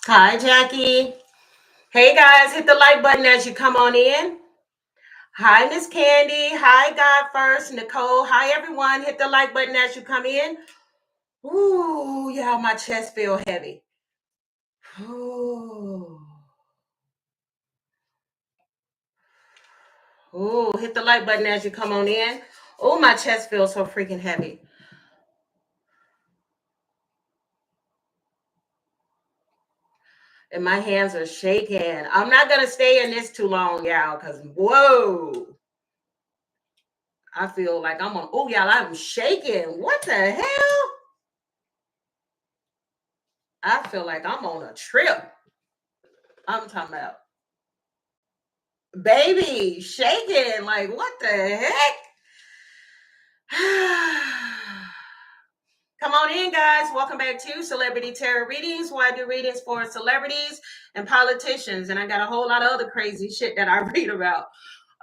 Hi, Jackie. Hey, guys, hit the like button as you come on in. Hi, Miss Candy. Hi, God First. Nicole. Hi, everyone. Hit the like button as you come in. Ooh, yeah, my chest feel heavy. Ooh. Ooh, hit the like button as you come on in. Oh, my chest feels so freaking heavy. And my hands are shaking. I'm not going to stay in this too long, y'all, because whoa. I feel like I'm on. Oh, y'all, I'm shaking. What the hell? I feel like I'm on a trip. I'm talking about baby shaking. Like, what the heck? Come on in, guys. Welcome back to Celebrity Tarot Readings, where I do readings for celebrities and politicians. And I got a whole lot of other crazy shit that I read about.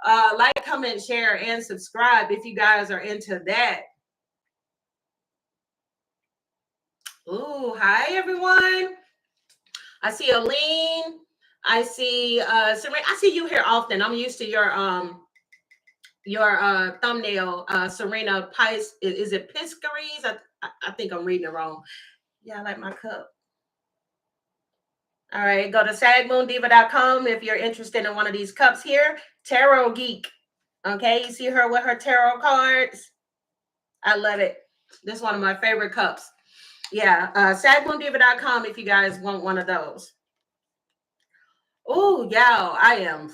Like, comment, share, and subscribe if you guys are into that. Ooh, hi, everyone. I see Aline. I see Serena. I see you here often. I'm used to your thumbnail, Serena Pice. Is it Piscaries? I think I'm reading it wrong. Yeah, I like my cup. All right, go to sagmoondiva.com if you're interested in one of these cups here. Tarot Geek. Okay, you see her with her tarot cards. I love it. This is one of my favorite cups. Yeah, sagmoondiva.com if you guys want one of those. Oh, yeah, I am.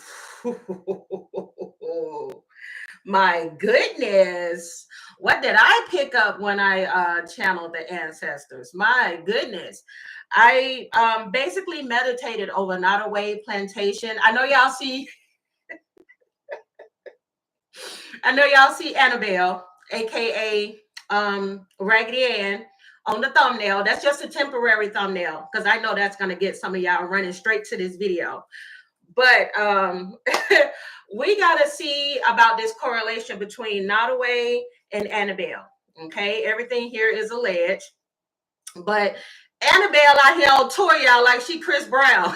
My goodness. What did I pick up when I channeled the ancestors? My goodness. I basically meditated over Nottoway plantation. I know y'all see Annabelle, aka Raggedy Ann, on the thumbnail. That's just a temporary thumbnail because I know that's gonna get some of y'all running straight to this video. But we got to see about this correlation between Nottoway and Annabelle. Okay, everything here is alleged, but Annabelle out here on tour, y'all, like she Chris Brown.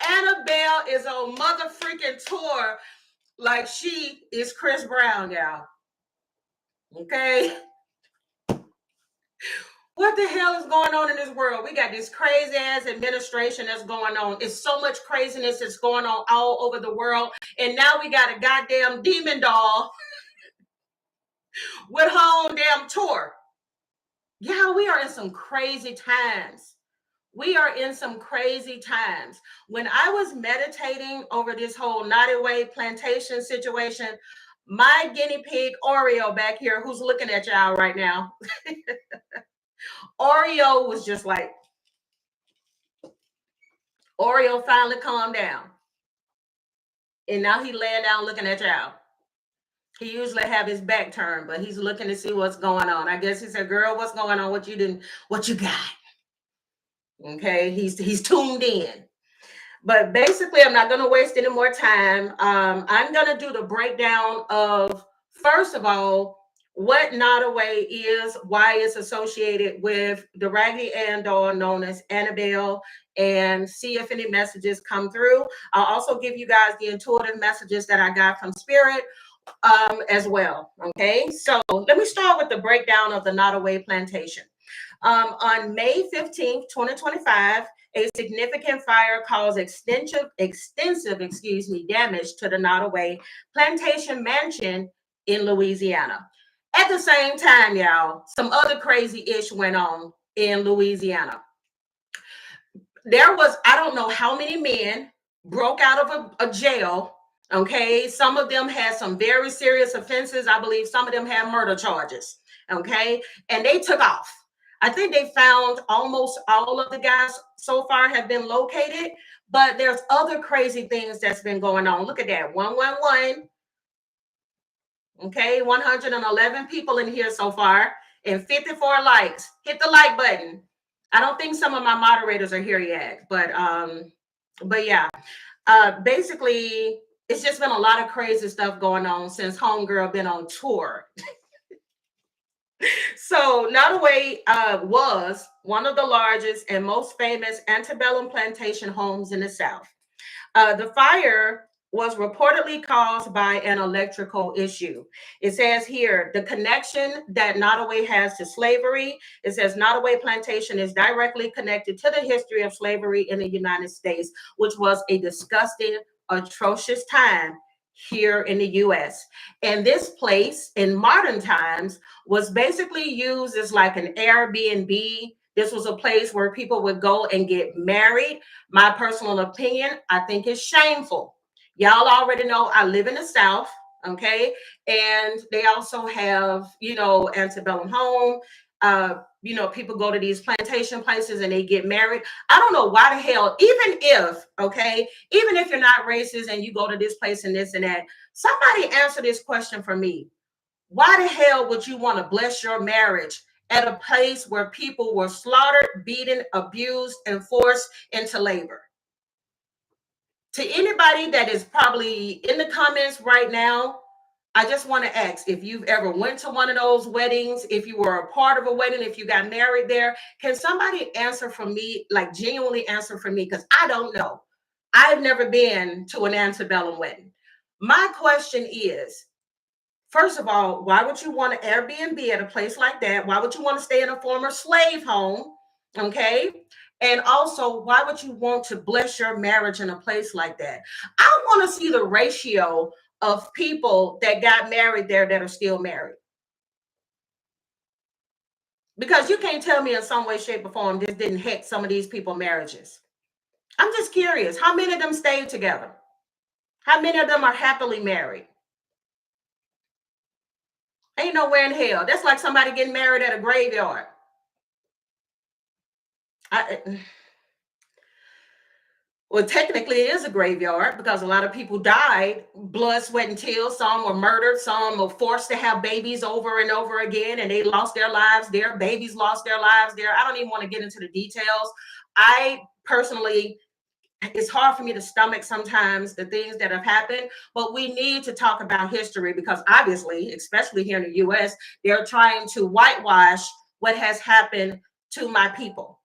Annabelle is on mother freaking tour like she is Chris Brown, y'all. Okay. What the hell is going on in this world? We got this crazy ass administration that's going on. It's so much craziness that's going on all over the world. And now we got a goddamn demon doll with her own damn tour. Yeah, we are in some crazy times. We are in some crazy times. When I was meditating over this whole Nottoway plantation situation, my guinea pig Oreo back here, who's looking at y'all right now, Oreo was just like, Oreo finally calmed down. And now he laying down looking at y'all. He usually have his back turned, but he's looking to see what's going on. I guess he said, girl, what's going on? What you got? Okay, he's tuned in. But basically, I'm not going to waste any more time. I'm going to do the breakdown of, first of all, what Nottoway is, why it's associated with the Raggedy Ann doll known as Annabelle, and see if any messages come through. I'll also give you guys the intuitive messages that I got from Spirit as well. Okay, so let me start with the breakdown of the Nottoway plantation. On May 15th, 2025, a significant fire caused extensive damage to the Nottoway plantation mansion in Louisiana. At the same time, y'all, some other crazy ish went on in Louisiana. There was, I don't know how many men broke out of a jail. Okay, some of them had some very serious offenses. I believe some of them had murder charges. Okay, and they took off. I think they found almost all of the guys so far have been located, but there's other crazy things that's been going on. Look at that, 111. Okay, 111 people in here so far and 54 likes. Hit the like button. I don't think some of my moderators are here yet, but yeah. Basically, it's just been a lot of crazy stuff going on since Homegirl been on tour. So Nottoway was one of the largest and most famous antebellum plantation homes in the South. The fire was reportedly caused by an electrical issue. It says here the connection that Nottoway has to slavery. It says Nottoway Plantation is directly connected to the history of slavery in the United States, which was a disgusting, atrocious time here in the US. And this place in modern times was basically used as like an Airbnb. This was a place where people would go and get married. My personal opinion, I think it's shameful. Y'all already know I live in the South, okay? And they also have, antebellum home. People go to these plantation places and they get married. I don't know why the hell, even if you're not racist and you go to this place and this and that, somebody answer this question for me. Why the hell would you want to bless your marriage at a place where people were slaughtered, beaten, abused, and forced into labor? To anybody that is probably in the comments right now, I just want to ask if you've ever went to one of those weddings, if you were a part of a wedding, if you got married there, can somebody answer for me, like genuinely answer for me? Because I don't know. I've never been to an antebellum wedding. My question is, first of all, why would you want to Airbnb at a place like that? Why would you want to stay in a former slave home? Okay. And also, why would you want to bless your marriage in a place like that? I want to see the ratio of people that got married there that are still married. Because you can't tell me in some way, shape, or form this didn't hit some of these people' marriages. I'm just curious. How many of them stayed together? How many of them are happily married? Ain't nowhere in hell. That's like somebody getting married at a graveyard. Well, technically, it is a graveyard because a lot of people died, blood, sweat, and tears. Some were murdered. Some were forced to have babies over and over again, and they lost their lives there. Babies lost their lives there. I don't even want to get into the details. I personally, it's hard for me to stomach sometimes the things that have happened, but we need to talk about history because obviously, especially here in the US, they're trying to whitewash what has happened to my people.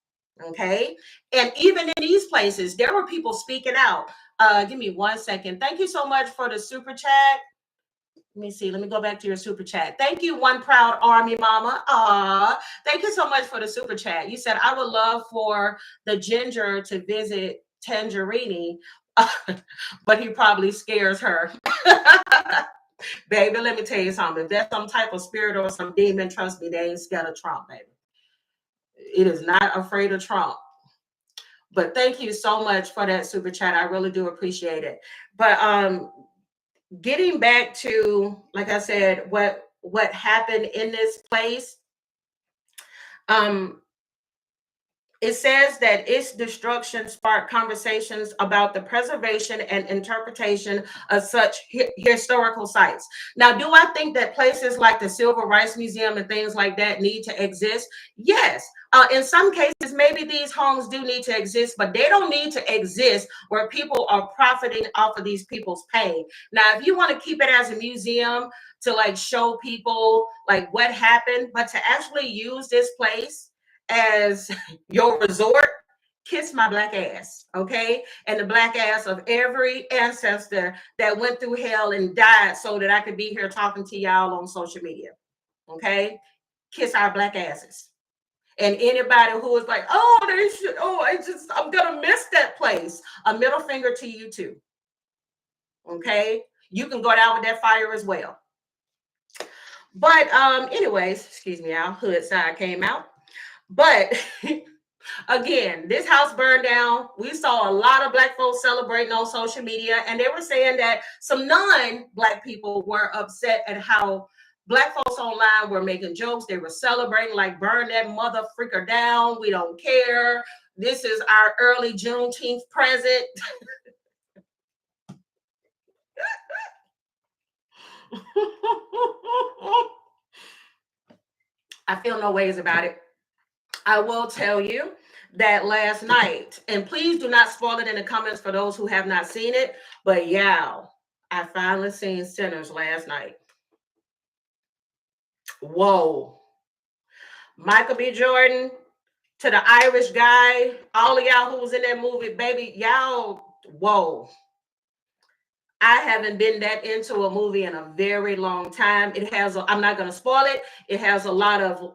Okay. And even in these places, there were people speaking out. Give me 1 second. Thank you so much for the super chat. Let me see. Let me go back to your super chat. Thank you, One Proud Army Mama. Thank you so much for the super chat. You said, I would love for the ginger to visit Tangerini, but he probably scares her. Baby, let me tell you something. If that's some type of spirit or some demon, trust me, they ain't scared of Trump, baby. It is not afraid of Trump. But thank you so much for that super chat. I really do appreciate it. But getting back to, like I said, what happened in this place, it says that its destruction sparked conversations about the preservation and interpretation of such historical sites. Now, do I think that places like the Civil Rights Museum and things like that need to exist? Yes. In some cases, maybe these homes do need to exist, but they don't need to exist where people are profiting off of these people's pain. Now, if you want to keep it as a museum to like show people like what happened, but to actually use this place as your resort, kiss my black ass, okay? And the black ass of every ancestor that went through hell and died so that I could be here talking to y'all on social media, okay? Kiss our black asses. And anybody who is like, oh, they should, I'm gonna miss that place. A middle finger to you too, okay? You can go down with that fire as well. But anyways, excuse me, our hood side came out. But again, this house burned down. We saw a lot of black folks celebrating on social media, and they were saying that some non-black people were upset at how black folks online were making jokes. They were celebrating, like, burn that mother freaker down. We don't care. This is our early Juneteenth present. I feel no ways about it. I will tell you that last night, and please do not spoil it in the comments for those who have not seen it, but yeah, I finally seen Sinners last night. Whoa. Michael B. Jordan, to the Irish guy, all of y'all who was in that movie, baby, y'all, whoa. I haven't been that into a movie in a very long time. It has, I'm not going to spoil it. It has a lot of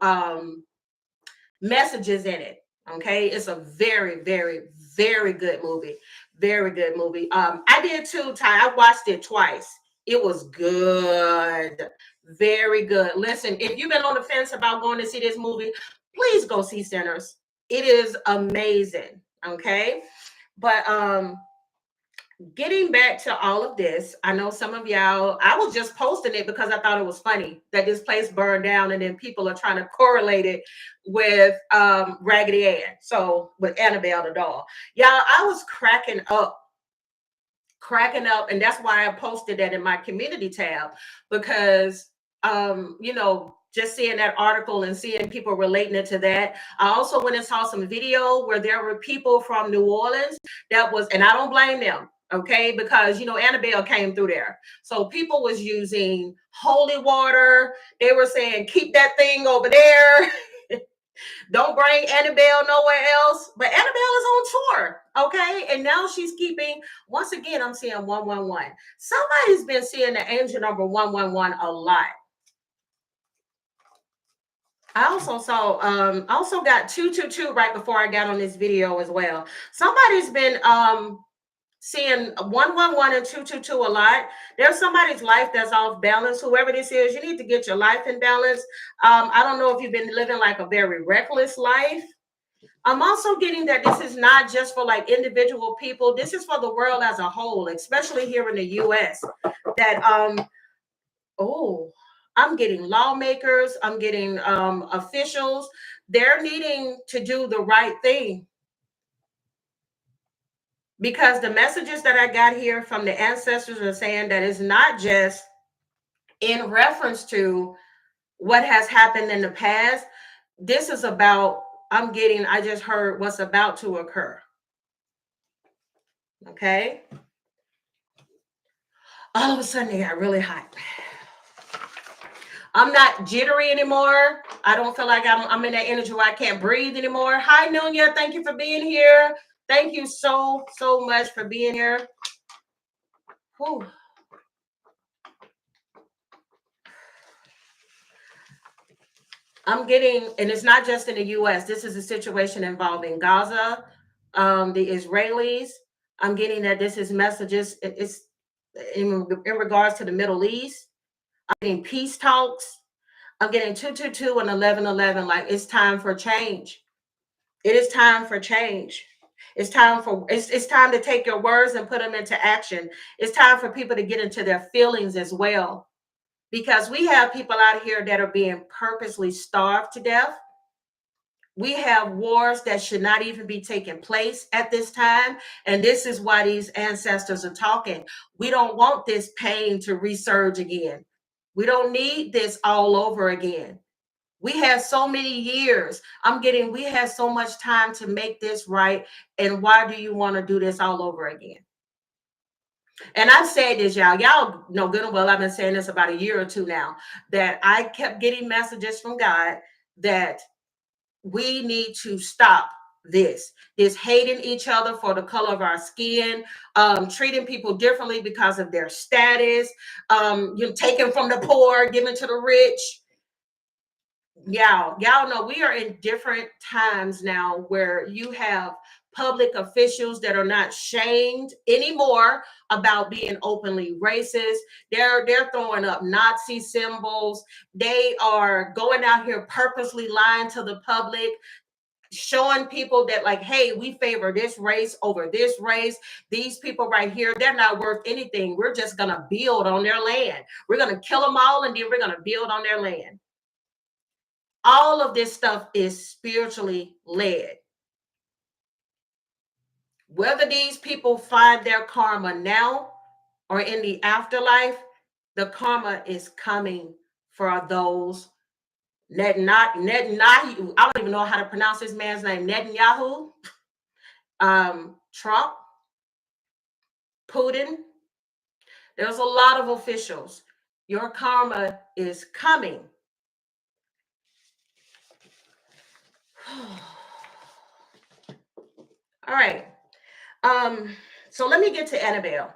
messages in it. Okay. It's a very, very, very good movie. Very good movie. I did too, Ty. I watched it twice. It was good. Very good. Listen, if you've been on the fence about going to see this movie, please go see Sinners. It is amazing. Okay. But getting back to all of this, I know some of y'all, I was just posting it because I thought it was funny that this place burned down, and then people are trying to correlate it with Raggedy Ann. So with Annabelle the doll. Y'all, I was cracking up, and that's why I posted that in my community tab, because just seeing that article and seeing people relating it to that. I also went and saw some video where there were people from New Orleans that was, and I don't blame them, okay, because Annabelle came through there. So people was using holy water. They were saying, keep that thing over there. Don't bring Annabelle nowhere else. But Annabelle is on tour, okay? And now she's keeping, once again, I'm seeing 111. Somebody's been seeing the angel number 111 a lot. I also got 222 right before I got on this video as well. Somebody's been seeing 111 and 222 a lot. There's somebody's life that's off balance. Whoever this is, you need to get your life in balance. I don't know if you've been living like a very reckless life. I'm also getting that this is not just for like individual people. This is for the world as a whole, especially here in the US. That I'm getting lawmakers, I'm getting officials. They're needing to do the right thing, because the messages that I got here from the ancestors are saying that it's not just in reference to what has happened in the past. This is about, I just heard what's about to occur. Okay. All of a sudden it got really hot. I'm not jittery anymore. I don't feel like I'm in that energy where I can't breathe anymore. Hi, Nunya. Thank you for being here. Thank you so much for being here. Whew. I'm getting, and it's not just in the U.S. This is a situation involving Gaza, the Israelis. I'm getting that this is messages. It's in regards to the Middle East. I'm getting peace talks. I'm getting 222 and 1111. Like, it's time for change. It is time for change. It's time to take your words and put them into action. It's time for people to get into their feelings as well, because we have people out here that are being purposely starved to death. We have wars that should not even be taking place at this time. And this is why these ancestors are talking. We don't want this pain to resurge again. We don't need this all over again. We had so many years. We had so much time to make this right. And why do you want to do this all over again? And I've said this, y'all. Y'all know good and well, I've been saying this about a year or two now, that I kept getting messages from God that we need to stop this hating each other for the color of our skin, treating people differently because of their status, taking from the poor, giving to the rich. Y'all know we are in different times now where you have public officials that are not shamed anymore about being openly racist. They're throwing up Nazi symbols. They are going out here purposely lying to the public, showing people that, like, hey, we favor this race over this race. These people right here, they're not worth anything. We're just going to build on their land. We're going to kill them all, and then we're going to build on their land. All of this stuff is spiritually led. Whether these people find their karma now or in the afterlife, the karma is coming for those Netanyahu. I don't even know how to pronounce this man's name. Netanyahu, Trump, Putin. There's a lot of officials. Your karma is coming. All right. Um, so let me get to Annabelle.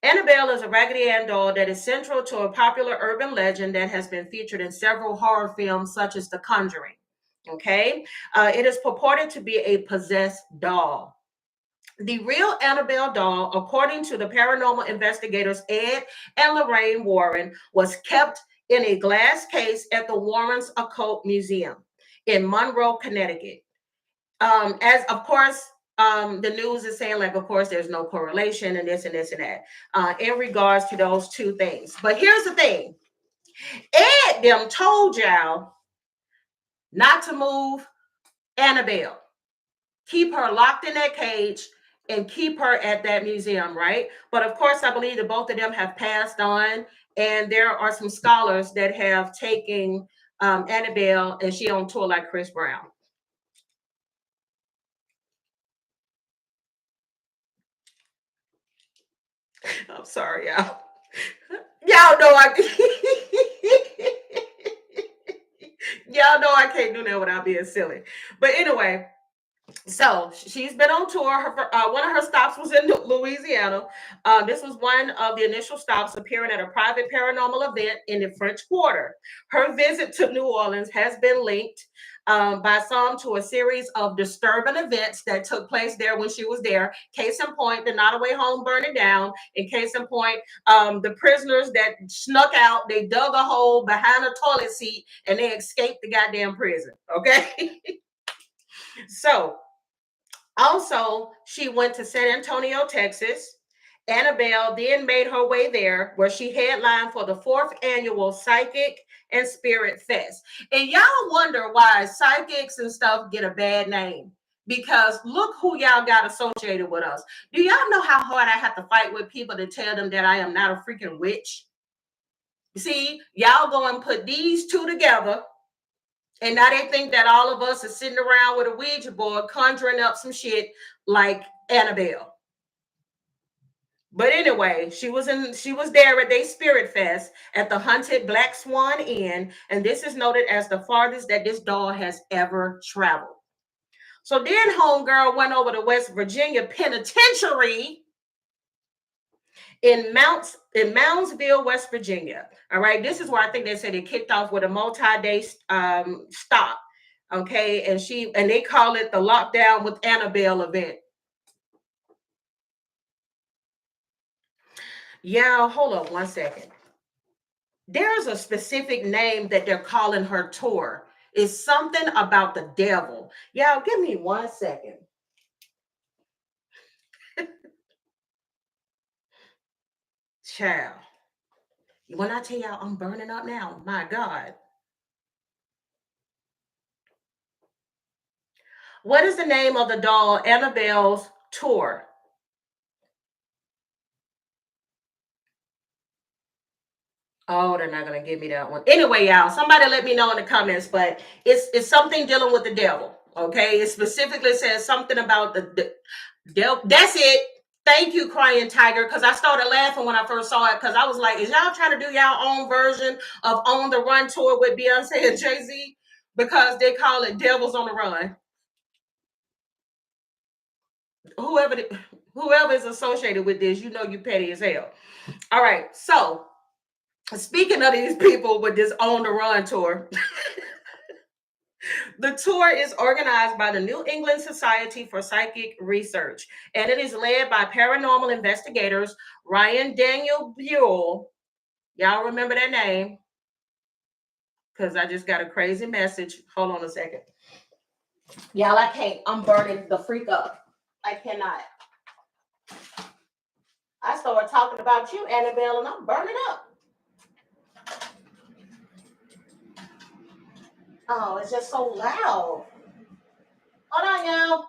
Annabelle is a Raggedy Ann doll that is central to a popular urban legend that has been featured in several horror films, such as The Conjuring. Okay. It is purported to be a possessed doll. The real Annabelle doll, according to the paranormal investigators Ed and Lorraine Warren, was kept in a glass case at the Warrens Occult Museum in Monroe, Connecticut. As of course, the news is saying, like, of course, there's no correlation and this and this and that in regards to those two things. But here's the thing: Ed them told y'all not to move Annabelle, keep her locked in that cage and keep her at that museum, right? But of course, I believe that both of them have passed on, and there are some scholars that have taken Annabelle, and she on tour like Chris Brown. I'm sorry, y'all. Y'all know I y'all know I can't do that without being silly. But anyway, so she's been on tour. One of her stops was in Louisiana. This was one of the initial stops, appearing at a private paranormal event in the French Quarter. Her visit to New Orleans has been linked by some to a series of disturbing events that took place there when she was there. Case in point, the Nottoway home burning down. And case in point, the prisoners that snuck out, they dug a hole behind a toilet seat and they escaped the goddamn prison. Okay. So also, she went to San Antonio, Texas. Annabelle then made her way there, where she headlined for the fourth annual Psychic and Spirit Fest. And y'all wonder why psychics and stuff get a bad name. Because look who y'all got associated with us. Do y'all know how hard I have to fight with people to tell them that I am not a freaking witch? See, y'all go and put these two together, and now they think that all of us are sitting around with a Ouija board conjuring up some shit like Annabelle. But anyway, she was there at their Spirit Fest at the Haunted Black Swan Inn, and this is noted as the farthest that this doll has ever traveled. So then homegirl went over to West Virginia Penitentiary in Moundsville, West Virginia. All right, this is where I think they said it kicked off with a multi-day stop. Okay, and they call it the Lockdown with Annabelle event. Yeah, hold on one second. There's a specific name that they're calling her tour. It's something about the devil. Y'all, give me 1 second. Child. When I tell y'all I'm burning up now, my God. What is the name of the doll Annabelle's tour? Oh, they're not gonna give me that one. Anyway, y'all, somebody let me know in the comments, but it's something dealing with the devil. Okay, it specifically says something about the devil. That's it. Thank you, Crying Tiger, because I started laughing when I first saw it, because I was like, is y'all trying to do y'all own version of On the Run tour with Beyonce and Jay-Z? Because they call it Devils on the Run. Whoever whoever is associated with this, you know you petty as hell. All right, so speaking of these people with this On the Run tour, the tour is organized by the New England Society for Psychic Research, and it is led by paranormal investigators Ryan Daniel Buell. Y'all remember that name? Because I just got a crazy message. Hold on a second. Y'all, I can't. I'm burning the freak up. I cannot. I started talking about you, Annabelle, and I'm burning up. Oh, it's just so loud. Hold on, y'all.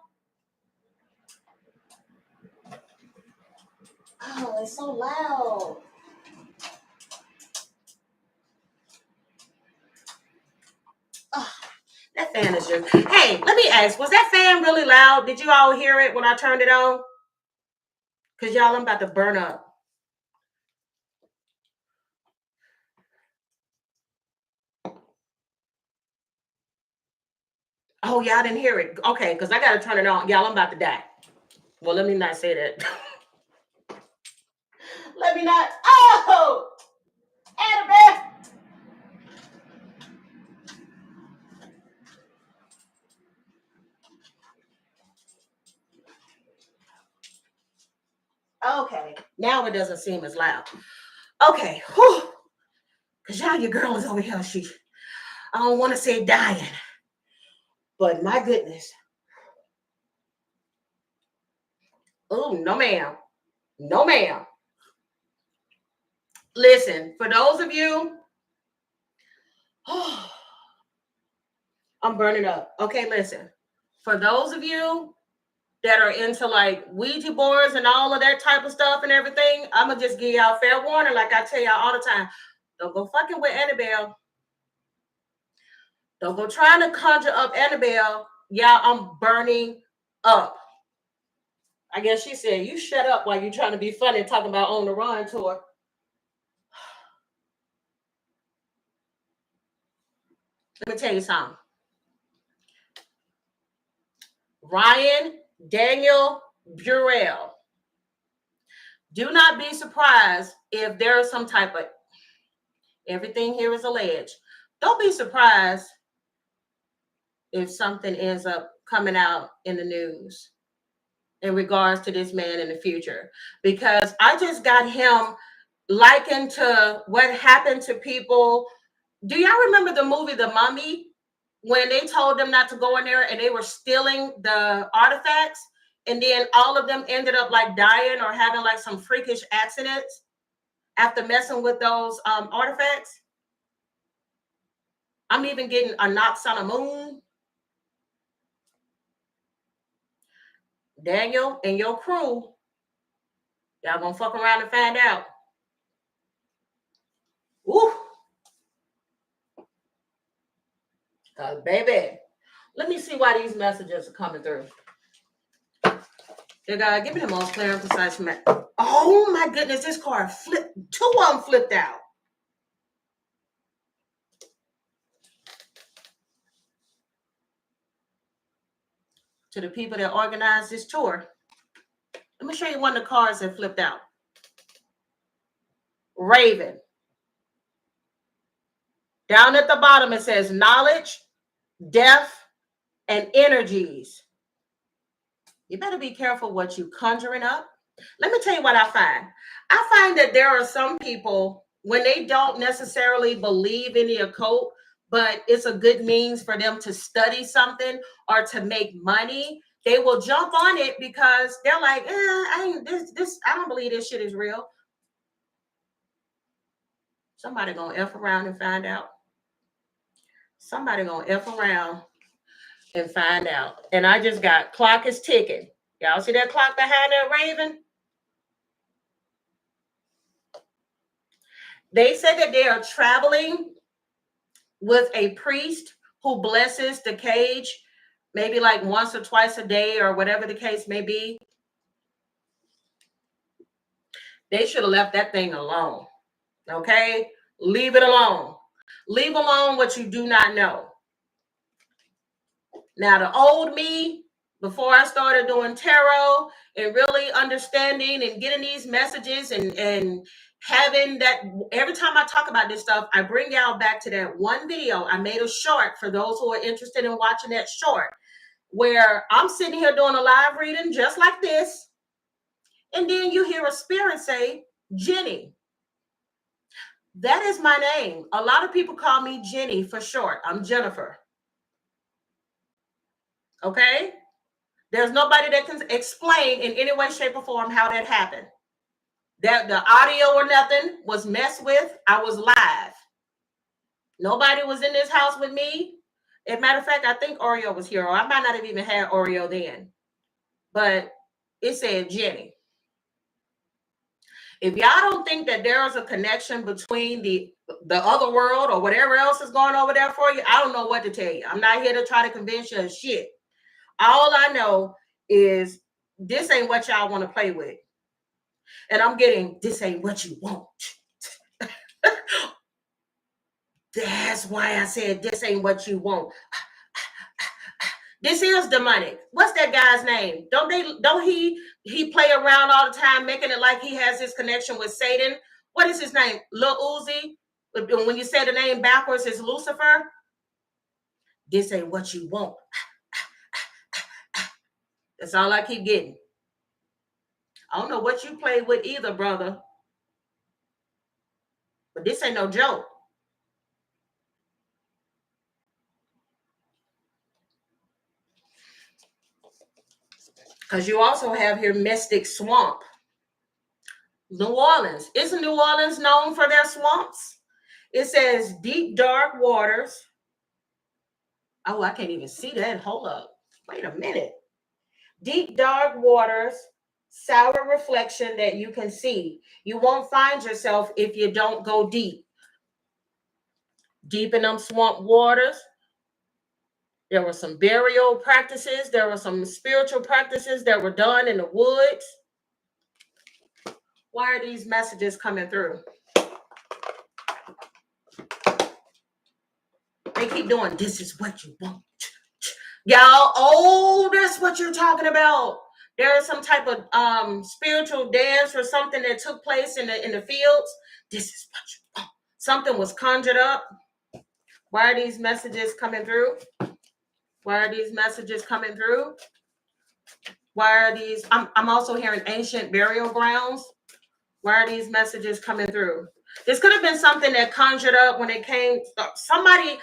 Oh, it's so loud. Oh, that fan is just. Hey, let me ask, was that fan really loud? Did you all hear it when I turned it on? Because y'all, I'm about to burn up. Oh, y'all didn't hear it. Okay, because I got to turn it on. Y'all, I'm about to die. Well, let me not say that. Let me not. Oh! Annabelle! Okay, now it doesn't seem as loud. Okay, whew. Because y'all, your girl is over here. I don't want to say dying, but my goodness. Oh, no, ma'am. No, ma'am. Listen, for those of you, I'm burning up. Okay, listen. For those of you that are into like Ouija boards and all of that type of stuff and everything, I'm going to just give y'all fair warning, like I tell y'all all the time. Don't go fucking with Annabelle. Don't go trying to conjure up Annabelle. Y'all, I'm burning up. I guess she said, you shut up while you're trying to be funny talking about On the Run tour. Let me tell you something. Ryan Daniel Burrell. Do not be surprised if there is some type of, everything here is alleged. Don't be surprised if something ends up coming out in the news in regards to this man in the future. Because I just got him likened to what happened to people. Do y'all remember the movie The Mummy? When they told them not to go in there and they were stealing the artifacts, and then all of them ended up like dying or having like some freakish accidents after messing with those artifacts. I'm even getting a knocks on a moon. Daniel and your crew, y'all gonna fuck around and find out. Ooh. Baby, let me see why these messages are coming through. Dear God, give me the most clear and precise message. Oh my goodness, this card flipped. 2 of them flipped out. To the people that organized this tour, let me show you one of the cards that flipped out. Raven. Down at the bottom, it says knowledge, death, and energies. You better be careful what you conjuring up. Let me tell you what I find. I find that there are some people, when they don't necessarily believe in the occult, but it's a good means for them to study something or to make money, they will jump on it because they're like, I don't believe this shit is real. Somebody gonna F around and find out. Somebody gonna F around and find out. And I just got clock is ticking. Y'all see that clock behind that raven? They said that they are traveling with a priest who blesses the cage maybe like once or twice a day or whatever the case may be. They should have left that thing alone. Okay? Leave it alone. Leave alone what you do not know. Now, the old me, before I started doing tarot and really understanding and getting these messages and having that, every time I talk about this stuff, I bring y'all back to that one video. I made a short for those who are interested in watching that short, where I'm sitting here doing a live reading just like this. And then you hear a spirit say, Jenny. That is my name. A lot of people call me Jenny for short. I'm Jennifer. Okay? There's nobody that can explain in any way, shape, or form how that happened. That the audio or nothing was messed with. I was live. Nobody was in this house with me. As a matter of fact, I think Oreo was here, or I might not have even had Oreo then. But it said Jenny. If y'all don't think that there is a connection between the other world or whatever else is going over there for you, I don't know what to tell you. I'm not here to try to convince you of shit. All I know is this ain't what y'all want to play with. And I'm getting, this ain't what you want. That's why I said this ain't what you want. This is demonic. What's that guy's name? Don't he play around all the time, making it like he has this connection with Satan? What is his name? Lil Uzi. When you say the name backwards, it's Lucifer. This ain't what you want. That's all I keep getting. I don't know what you played with either, brother. But this ain't no joke. Because you also have here Mystic Swamp. New Orleans. Isn't New Orleans known for their swamps? It says deep, dark waters. Oh, I can't even see that. Hold up. Wait a minute. Deep, dark waters, sour reflection that you can see. You won't find yourself if you don't go deep. Deep in them swamp waters. There were some burial practices. There were some spiritual practices that were done in the woods. Why are these messages coming through? They keep doing, this is what you want. Y'all, oh, that's what you're talking about. There is some type of spiritual dance or something that took place in the fields. This is what you want. Something was conjured up. Why are these messages coming through? Why are these messages coming through? Why are these? I'm also hearing ancient burial grounds. Why are these messages coming through? This could have been something that conjured up when it came. Somebody,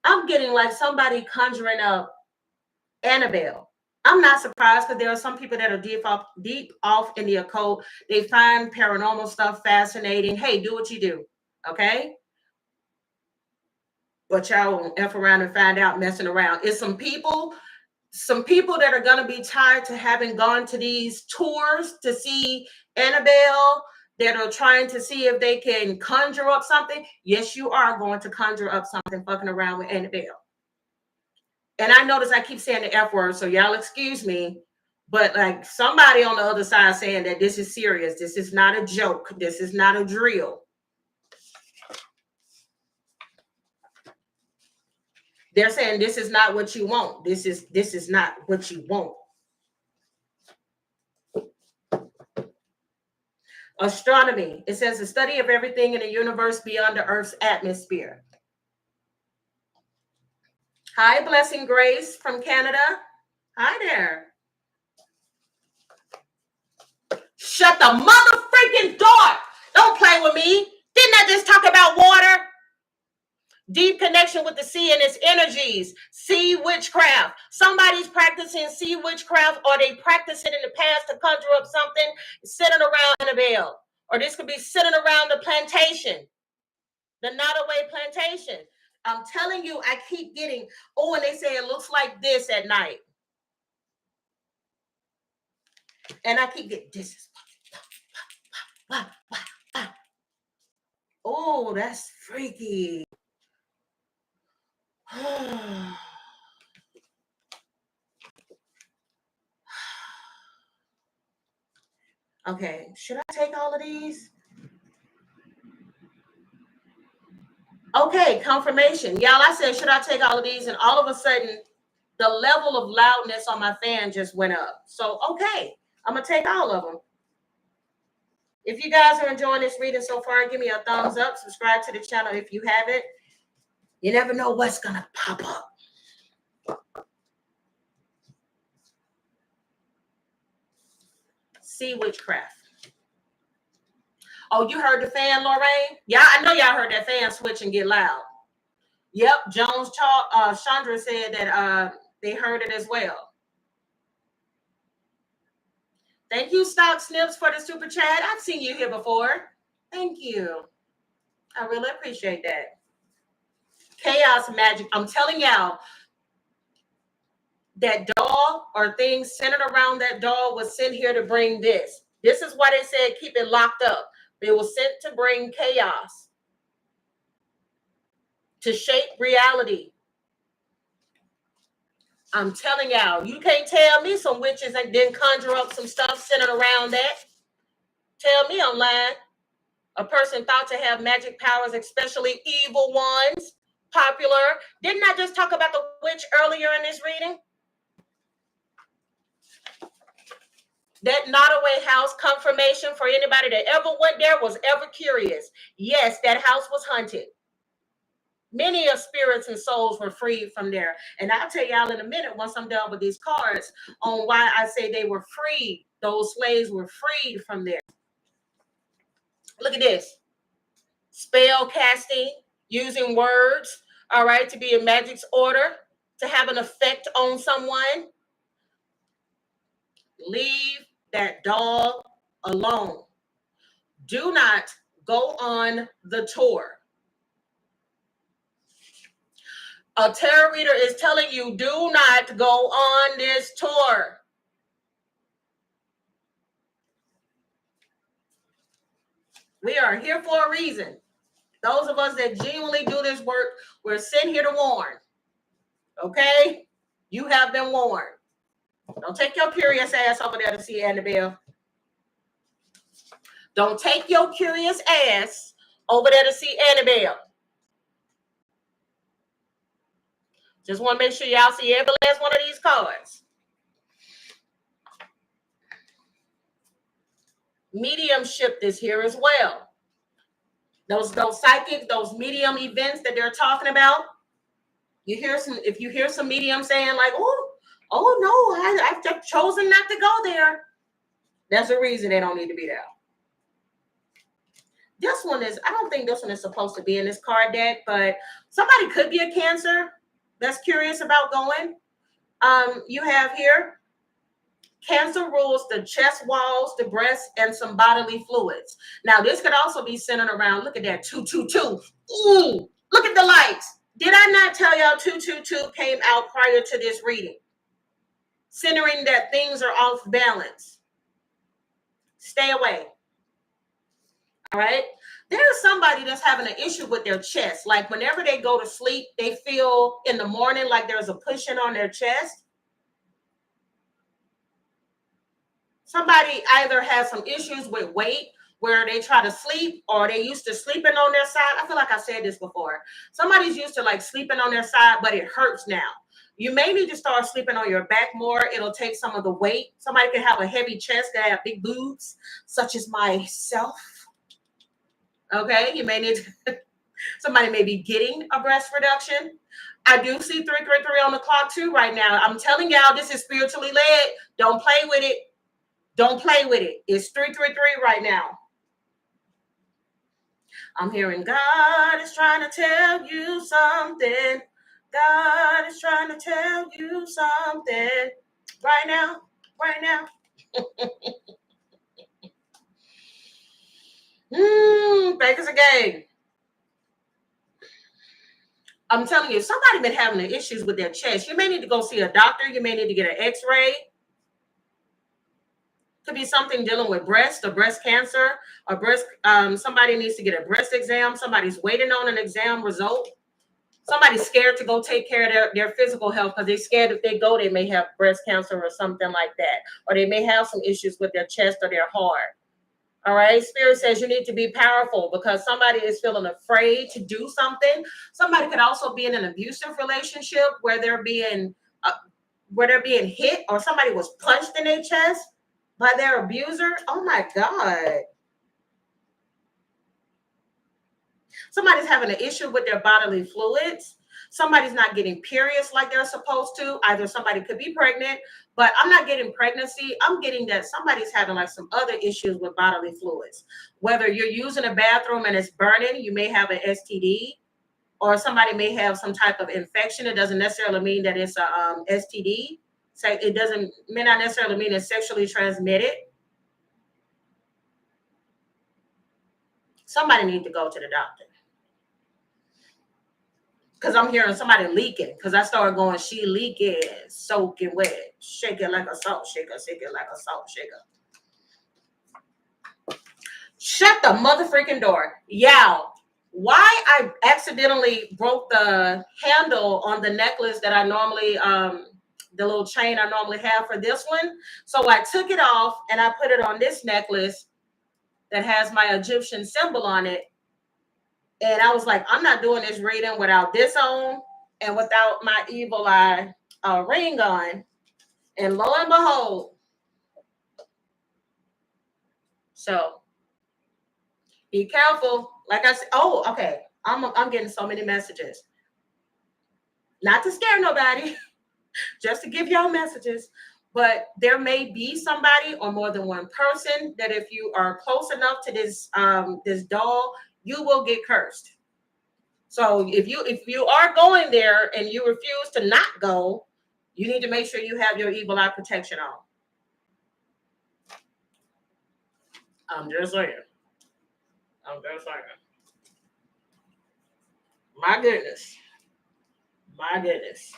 I'm getting like somebody conjuring up Annabelle. I'm not surprised because there are some people that are deep off in the occult. They find paranormal stuff fascinating. Hey, do what you do, okay? But y'all won't F around and find out messing around. It's some people that are going to be tied to having gone to these tours to see Annabelle, that are trying to see if they can conjure up something. Yes, you are going to conjure up something fucking around with Annabelle. And I notice I keep saying the F word, so y'all excuse me. But like somebody on the other side saying that this is serious. This is not a joke. This is not a drill. They're saying this is not what you want. This is not what you want. Astronomy. It says the study of everything in the universe beyond the Earth's atmosphere. Hi, Blessing Grace from Canada. Hi there. Shut the mother freaking door. Don't play with me. Didn't I just talk about water? Deep connection with the sea and its energies. Sea witchcraft. Somebody's practicing sea witchcraft, or they practiced it in the past to conjure up something sitting around Annabelle. Or this could be sitting around the plantation, the Nottoway plantation. I'm telling you, I keep getting, oh, and they say it looks like this at night. And I keep getting, this is, oh, that's freaky. Okay, should I take all of these? Okay, confirmation. Y'all, I said, should I take all of these? And all of a sudden, the level of loudness on my fan just went up. So, okay, I'm going to take all of them. If you guys are enjoying this reading so far, give me a thumbs up. Subscribe to the channel if you haven't. You never know what's going to pop up. Sea witchcraft. Oh, you heard the fan, Lorraine? Yeah, I know y'all heard that fan switch and get loud. Yep, Jones Chandra said that they heard it as well. Thank you, Stock Snips, for the super chat. I've seen you here before. Thank you. I really appreciate that. Chaos magic. I'm telling y'all, that doll or things centered around that doll was sent here to bring this. This is why they said keep it locked up. They were sent to bring chaos, to shape reality. I'm telling y'all, you can't tell me some witches and didn't conjure up some stuff centered around that. Tell me I'm lying. A person thought to have magic powers, especially evil ones, popular. Didn't I just talk about the witch earlier in this reading? That Nottoway house confirmation for anybody that ever went there, was ever curious. Yes, that house was haunted. Many of spirits and souls were freed from there. And I'll tell y'all in a minute, once I'm done with these cards, on why I say they were freed. Those slaves were freed from there. Look at this. Spell casting, using words, all right, to be a magic's order, to have an effect on someone. Leave that dog alone. Do not go on the tour. A tarot reader is telling you, do not go on this tour. We are here for a reason. Those of us that genuinely do this work, we're sent here to warn. Okay? You have been warned. Don't take your curious ass over there to see Annabelle. Don't take your curious ass over there to see Annabelle. Just want to make sure y'all see every last one of these cards. Mediumship is here as well. Those psychic, those medium events that they're talking about. You hear some, if you hear some medium saying like, oh no, I've chosen not to go there. That's the reason they don't need to be there. This one is, I don't think this one is supposed to be in this card deck, but somebody could be a Cancer that's curious about going. You have here, Cancer rules the chest walls, the breast, and some bodily fluids. Now, this could also be centered around, look at that, 222. Ooh, look at the lights. Did I not tell y'all 222 came out prior to this reading? Centering that things are off balance. Stay away. All right? There's somebody that's having an issue with their chest. Like whenever they go to sleep, they feel in the morning like there's a pushing on their chest. Somebody either has some issues with weight where they try to sleep, or they used to sleeping on their side. I feel like I said this before. Somebody's used to like sleeping on their side, but it hurts now. You may need to start sleeping on your back more. It'll take some of the weight. Somebody can have a heavy chest, that have big boobs, such as myself. Okay, you may need to, somebody may be getting a breast reduction. I do see 333 on the clock too right now. I'm telling y'all, this is spiritually led. Don't play with it. Don't play with it. It's 333 right now. I'm hearing God is trying to tell you something. God is trying to tell you something. Right now. Right now. Baker's a game. I'm telling you, somebody been having issues with their chest. You may need to go see a doctor. You may need to get an x-ray. Could be something dealing with breast or breast cancer or breast. Somebody needs to get a breast exam. Somebody's waiting on an exam result. Somebody's scared to go take care of their physical health because they're scared if they go, they may have breast cancer or something like that. Or they may have some issues with their chest or their heart. All right. Spirit says you need to be powerful because somebody is feeling afraid to do something. Somebody could also be in an abusive relationship where they're being hit, or somebody was punched in their chest by their abuser. Oh my God. Somebody's having an issue with their bodily fluids. Somebody's not getting periods like they're supposed to. Either somebody could be pregnant, but I'm not getting pregnancy. I'm getting that somebody's having like some other issues with bodily fluids. Whether you're using a bathroom and it's burning, you may have an STD, or somebody may have some type of infection. It doesn't necessarily mean that it's a STD. So it may not necessarily mean it's sexually transmitted. Somebody needs to go to the doctor. Because I'm hearing somebody leaking. Because I started going, she leaking, soaking wet, shake it like a salt shaker, shake it like a salt shaker. Shut the motherfucking door. Y'all, why I accidentally broke the handle on the necklace that I normally, the little chain I normally have for this one. So I took it off and I put it on this necklace that has my Egyptian symbol on it. And I was like, I'm not doing this reading without this on and without my evil eye ring on. And lo and behold, So be careful. Like I said, oh, okay. I'm getting so many messages. Not to scare nobody, just to give y'all messages. But there may be somebody or more than one person that if you are close enough to this doll, you will get cursed. So if you are going there and you refuse to not go, you need to make sure you have your evil eye protection on. I'm just saying. My goodness. My goodness.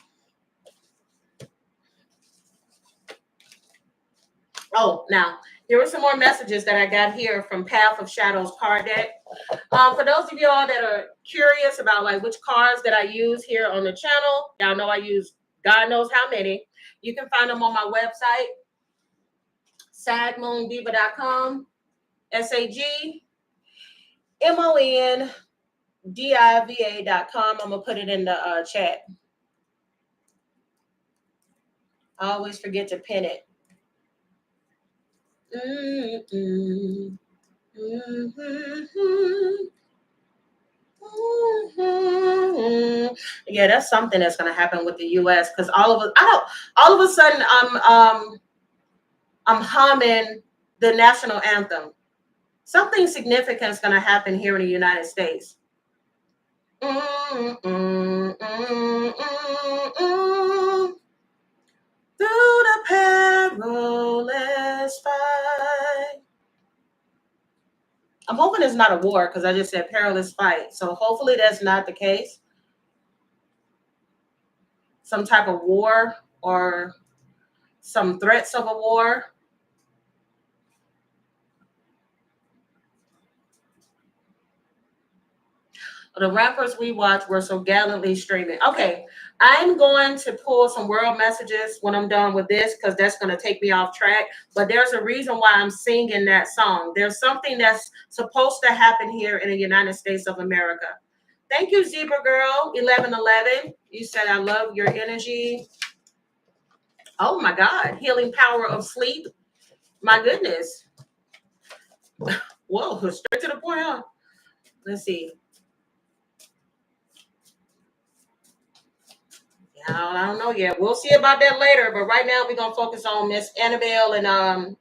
Oh, now here are some more messages that I got here from Path of Shadows card deck. For those of y'all that are curious about like which cards that I use here on the channel, y'all know I use God knows how many. You can find them on my website, sagmoondiva.com, sagmoondiva.com. I'm gonna put it in the chat. I always forget to pin it. Mm-hmm. Mm-hmm. Mm-hmm. Yeah, that's something that's going to happen with the U.S. because all of a sudden I'm humming the national anthem. Something significant is going to happen here in the United States. Through the perilous fight. I'm hoping it's not a war because I just said perilous fight. So hopefully that's not the case. Some type of war or some threats of a war. The rappers we watch were so gallantly streaming. Okay, I'm going to pull some world messages when I'm done with this because that's going to take me off track. But there's a reason why I'm singing that song. There's something that's supposed to happen here in the United States of America. Thank you, Zebra Girl 1111. You said I love your energy. Oh my God, healing power of sleep. My goodness. Whoa, straight to the point, huh? Let's see. I don't know yet. We'll see about that later. But right now we're gonna focus on Miss Annabelle and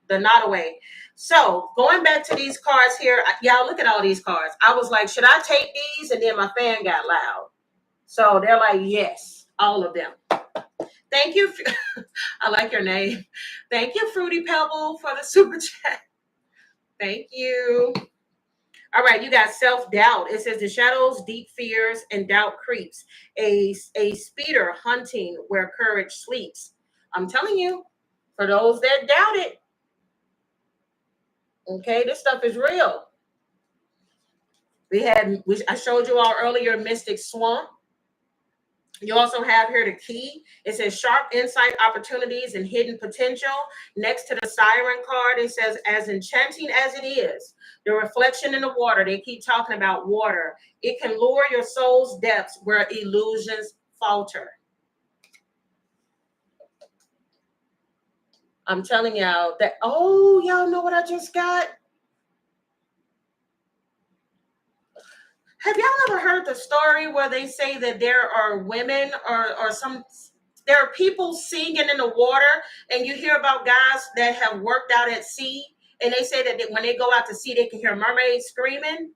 the Nottoway. So going back to these cards here, y'all look at all these cards. I was like, should I take these? And then my fan got loud. So they're like, yes, all of them. Thank you. I like your name. Thank you, Fruity Pebble, for the super chat. Thank you. All right, you got self-doubt. It says the shadows, deep fears, and doubt creeps. A speeder hunting where courage sleeps. I'm telling you, for those that doubt it, okay, this stuff is real. I showed you all earlier, Mystic Swamp. You also have here the key. It says sharp insight, opportunities, and hidden potential. Next to the siren card, it says as enchanting as it is, the reflection in the water. They keep talking about water. It can lure your soul's depths where illusions falter. I'm telling y'all that, oh, y'all know what I just got? Have y'all ever heard the story where they say that there are women or there are people singing in the water, and you hear about guys that have worked out at sea, and they say that when they go out to sea, they can hear mermaids screaming?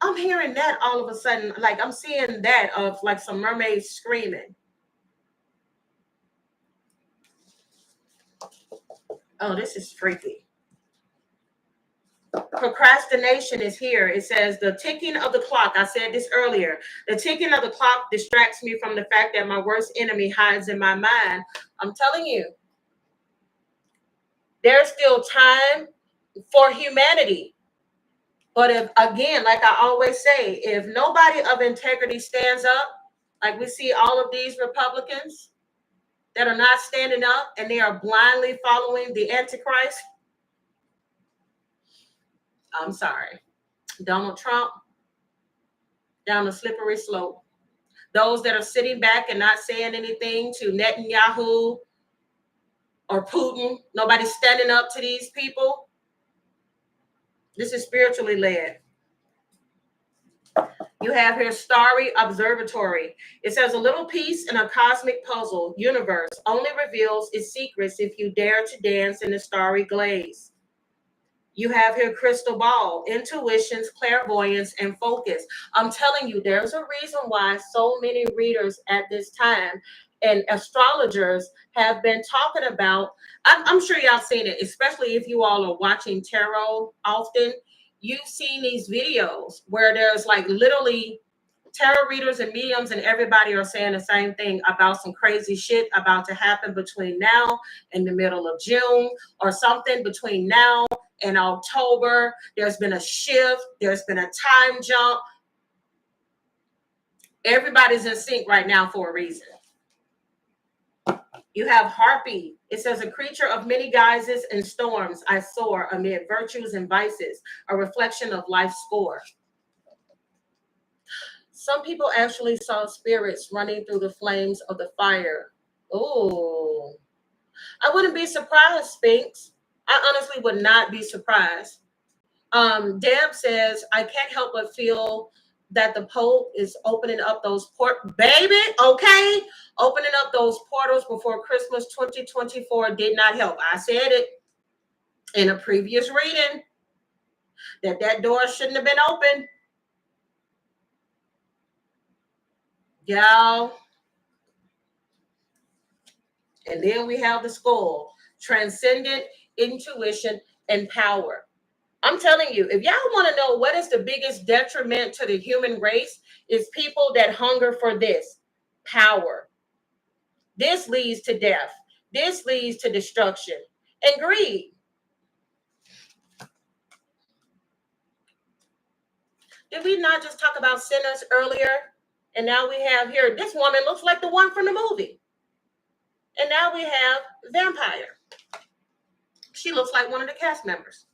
I'm hearing that all of a sudden, like I'm seeing that of like some mermaids screaming. Oh, this is freaky. Procrastination is here. It says the ticking of the clock. I said this earlier. The ticking of the clock distracts me from the fact that my worst enemy hides in my mind. I'm telling you, there's still time for humanity. But if, again, like I always say, if nobody of integrity stands up, like we see all of these Republicans that are not standing up and they are blindly following the Antichrist, I'm sorry. Donald Trump, down the slippery slope. Those that are sitting back and not saying anything to Netanyahu or Putin. Nobody's standing up to these people. This is spiritually led. You have here Starry Observatory. It says a little piece in a cosmic puzzle universe only reveals its secrets if you dare to dance in the starry glaze. You have here crystal ball, intuitions, clairvoyance, and focus. I'm telling you, there's a reason why so many readers at this time and astrologers have been talking about. I'm sure y'all seen it, especially if you all are watching tarot often. You've seen these videos where there's like literally tarot readers and mediums and everybody are saying the same thing about some crazy shit about to happen between now and the middle of June, or something between now and October. There's been a shift. There's been a time jump. Everybody's in sync right now for a reason. You have Harpy. It says a creature of many guises and storms I soar amid virtues and vices, a reflection of life's score. Some people actually saw spirits running through the flames of the fire. Oh, I wouldn't be surprised, Spinks. I honestly would not be surprised. Deb says, I can't help but feel that the Pope is opening up those baby, okay? Opening up those portals before Christmas 2024 did not help. I said it in a previous reading that door shouldn't have been open. Y'all. And then we have the skull, transcendent intuition and power. I'm telling you, if y'all want to know what is the biggest detriment to the human race, is people that hunger for this power. This leads to death. This leads to destruction and greed. Did we not just talk about sinners earlier? And now we have here, this woman looks like the one from the movie. And now we have vampire. She looks like one of the cast members.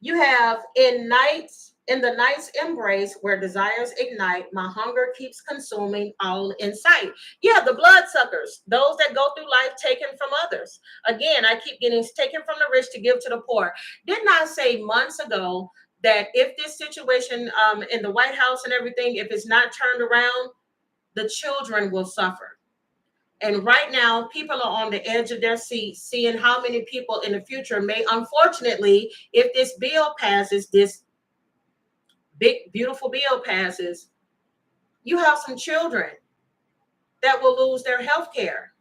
You have in the night's embrace where desires ignite, my hunger keeps consuming all in sight. Yeah, the bloodsuckers, those that go through life taken from others. Again, I keep getting taken from the rich to give to the poor. Didn't I say months ago that if this situation in the White House and everything, if it's not turned around, the children will suffer? And right now, people are on the edge of their seats, seeing how many people in the future may, unfortunately, if this bill passes, this big, beautiful bill passes, you have some children that will lose their health care.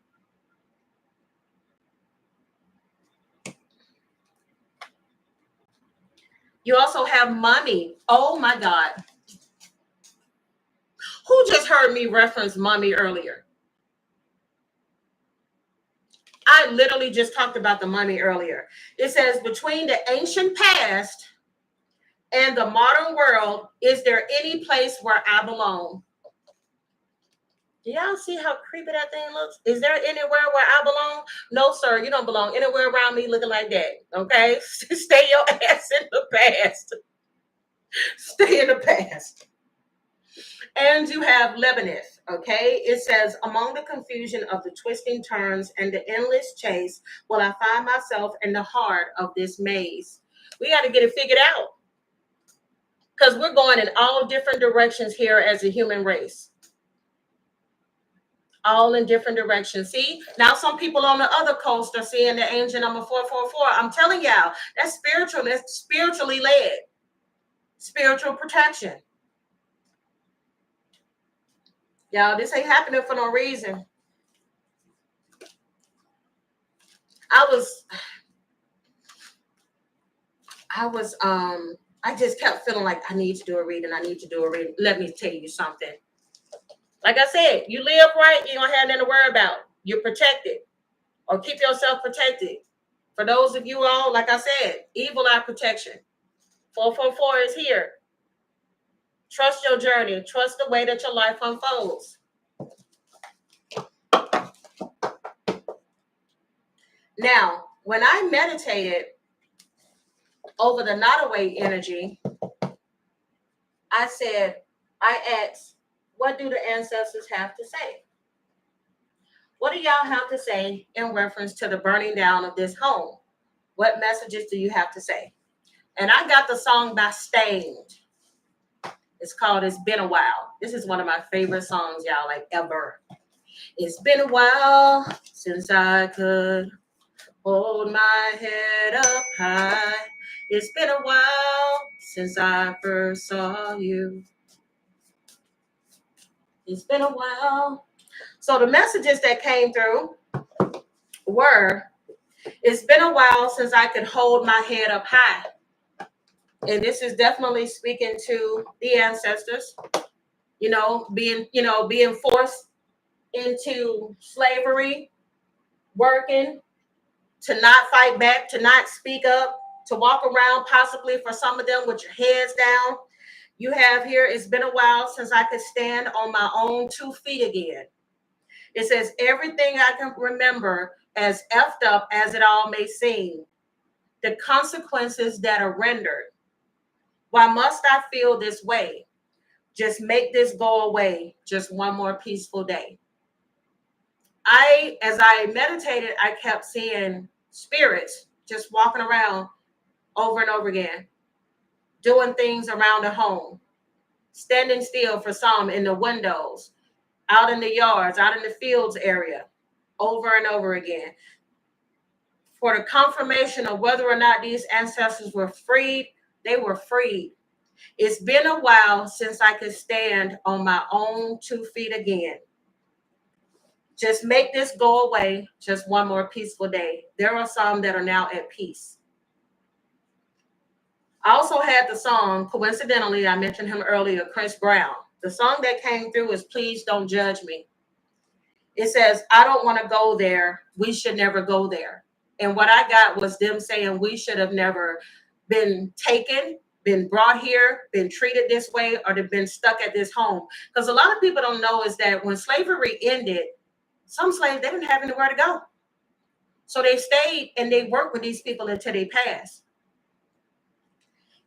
You also have mommy. Oh my God. Who just heard me reference mommy earlier? I literally just talked about the mummy earlier. It says, between the ancient past and the modern world, is there any place where I belong? Do y'all see how creepy that thing looks? Is there anywhere where I belong? No, sir, you don't belong anywhere around me looking like that. Okay? Stay your ass in the past. Stay in the past. And you have Lebanese, okay? It says, among the confusion of the twisting turns and the endless chase, will I find myself in the heart of this maze? We got to get it figured out, because we're going in all different directions here as a human race. All in different directions. See, now some people on the other coast are seeing the angel number 444. I'm telling y'all, that's spiritual. That's spiritually led. Spiritual protection. Y'all, this ain't happening for no reason. I just kept feeling like I need to do a reading. I need to do a reading. Let me tell you something. Like I said, you live right, you don't have nothing to worry about. You're protected, or keep yourself protected. For those of you all, like I said, evil eye protection. 444 is here. Trust your journey. Trust the way that your life unfolds. Now, when I meditated over the Nottoway energy, I asked, what do the ancestors have to say? What do y'all have to say in reference to the burning down of this home? What messages do you have to say? And I got the song by Stained. It's called It's Been a While. This is one of my favorite songs, y'all, like ever. It's been a while since I could hold my head up high. It's been a while since I first saw you. It's been a while. So the messages that came through were, it's been a while since I could hold my head up high. And this is definitely speaking to the ancestors, being forced into slavery, working, to not fight back, to not speak up, to walk around possibly for some of them with your heads down. You have here, it's been a while since I could stand on my own 2 feet again. It says, everything I can remember, as effed up as it all may seem, the consequences that are rendered. Why must I feel this way? Just make this go away. Just one more peaceful day. As I meditated, I kept seeing spirits just walking around over and over again, doing things around the home, standing still for some in the windows, out in the yards, out in the fields area, over and over again, for the confirmation of whether or not these ancestors were freed. They were freed. It's been a while since I could stand on my own 2 feet again. Just make this go away. Just one more peaceful day. There are some that are now at peace. I also had the song, coincidentally, I mentioned him earlier, Chris Brown. The song that came through is Please Don't Judge Me. It says, I don't want to go there. We should never go there. And what I got was them saying we should have never been taken, been brought here, been treated this way, or been stuck at this home. Because a lot of people don't know is that when slavery ended, some slaves, they didn't have anywhere to go. So they stayed and they worked with these people until they passed.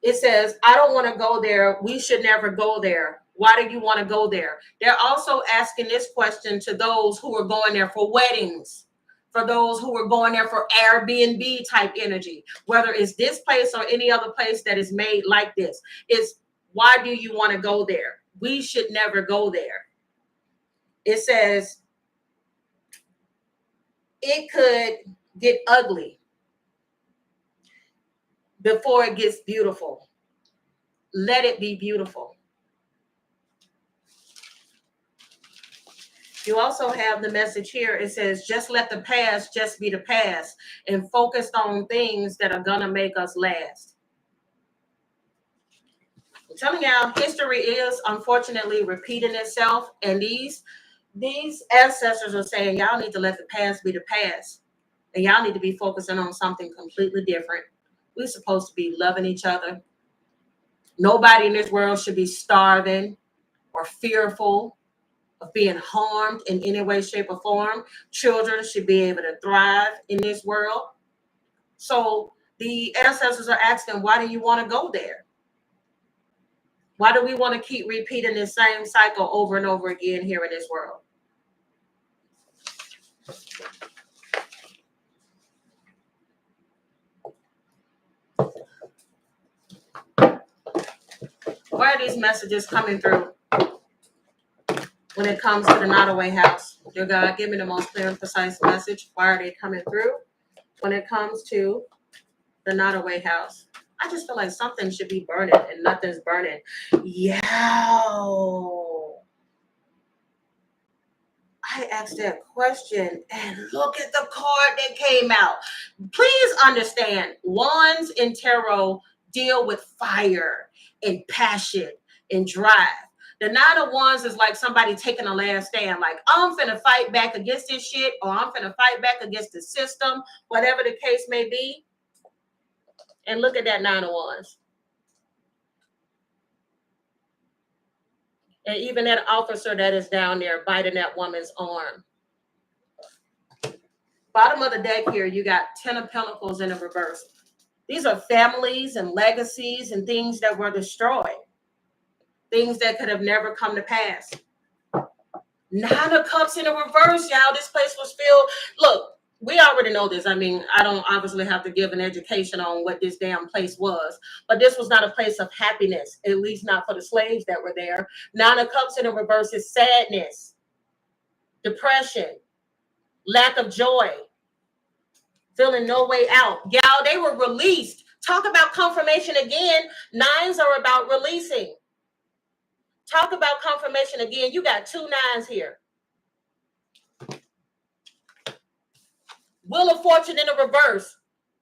It says, I don't want to go there. We should never go there. Why do you want to go there? They're also asking this question to those who are going there for weddings, for those who are going there for Airbnb type energy, whether it's this place or any other place that is made like this. It's, why do you want to go there? We should never go there. It says, it could get ugly before it gets beautiful. Let it be beautiful. You also have the message here. It says, just let the past just be the past and focus on things that are going to make us last. I'm telling y'all, history is unfortunately repeating itself. And these ancestors are saying, y'all need to let the past be the past. And y'all need to be focusing on something completely different. We're supposed to be loving each other. Nobody in this world should be starving or fearful of being harmed in any way, shape, or form. Children should be able to thrive in this world. So the ancestors are asking, why do you want to go there? Why do we want to keep repeating this same cycle over and over again here in this world? Why are these messages coming through when it comes to the Nottoway house? Dear God, give me the most clear and precise message. Why are they coming through when it comes to the Nottoway house? I just feel like something should be burning and nothing's burning. I asked that question and look at the card that came out. Please understand, wands in tarot deal with fire and passion and drive. The Nine of Wands is like somebody taking a last stand, like, I'm finna fight back against this shit, or I'm finna fight back against the system, whatever the case may be. And look at that Nine of Wands. And even that officer that is down there biting that woman's arm. Bottom of the deck here, you got 10 of Pentacles in the reverse. These are families and legacies and things that were destroyed. Things that could have never come to pass. Nine of Cups in the reverse, y'all. This place was filled. Look, we already know this. I mean, I don't obviously have to give an education on what this damn place was, but this was not a place of happiness, at least not for the slaves that were there. Nine of Cups in the reverse is sadness, depression, lack of joy, feeling no way out. Y'all, they were released. Talk about confirmation again. Nines are about releasing. Talk about confirmation again. You got two nines here. Wheel of Fortune in the reverse.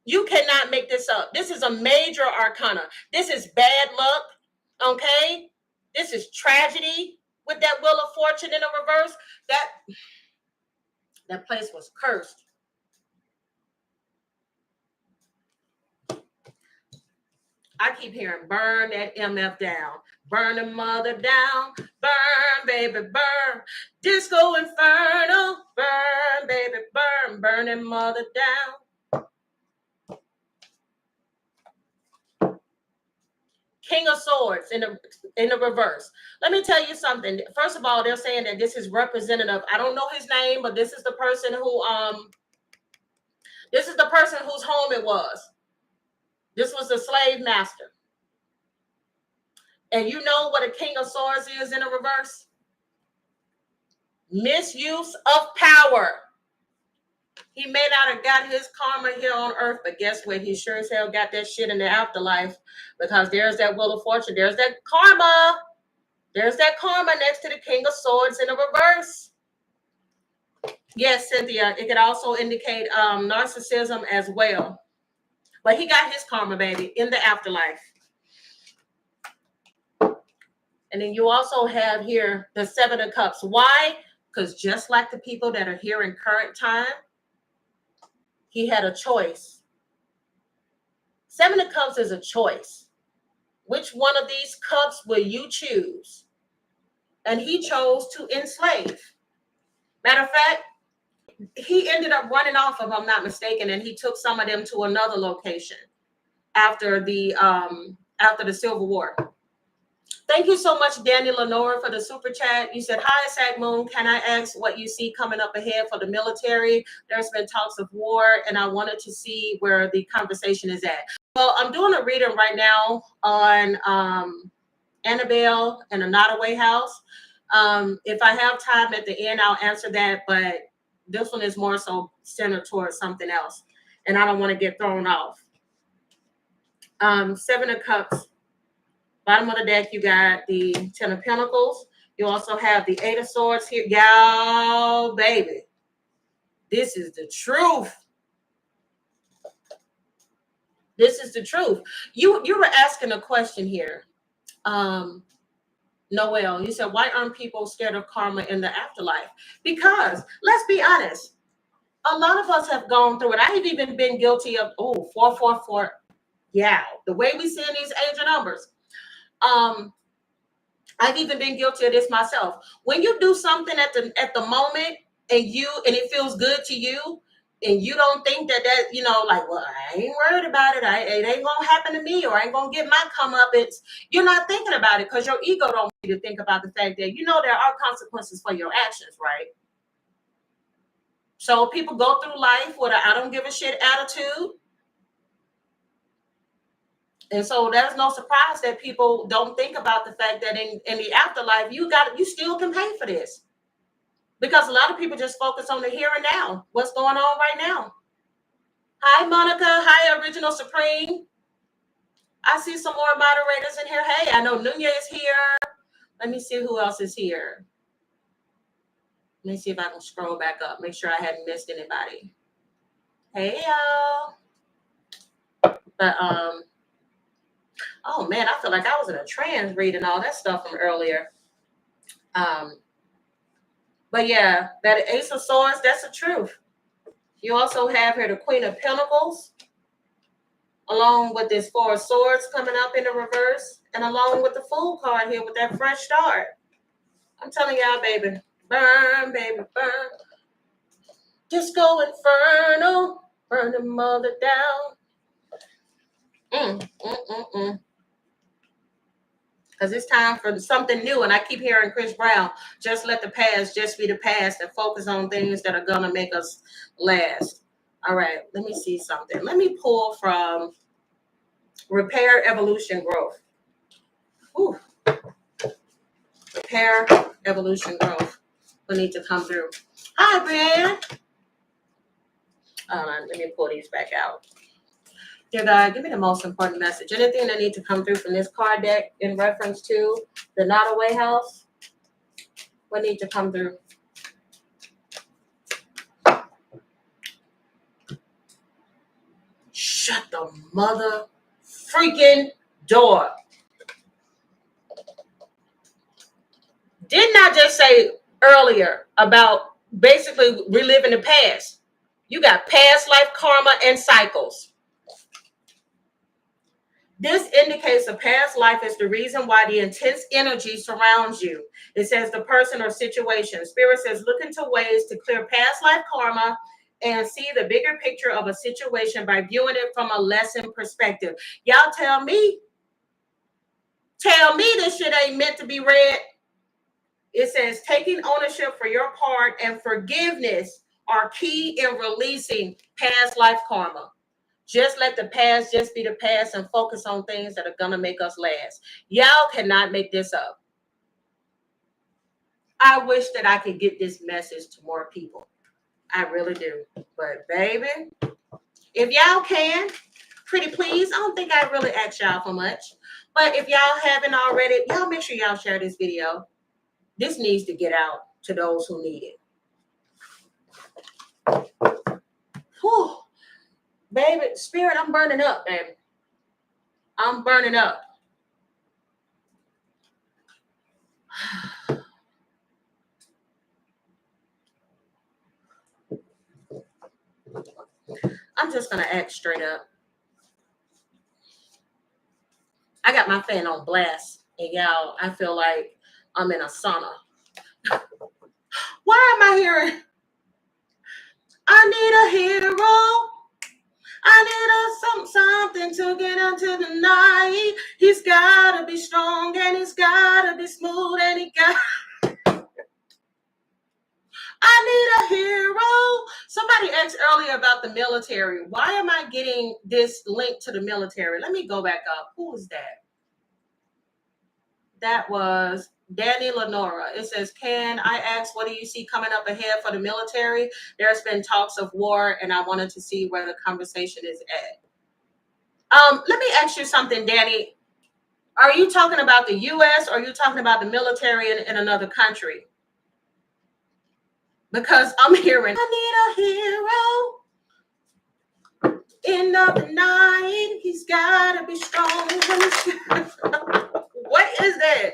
You cannot make this up. This is a major arcana. This is bad luck. Okay? This is tragedy with that Wheel of Fortune in the reverse. That place was cursed. I keep hearing burn that MF down. Burn the mother down. Burn, baby, burn. Disco Inferno. Burn, baby, burn. Burn that mother down. King of Swords in the reverse. Let me tell you something. First of all, they're saying that this is representative. I don't know his name, but this is the person who whose home it was. This was the slave master. And you know what a King of Swords is in a reverse? Misuse of power. He may not have got his karma here on earth, but guess what? He sure as hell got that shit in the afterlife, because there's that Wheel of Fortune. There's that karma. There's that karma next to the King of Swords in the reverse. Yes, Cynthia. It could also indicate narcissism as well. But he got his karma, baby, in the afterlife. And then you also have here the Seven of Cups. Why? Because just like the people that are here in current time, he had a choice. Seven of Cups is a choice. Which one of these cups will you choose? And he chose to enslave. Matter of fact, he ended up running off, if I'm not mistaken, and he took some of them to another location after the Civil War. Thank you so much, Danny Lenore, for the super chat. You said, hi, Sag Moon. Can I ask what you see coming up ahead for the military? There's been talks of war, and I wanted to see where the conversation is at. Well, I'm doing a reading right now on Annabelle and the Nottoway house. If I have time at the end, I'll answer that, but this one is more so centered towards something else, and I don't want to get thrown off. Seven of Cups. Bottom of the deck, you got the Ten of Pentacles. You also have the Eight of Swords here. Y'all, baby. This is the truth. This is the truth. You were asking a question here. Noelle, you said, why aren't people scared of karma in the afterlife? Because, let's be honest, a lot of us have gone through it. I've even been guilty of, 444. Yeah, the way we see in these angel numbers. I've even been guilty of this myself. When you do something at the moment and it feels good to you, and you don't think that like, well, I ain't worried about it. It ain't gonna happen to me, or I ain't gonna get my comeuppance. You're not thinking about it because your ego don't want you to think about the fact that there are consequences for your actions, right? So people go through life with a I don't give a shit attitude. And so there's no surprise that people don't think about the fact that in the afterlife, you still can pay for this. Because a lot of people just focus on the here and now. What's going on right now? Hi, Monica. Hi, Original Supreme. I see some more moderators in here. Hey, I know Nunya is here. Let me see who else is here. Let me see if I can scroll back up. Make sure I hadn't missed anybody. Hey, y'all. But, oh, man, I feel like I was in a trance reading all that stuff from earlier. But, yeah, that Ace of Swords, that's the truth. You also have here the Queen of Pentacles, along with this Four of Swords coming up in the reverse, and along with the Fool card here with that fresh start. I'm telling y'all, baby, burn, baby, burn. Disco Inferno, burn the mother down. Because it's time for something new. And I keep hearing Chris Brown, just let the past just be the past and focus on things that are going to make us last. All right, let me see something. Let me pull from Repair, Evolution, Growth. Ooh. Repair, Evolution, Growth. We need to come through. Hi, Brian. Let me pull these back out. Dear God, give me the most important message. Anything that needs to come through from this card deck in reference to the Nottoway house, what needs to come through? Shut the mother freaking door. Didn't I just say earlier about basically reliving the past? You got past life karma and cycles. This indicates a past life is the reason why the intense energy surrounds you. It says the person or situation. Spirit says look into ways to clear past life karma and see the bigger picture of a situation by viewing it from a lesson perspective. Y'all tell me this shit ain't meant to be read. It says taking ownership for your part and forgiveness are key in releasing past life karma. Just let the past just be the past and focus on things that are going to make us last. Y'all cannot make this up. I wish that I could get this message to more people. I really do. But baby, if y'all can, pretty please, I don't think I really asked y'all for much. But if y'all haven't already, y'all make sure y'all share this video. This needs to get out to those who need it. Whew. Baby, Spirit, I'm burning up, baby. I'm burning up. I'm just going to act straight up. I got my fan on blast, and y'all, I feel like I'm in a sauna. Why am I hearing? I need a hero. I need something to get into the night. He's got to be strong, and he's got to be smooth, and he got... I need a hero. Somebody asked earlier about the military. Why am I getting this link to the military? Let me go back up. Who was that? That was Danny Lenora. It says, can I ask, what do you see coming up ahead for the military? There's been talks of war, and I wanted to see where the conversation is at. Let me ask you something, Danny. Are you talking about the U.S. or are you talking about the military in another country? Because I'm hearing, I need a hero in the night. He's got to be strong. What is that?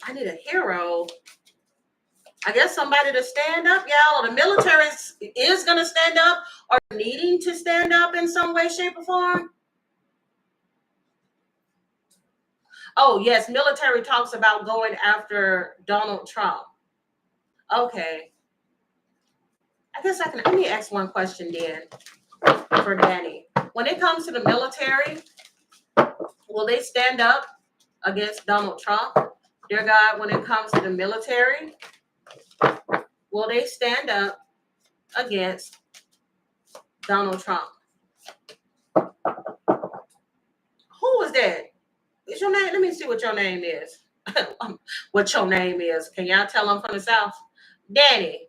I need a hero. I guess somebody to stand up, y'all. Or the military is going to stand up or needing to stand up in some way, shape, or form. Oh, yes. Military talks about going after Donald Trump. Okay. I guess I can. Let me ask one question then for Danny. When it comes to the military, will they stand up against Donald Trump? Dear God, when it comes to the military, will they stand up against Donald Trump? Who was that? Is your name? Let me see what your name is. What your name is. Can y'all tell I'm from the South? Danny.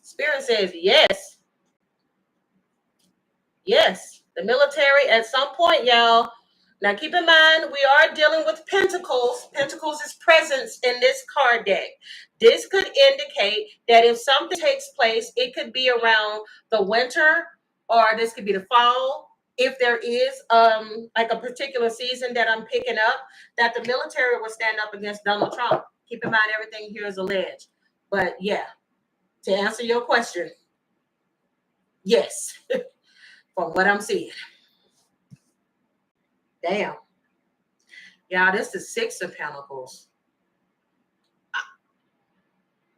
Spirit says yes. Yes. The military at some point, y'all. Now keep in mind, we are dealing with Pentacles. Pentacles is presence in this card deck. This could indicate that if something takes place, it could be around the winter or this could be the fall. If there is like a particular season that I'm picking up, that the military will stand up against Donald Trump. Keep in mind, everything here is alleged. But yeah, to answer your question, yes, from what I'm seeing. Damn. Yeah, this is Six of Pentacles.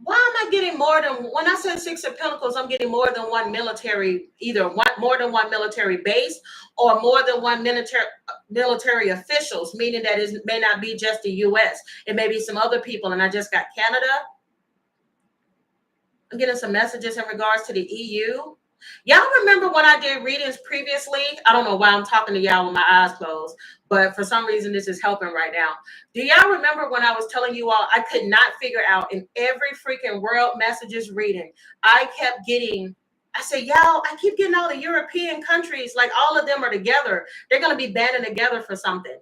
Why am I getting more than, when I said Six of Pentacles, I'm getting more than one military, either more than one military base or more than one military officials, meaning that it may not be just the U.S. It may be some other people, and I just got Canada. I'm getting some messages in regards to the EU. Y'all remember when I did readings previously? I don't know why I'm talking to y'all with my eyes closed, but for some reason this is helping right now. Do y'all remember when I was telling you all I could not figure out in every freaking world messages reading, I kept getting, I said, y'all, I keep getting all the European countries, like all of them are together. They're going to be banding together for something.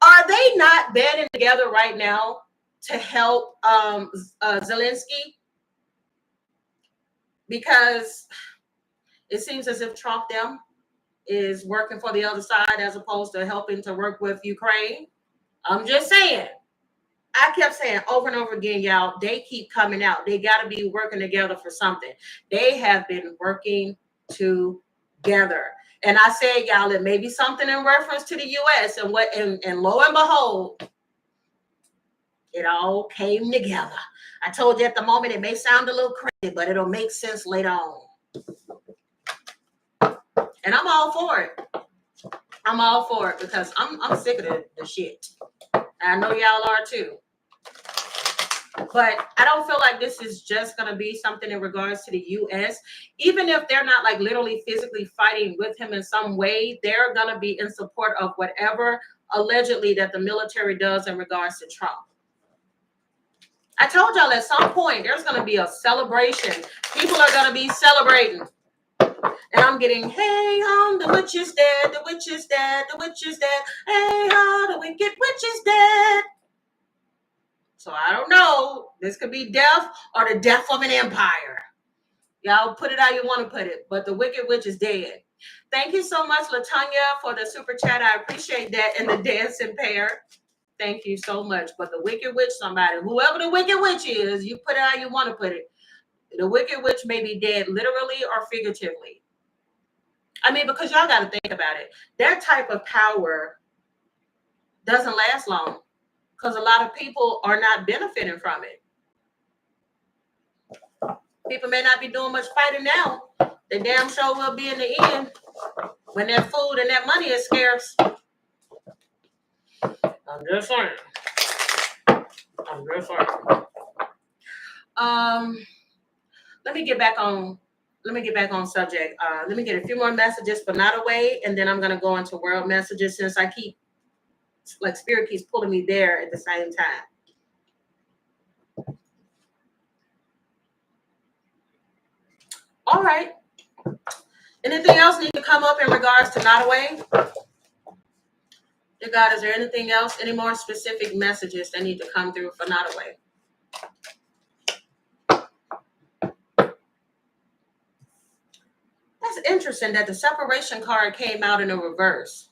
Are they not banding together right now to help Zelensky? Because it seems as if Trump them is working for the other side as opposed to helping to work with Ukraine. I'm just saying. I kept saying over and over again, y'all, they keep coming out. They got to be working together for something. They have been working together. And I said, y'all, it may be something in reference to the U.S. and what, and lo and behold, it all came together. I told you at the moment, it may sound a little crazy, but it'll make sense later on. And I'm all for it. I'm all for it because I'm sick of the shit. And I know y'all are too. But I don't feel like this is just going to be something in regards to the U.S. Even if they're not like literally physically fighting with him in some way, they're going to be in support of whatever allegedly that the military does in regards to Trump. I told y'all at some point there's going to be a celebration. People are going to be celebrating. And I'm getting, hey, the witch is dead, the witch is dead, the witch is dead. Hey, the wicked witch is dead. So I don't know. This could be death or the death of an empire. Y'all put it how you want to put it. But the wicked witch is dead. Thank you so much, Latanya, for the super chat. I appreciate that. And the dancing pair. Thank you so much. But the wicked witch, somebody, whoever the wicked witch is, you put it how you want to put it. The wicked witch may be dead literally or figuratively. I mean, because y'all got to think about it. That type of power doesn't last long because a lot of people are not benefiting from it. People may not be doing much fighting now. The damn show will be in the end when that food and that money is scarce. I'm just saying. Let me get back on subject. Let me get a few more messages for Nottoway, and then I'm going to go into world messages since I keep, like, Spirit keeps pulling me there at the same time. All right. Anything else need to come up in regards to Nottoway? Dear God, is there anything else, any more specific messages that need to come through for Nottoway? That's interesting that the separation card came out in the reverse.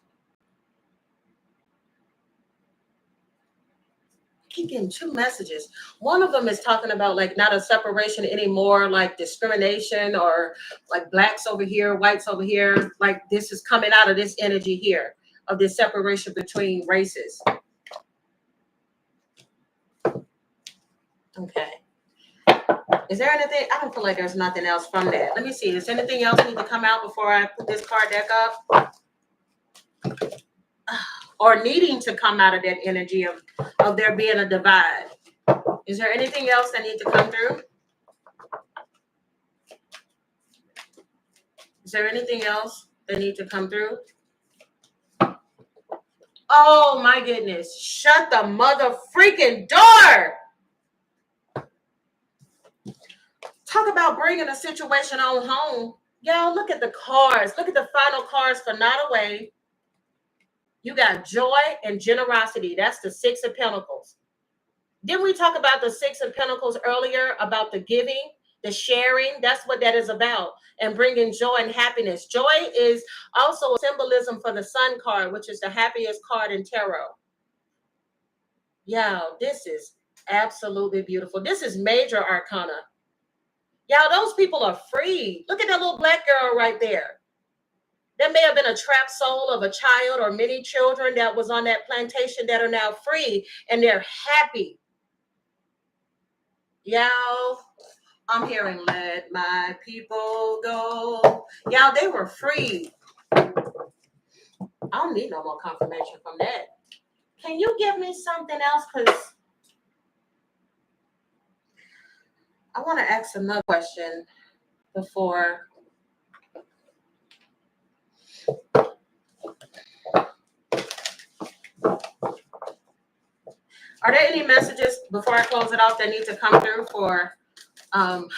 I keep getting two messages. One of them is talking about like not a separation anymore, like discrimination or like blacks over here, whites over here. Like this is coming out of this energy here of this separation between races. Okay. Is there anything? I don't feel like there's nothing else from that. Let me see. Does anything else need to come out before I put this card deck up? Or needing to come out of that energy of there being a divide. Is there anything else that needs to come through? Is there anything else that needs to come through? Oh my goodness. Shut the mother freaking door. Talk about bringing a situation on home. Y'all, look at the cards. Look at the final cards for Nottoway. You got joy and generosity. That's the Six of Pentacles. Didn't we talk about the Six of Pentacles earlier, about the giving, the sharing? That's what that is about. And bringing joy and happiness. Joy is also a symbolism for the Sun card, which is the happiest card in tarot. Yeah, this is absolutely beautiful. This is major arcana. Y'all, those people are free. Look at that little black girl right there. There may have been a trapped soul of a child or many children that was on that plantation that are now free and they're happy. Y'all, I'm hearing let my people go. Y'all, they were free. I don't need no more confirmation from that. Can you give me something else? Because I want to ask another question before. Are there any messages before I close it off that need to come through for On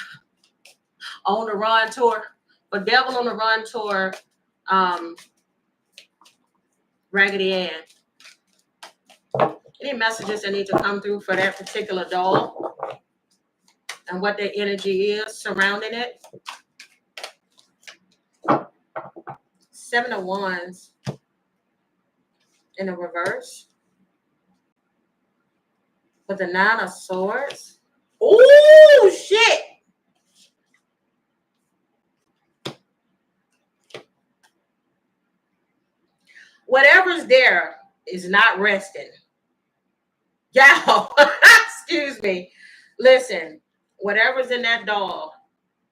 the Run tour? For Devil on the Run tour, Raggedy Ann. Any messages that need to come through for that particular doll and what their energy is surrounding it? 7 of Wands in the reverse with the 9 of Swords. Oh shit! Whatever's there is not resting. Y'all, excuse me. Listen, whatever's in that doll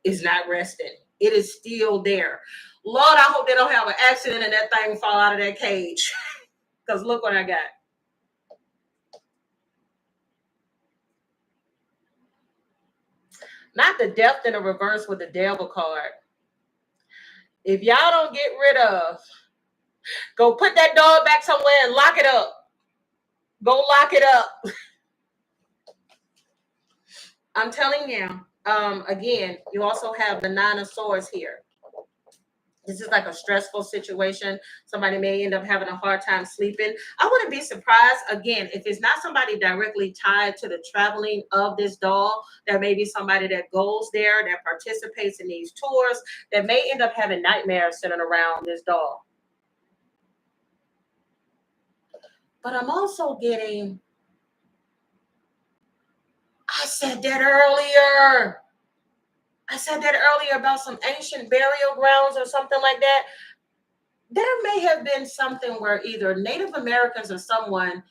is not resting. It is still there. Lord, I hope they don't have an accident and that thing fall out of that cage. Because look what I got. Not the Death in the reverse with the Devil card. If y'all don't get rid of, go put that dog back somewhere and lock it up. Go lock it up. I'm telling you. Again, you also have the 9 of Swords here. This is like a stressful situation. Somebody may end up having a hard time sleeping. I wouldn't be surprised, again, if it's not somebody directly tied to the traveling of this doll. There may be somebody that goes there, that participates in these tours, that may end up having nightmares sitting around this doll. But I'm also getting, I said that earlier about some ancient burial grounds or something like that. There may have been something where either Native Americans or someone,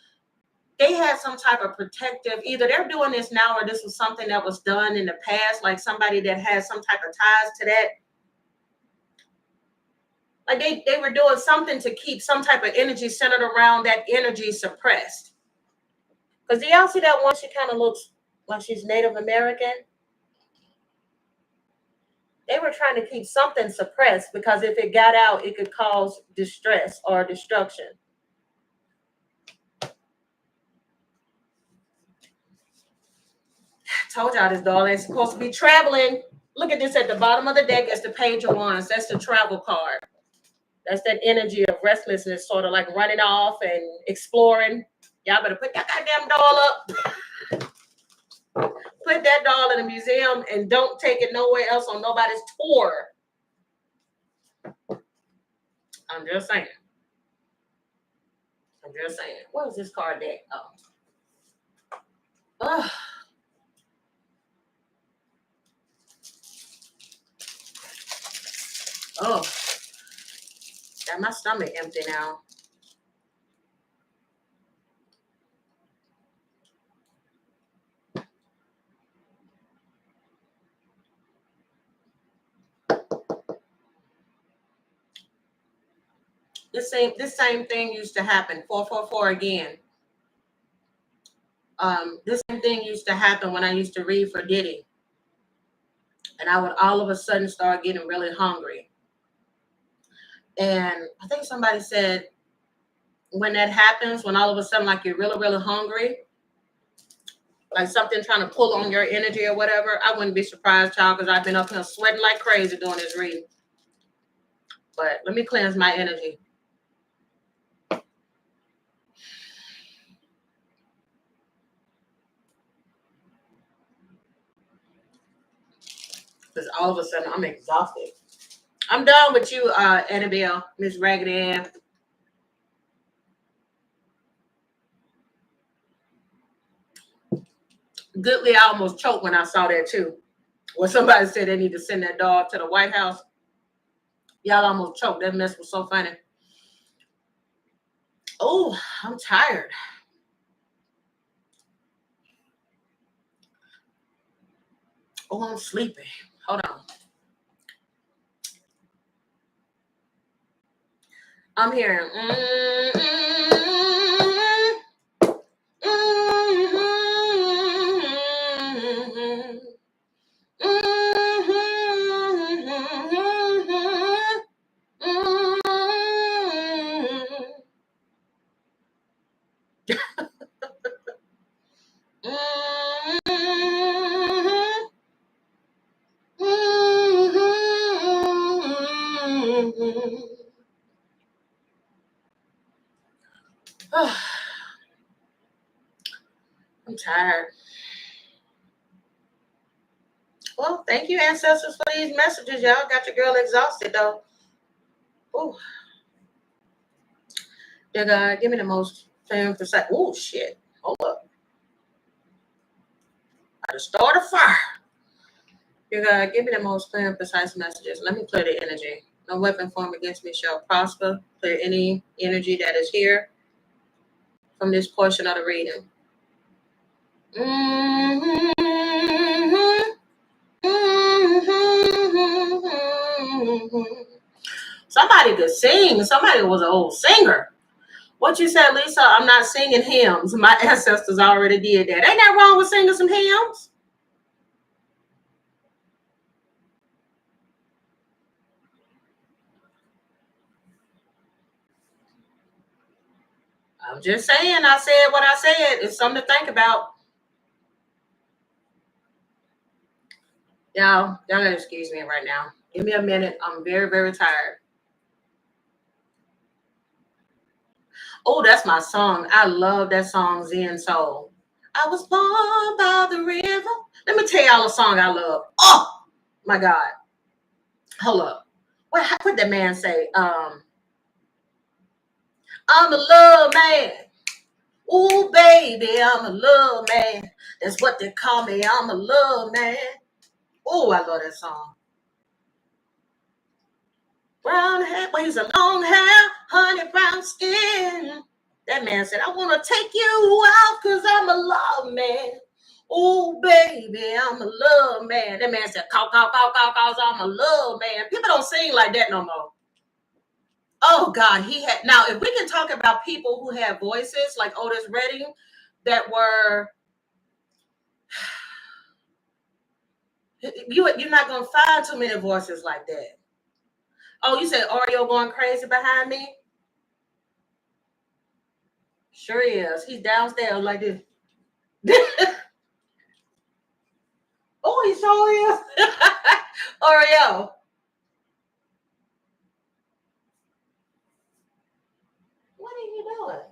they had some type of protective, either they're doing this now or this was something that was done in the past, like somebody that has some type of ties to that. Like they were doing something to keep some type of energy centered around that energy suppressed. Because do y'all see that one? She kind of looks like she's Native American. They were trying to keep something suppressed because if it got out, it could cause distress or destruction. I told y'all this doll ain't supposed to be traveling. Look at this at the bottom of the deck. It's the Page of Wands. That's the travel card. That's that energy of restlessness, sort of like running off and exploring. Y'all better put that goddamn doll up. Put that doll in a museum and don't take it nowhere else on nobody's tour. I'm just saying. What is this card deck? Oh. Oh. Got my stomach empty now. This same thing used to happen. 444 again. This same thing used to happen when I used to read for Diddy. And I would all of a sudden start getting really hungry. And I think somebody said when that happens, when all of a sudden like you're really, really hungry, like something trying to pull on your energy or whatever, I wouldn't be surprised, child, because I've been up here sweating like crazy doing this reading. But let me cleanse my energy. Because all of a sudden I'm exhausted. I'm done with you, Annabelle, Miss Raggedy Ann. Goodly, I almost choked when I saw that too. When somebody said they need to send that dog to the White House, y'all almost choked. That mess was so funny. Oh, I'm tired. Oh, I'm sleepy. Hold on. I'm hearing. I'm tired. Well, thank you, ancestors, for these messages. Y'all got your girl exhausted, though. Ooh. Dear God, give me the most clear and precise. Oh, shit. Hold up. I just started a fire. Dear God, give me the most clear and precise messages. Let me clear the energy. No weapon formed against me shall prosper. Clear any energy that is here from this portion of the reading. Somebody could sing. Somebody was an old singer. What you said, Lisa? I'm not singing hymns. My ancestors already did that. Ain't that wrong with singing some hymns? I'm just saying. I said what I said. It's something to think about. Y'all gotta excuse me right now. Give me a minute. I'm very, very tired. Oh, that's my song. I love that song, Zen Soul. I was born by the river. Let me tell y'all a song I love. Oh, my God. Hold up. What did that man say? I'm a love man. Ooh, baby, I'm a love man. That's what they call me. I'm a love man. Oh, I love that song. Brown hair, but he's a long hair, honey brown skin. That man said, I want to take you out because I'm a love man. Oh, baby, I'm a love man. That man said, cause I'm a love man. People don't sing like that no more. Oh, God, he had. Now, if we can talk about people who have voices like Otis Redding that were, you're not going to find too many voices like that. Oh, you said Oreo going crazy behind me? Sure is. He's downstairs like this. Oh, he sure is. Oreo. What are you doing?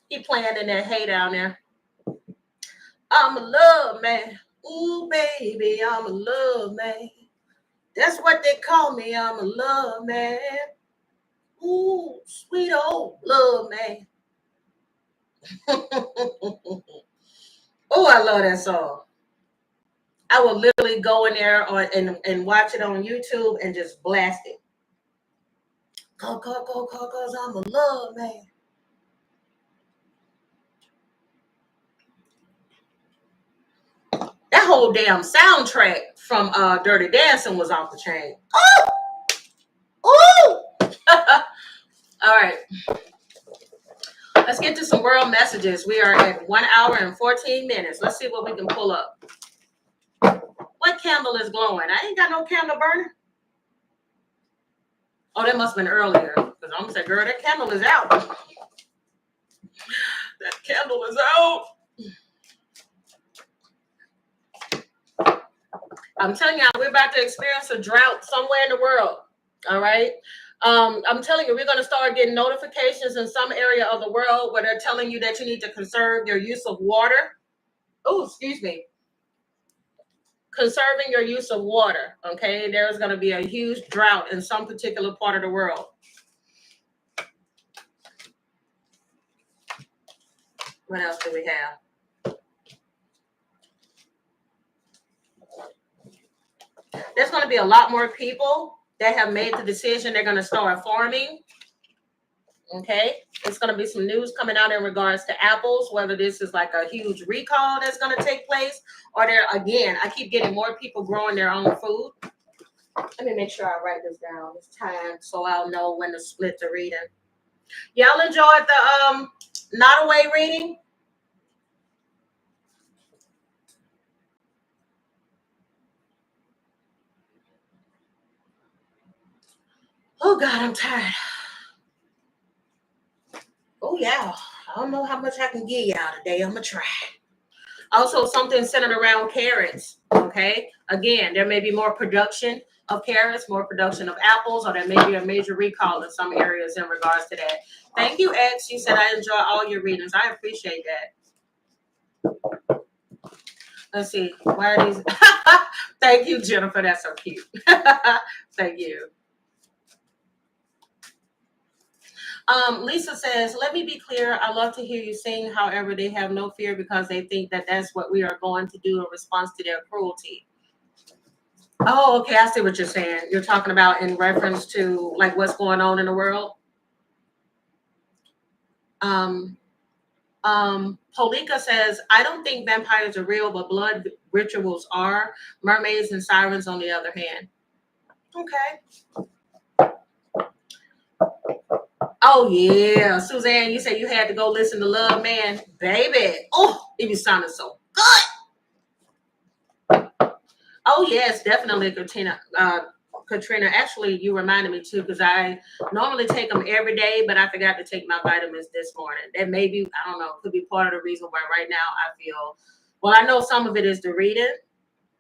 He playing in that hay down there. I'm a love man. Ooh, baby, I'm a love man. That's what they call me. I'm a love man. Ooh, sweet old love man. Oh, I love that song. I will literally go in there and watch it on YouTube and just blast it. Cause I'm a love man. That whole damn soundtrack from Dirty Dancing was off the chain. Oh! All right. Let's get to some world messages. We are at 1 hour and 14 minutes. Let's see what we can pull up. What candle is glowing? I ain't got no candle burning. Oh, that must have been earlier. Because I'm going to say, girl, that candle is out. That candle is out. I'm telling y'all, we're about to experience a drought somewhere in the world. All right. I'm telling you, we're going to start getting notifications in some area of the world where they're telling you that you need to conserve your use of water. Oh, excuse me. Conserving your use of water. Okay. There's going to be a huge drought in some particular part of the world. What else do we have? There's going to be a lot more people that have made the decision they're going to start farming. Okay, it's going to be some news coming out in regards to apples, whether this is like a huge recall that's going to take place, or there again, I keep getting more people growing their own food. Let me make sure I write this down this time so I'll know when to split the reading. Y'all enjoyed the Nottoway reading? Oh God, I'm tired. Oh yeah, I don't know how much I can give y'all today. I'm gonna try. Also, something centered around carrots. Okay, again, there may be more production of carrots, more production of apples, or there may be a major recall in some areas in regards to that. Thank you, X. You said I enjoy all your readings. I appreciate that. Let's see. Why are these? Thank you, Jennifer. That's so cute. Thank you. Lisa says, let me be clear. I love to hear you sing. However, they have no fear because they think that that's what we are going to do in response to their cruelty. Oh, okay. I see what you're saying. You're talking about in reference to like what's going on in the world. Polika says, I don't think vampires are real, but blood rituals are. Mermaids and sirens, on the other hand. Okay. Oh yeah, Suzanne, you said you had to go listen to Love Man, baby. Oh, it was sounding so good. Oh yes, definitely, Katrina. Katrina, actually, you reminded me too because I normally take them every day, but I forgot to take my vitamins this morning. That maybe I don't know, could be part of the reason why right now I feel. Well, I know some of it is the reading,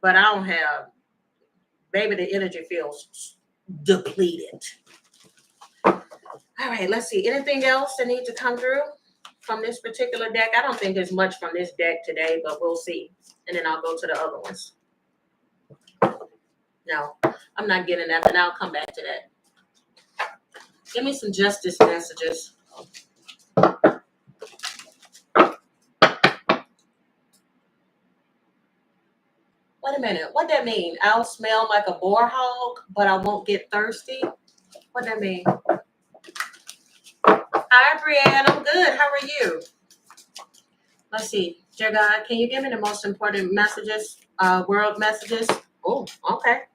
but I don't have. Baby, the energy feels depleted. All right, let's see. Anything else that needs to come through from this particular deck? I don't think there's much from this deck today, but we'll see. And then I'll go to the other ones. No, I'm not getting that, but I'll come back to that. Give me some justice messages. Wait a minute. What that mean? I'll smell like a boar hog, but I won't get thirsty? What that mean? Hi, Brianne. I'm good. How are you? Let's see. Dear God, can you give me the most important messages, world messages? Oh, okay.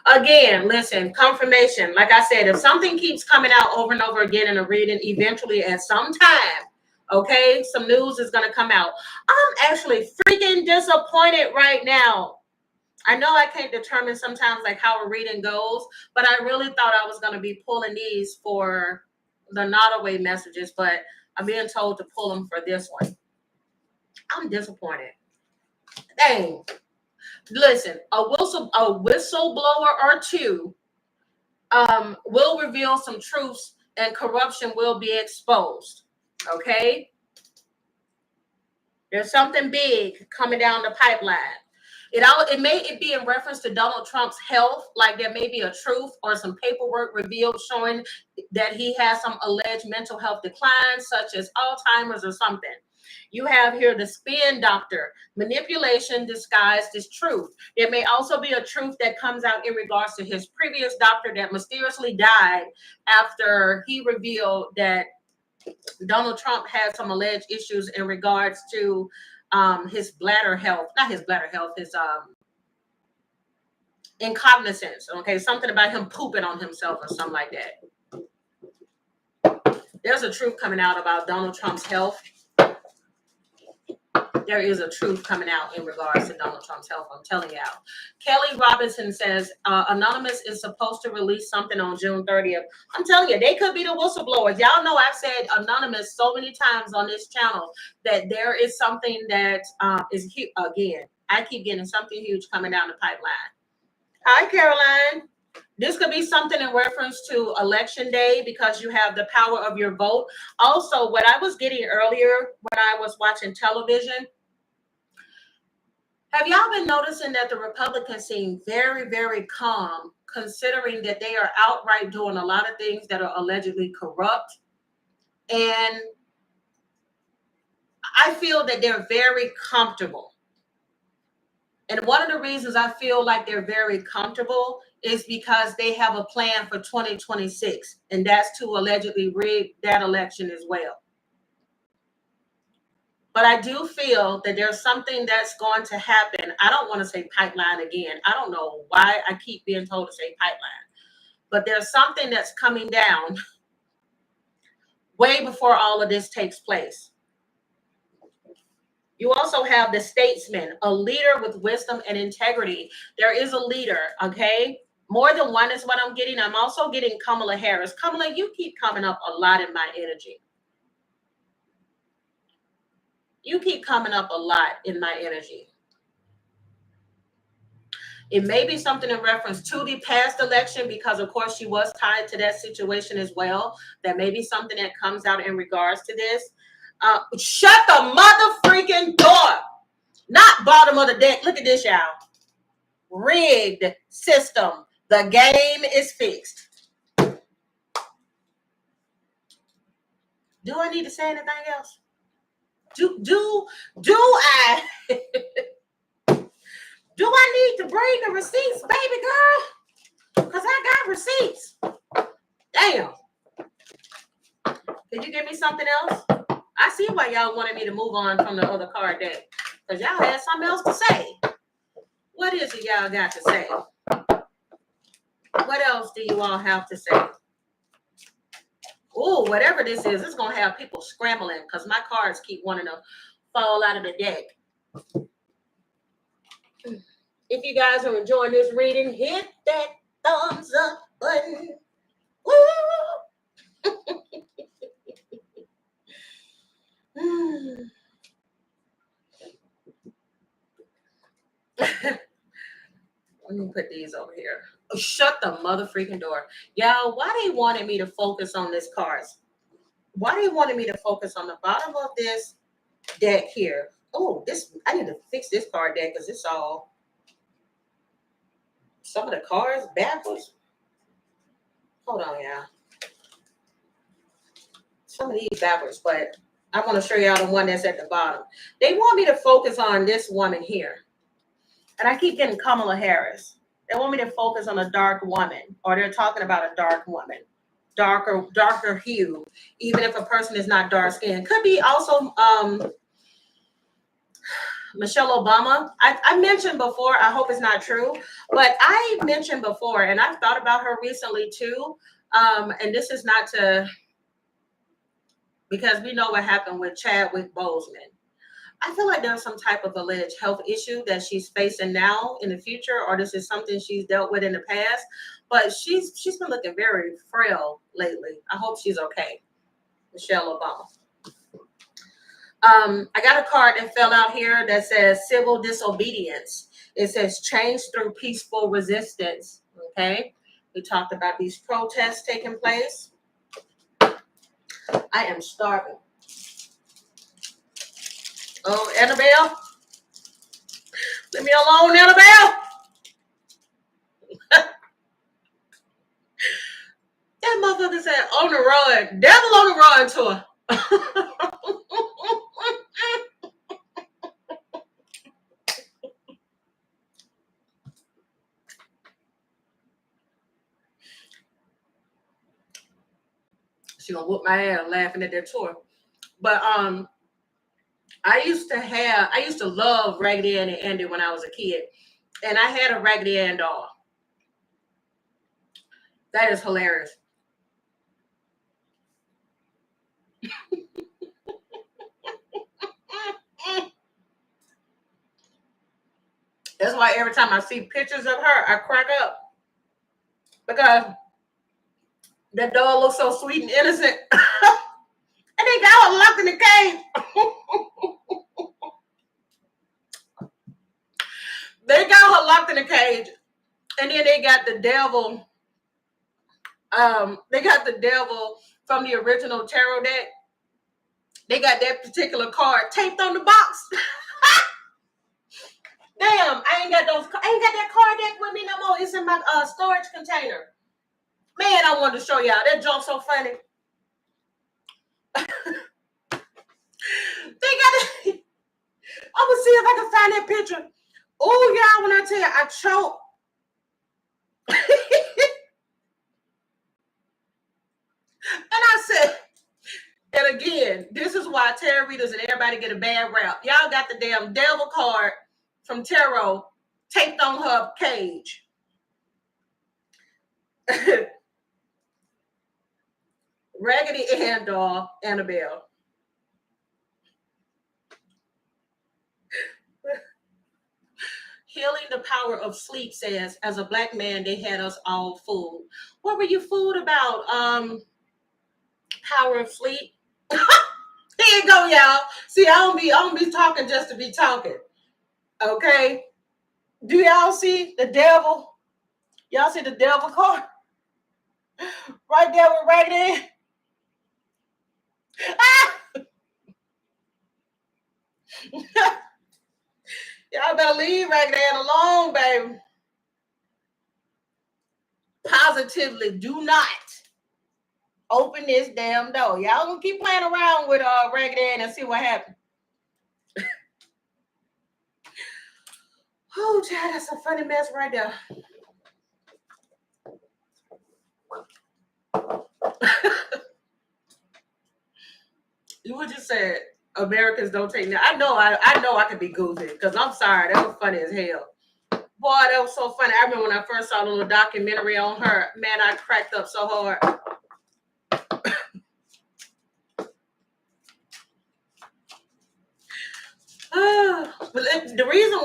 Again, listen, confirmation. Like I said, if something keeps coming out over and over again in a reading, eventually at some time, okay, some news is going to come out. I'm actually freaking disappointed right now. I know I can't determine sometimes like how a reading goes, but I really thought I was going to be pulling these for the Nottoway messages, but I'm being told to pull them for this one. I'm disappointed. Dang. Listen, a whistleblower or two will reveal some truths and corruption will be exposed. Okay? There's something big coming down the pipeline. It may be in reference to Donald Trump's health, like there may be a truth or some paperwork revealed showing that he has some alleged mental health decline, such as Alzheimer's or something. You have here the spin doctor, manipulation disguised as truth. There may also be a truth that comes out in regards to his previous doctor that mysteriously died after he revealed that Donald Trump had some alleged issues in regards to his bladder health, not his bladder health, his incognizance. Okay, something about him pooping on himself or something like that. There's a truth coming out about Donald Trump's health. There is a truth coming out in regards to Donald Trump's health. I'm telling you. Kelly Robinson says Anonymous is supposed to release something on June 30th. I'm telling you, they could be the whistleblowers. Y'all know I've said Anonymous so many times on this channel that there is something that is huge. Again, I keep getting something huge coming down the pipeline. Hi, Caroline. This could be something in reference to election day because you have the power of your vote. Also, what I was getting earlier when I was watching television, have y'all been noticing that the Republicans seem very, very calm, considering that they are outright doing a lot of things that are allegedly corrupt? And I feel that they're very comfortable. And one of the reasons I feel like they're very comfortable is because they have a plan for 2026, and that's to allegedly rig that election as well. But I do feel that there's something that's going to happen. I don't want to say pipeline again. I don't know why I keep being told to say pipeline. But there's something that's coming down way before all of this takes place. You also have the statesman, a leader with wisdom and integrity. There is a leader, okay? More than one is what I'm getting. I'm also getting Kamala Harris. Kamala, you keep coming up a lot in my energy. You keep coming up a lot in my energy. It may be something in reference to the past election because, of course, she was tied to that situation as well. That may be something that comes out in regards to this. Shut the mother freaking door. Not bottom of the deck. Look at this, y'all. Rigged system. The game is fixed. Do I need to say anything else? Do I do I need to bring the receipts, baby girl? Because I got receipts. Damn. Did you give me something else? I see why y'all wanted me to move on from the other card deck. Because y'all had something else to say. What is it y'all got to say? What else do you all have to say? Oh, whatever this is, it's going to have people scrambling because my cards keep wanting to fall out of the deck. If you guys are enjoying this reading, hit that thumbs up button. Woo! Let me put these over here. Oh, shut the mother freaking door. Y'all, why they wanted me to focus on this cards? Why they wanted me to focus on the bottom of this deck here? Oh, I need to fix this card deck because it's all some of the cards backwards. Hold on, y'all. Some of these backwards, but I want to show y'all the one that's at the bottom. They want me to focus on this woman here. And I keep getting Kamala Harris. They want me to focus on a dark woman, or they're talking about a dark woman, darker hue, even if a person is not dark skinned. Could be also Michelle Obama. I mentioned before, I hope it's not true, but I mentioned before, and I've thought about her recently too. And this is not to, because we know what happened with Chadwick Boseman. I feel like there's some type of alleged health issue that she's facing now in the future, or this is something she's dealt with in the past. But she's been looking very frail lately. I hope she's okay. Michelle Obama. I got a card that fell out here that says civil disobedience. It says change through peaceful resistance. Okay. We talked about these protests taking place. I am starving. Oh, Annabelle. Leave me alone, Annabelle. That motherfucker said on the run. Devil on the run tour. She gonna whoop my ass laughing at that tour. But I used to love Raggedy Ann and Andy when I was a kid. And I had a Raggedy Ann doll. That is hilarious. That's why every time I see pictures of her, I crack up. Because that doll looks so sweet and innocent. And they got her locked in the cage. They got her locked in the cage. And then they got the devil. They got the devil from the original tarot deck. They got that particular card taped on the box. Damn, I ain't got that card deck with me no more. It's in my storage container. Man, I wanted to show y'all. That joke's so funny. They got it. I'm gonna see if I can find that picture. Oh, y'all, when I tell you, I choke. And I said, and again, this is why tarot readers and everybody get a bad rap. Y'all got the damn devil card from tarot taped on her cage. Raggedy Ann doll, Annabelle. Healing the Power of Sleep says, as a black man, they had us all fooled. What were you fooled about? Power of Sleep. Here you go, y'all. See, I don't be talking just to be talking. Okay. Do y'all see the devil? Y'all see the devil card? Right there with Raggedy. Ah! Y'all better leave Raggedy Ann alone, baby. Positively do not open this damn door. Y'all gonna keep playing around with Raggedy Ann and see what happens. Oh, Chad, that's a funny mess right there. You just said Americans don't take that. I know I could be goofy because I'm sorry. That was funny as hell. Boy, that was so funny. I remember when I first saw the little documentary on her. Man, I cracked up so hard. But the reason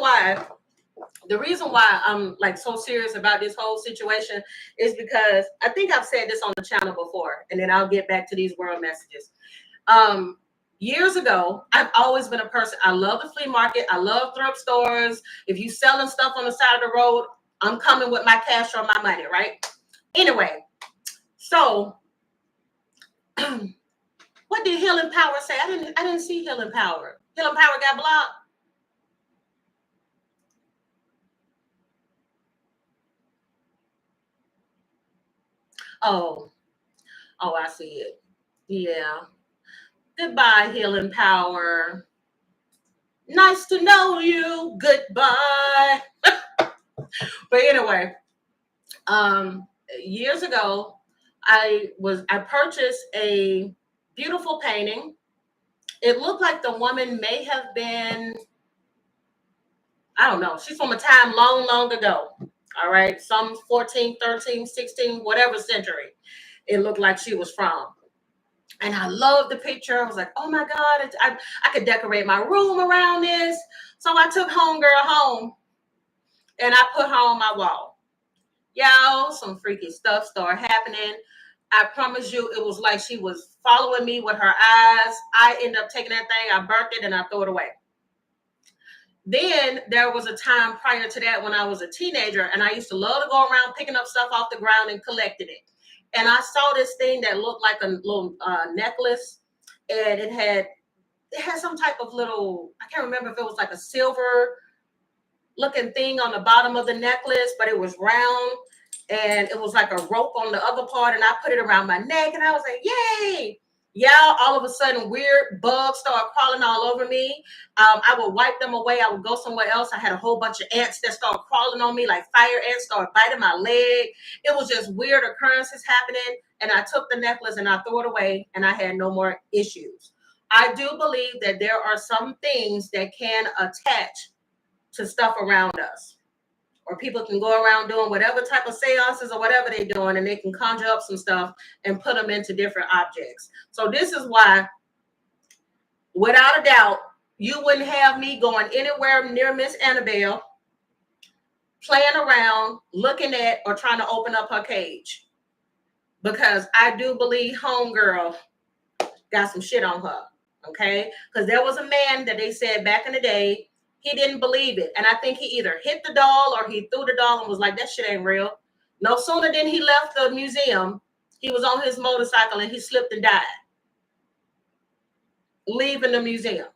why I'm like so serious about this whole situation is because I think I've said this on the channel before, and then I'll get back to these world messages. Years ago, I've always been a person. I love the flea market. I love thrift stores. If you selling stuff on the side of the road, I'm coming with my cash or my money, right? Anyway, so what did Healing Power say? I didn't see Healing Power. Healing Power got blocked. Oh, I see it. Yeah. Goodbye, Healing Power. Nice to know you. Goodbye. But anyway, years ago, I purchased a beautiful painting. It looked like the woman may have been, I don't know, she's from a time long, long ago. All right, some 14, 13, 16, whatever century it looked like she was from. And I loved the picture. I was like, oh my God, I could decorate my room around this. So I took Homegirl home and I put her on my wall. Y'all, some freaky stuff started happening. I promise you, it was like she was following me with her eyes. I ended up taking that thing, I burnt it, and I threw it away. Then there was a time prior to that when I was a teenager, and I used to love to go around picking up stuff off the ground and collecting it. And I saw this thing that looked like a little necklace, and it had some type of little, I can't remember if it was like a silver looking thing on the bottom of the necklace, but it was round, and it was like a rope on the other part, and I put it around my neck, and I was like, yay. Yeah, all of a sudden weird bugs started crawling all over me. I would wipe them away. I would go somewhere else. I had a whole bunch of ants that started crawling on me, like fire ants started biting my leg. It was just weird occurrences happening. And I took the necklace and I threw it away, and I had no more issues. I do believe that there are some things that can attach to stuff around us. Or people can go around doing whatever type of seances or whatever they're doing, and they can conjure up some stuff and put them into different objects. So this is why, without a doubt, you wouldn't have me going anywhere near Miss Annabelle, playing around, looking at, or trying to open up her cage. Because I do believe Homegirl got some shit on her. Okay? Because there was a man that they said back in the day, he didn't believe it. And I think he either hit the doll or he threw the doll and was like, that shit ain't real. No sooner than he left the museum, he was on his motorcycle and he slipped and died, leaving the museum.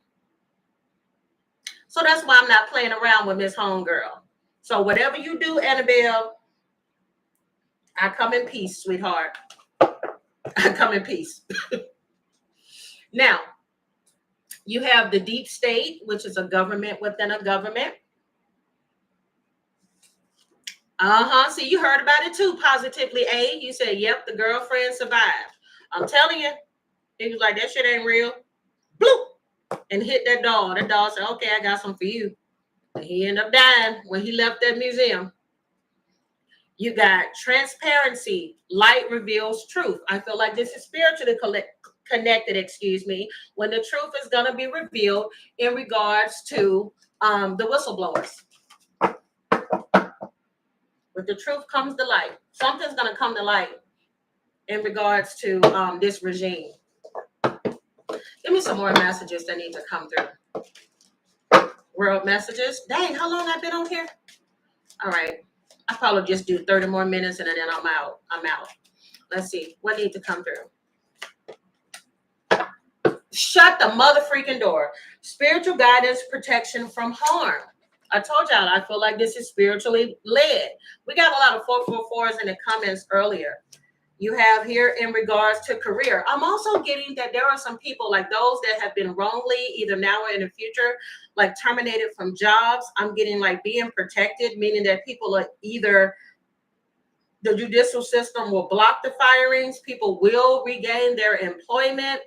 So that's why I'm not playing around with Miss Homegirl. So whatever you do, Annabelle, I come in peace, sweetheart. I come in peace. Now, you have the deep state, which is a government within a government. See, you heard about it too, positively, A. You said, yep, the girlfriend survived. I'm telling you. He was like, that shit ain't real. Bloop! And hit that dog. That dog said, okay, I got some for you. And he ended up dying when he left that museum. You got transparency. Light reveals truth. I feel like this is spiritually connected, when the truth is going to be revealed in regards to the whistleblowers. With the truth comes the light. Something's going to come to light in regards to this regime. Give me some more messages that need to come through. World messages. Dang, how long I've been on here? All right. I'll probably just do 30 more minutes and then I'm out. Let's see. What needs to come through? Shut the mother freaking door. Spiritual guidance, protection from harm. I told y'all, I feel like this is spiritually led. We got a lot of 444s in the comments earlier. You have here in regards to career. I'm also getting that there are some people like those that have been wrongly, either now or in the future, like terminated from jobs. I'm getting like being protected, meaning that people are either the judicial system will block the firings. People will regain their employment.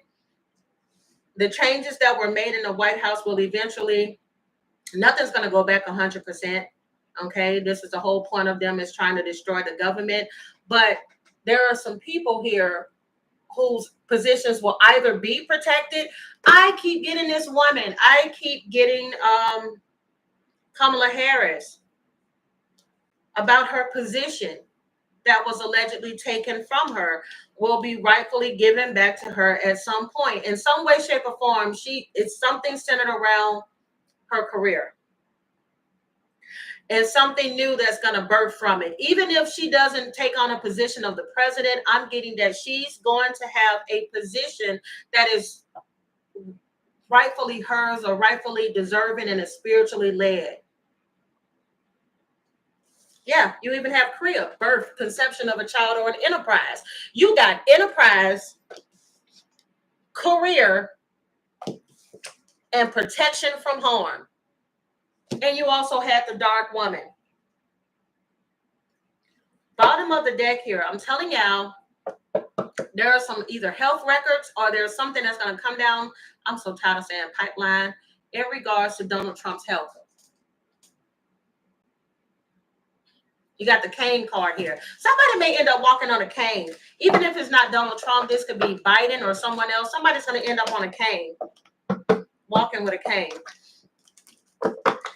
The changes that were made in the White House will eventually, nothing's going to go back 100%. Okay. This is the whole point of them is trying to destroy the government. But there are some people here whose positions will either be protected. I keep getting this woman. I keep getting Kamala Harris about her position that was allegedly taken from her will be rightfully given back to her at some point. In some way, shape, or form, it's something centered around her career. And something new that's going to birth from it. Even if she doesn't take on a position of the president, I'm getting that she's going to have a position that is rightfully hers or rightfully deserving and is spiritually led. Yeah, you even have career, birth, conception of a child, or an enterprise. You got enterprise, career, and protection from harm. And you also had the dark woman. Bottom of the deck here, I'm telling y'all, there are some either health records or there's something that's going to come down. I'm so tired of saying pipeline in regards to Donald Trump's health. You got the cane card here. Somebody may end up walking on a cane. Even if it's not Donald Trump, this could be Biden or someone else. Somebody's going to end up on a cane, walking with a cane.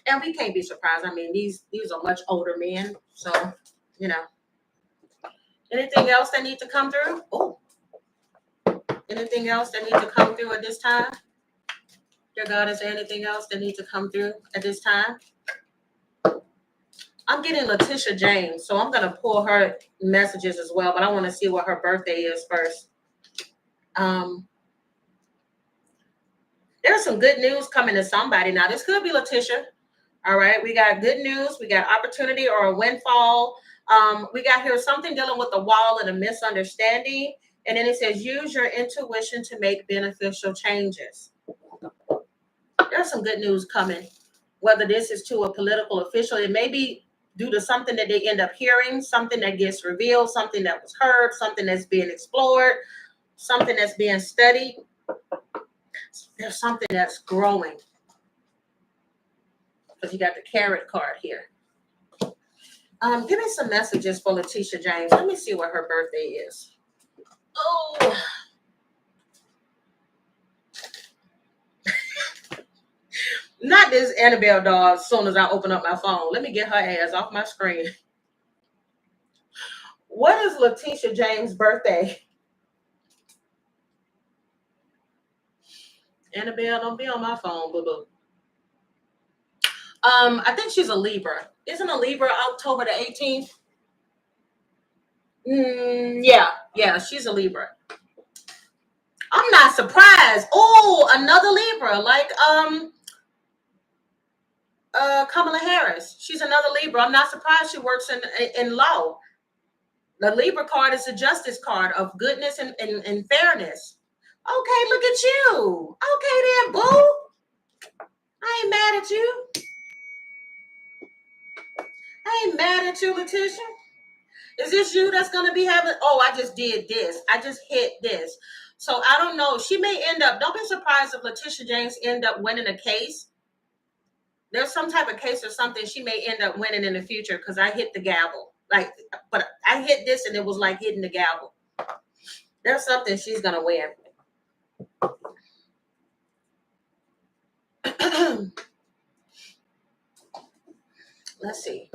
And we can't be surprised. I mean, these are much older men. So, you know. Anything else that need to come through? Oh. Anything else that need to come through at this time? Dear God, is there anything else that needs to come through at this time? I'm getting Leticia James, so I'm going to pull her messages as well, but I want to see what her birthday is first. There's some good news coming to somebody. Now, this could be Leticia. All right, we got good news. We got opportunity or a windfall. We got here something dealing with the wall and a misunderstanding. And then it says, use your intuition to make beneficial changes. There's some good news coming. Whether this is to a political official, it may be due to something that they end up hearing, something that gets revealed, something that was heard, something that's being explored, something that's being studied. There's something that's growing. Because you got the carrot card here. Give me some messages for Leticia James. Let me see what her birthday is. Oh. Not this Annabelle doll as soon as I open up my phone. Let me get her ass off my screen. What is Leticia James' birthday? Annabelle, don't be on my phone, boo-boo. I think she's a Libra. Isn't a Libra October the 18th? Yeah, she's a Libra. I'm not surprised. Oh, another Libra, like Kamala Harris. She's another Libra. I'm not surprised she works in law. The Libra card is a justice card of goodness and fairness. Okay, look at you. Okay then, boo. I ain't mad at you. I ain't mad at you, Letitia. Is this you that's going to be having, oh, I just did this. I just hit this. So I don't know. She may end up, don't be surprised if Leticia James end up winning a case. There's some type of case or something she may end up winning in the future because I hit the gavel. Like, but I hit this and it was like hitting the gavel. There's something she's going to win. Let's see.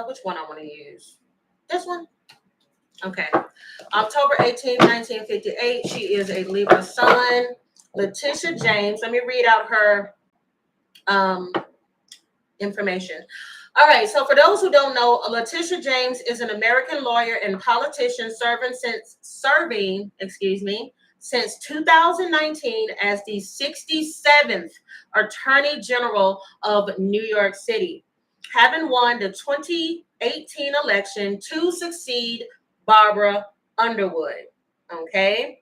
Which one I want to use? This one? Okay. October 18, 1958. She is a Libra sun. Leticia James. Let me read out her information. All right. So for those who don't know, Leticia James is an American lawyer and politician serving since 2019 as the 67th Attorney General of New York City, having won the 2018 election to succeed Barbara Underwood. Okay.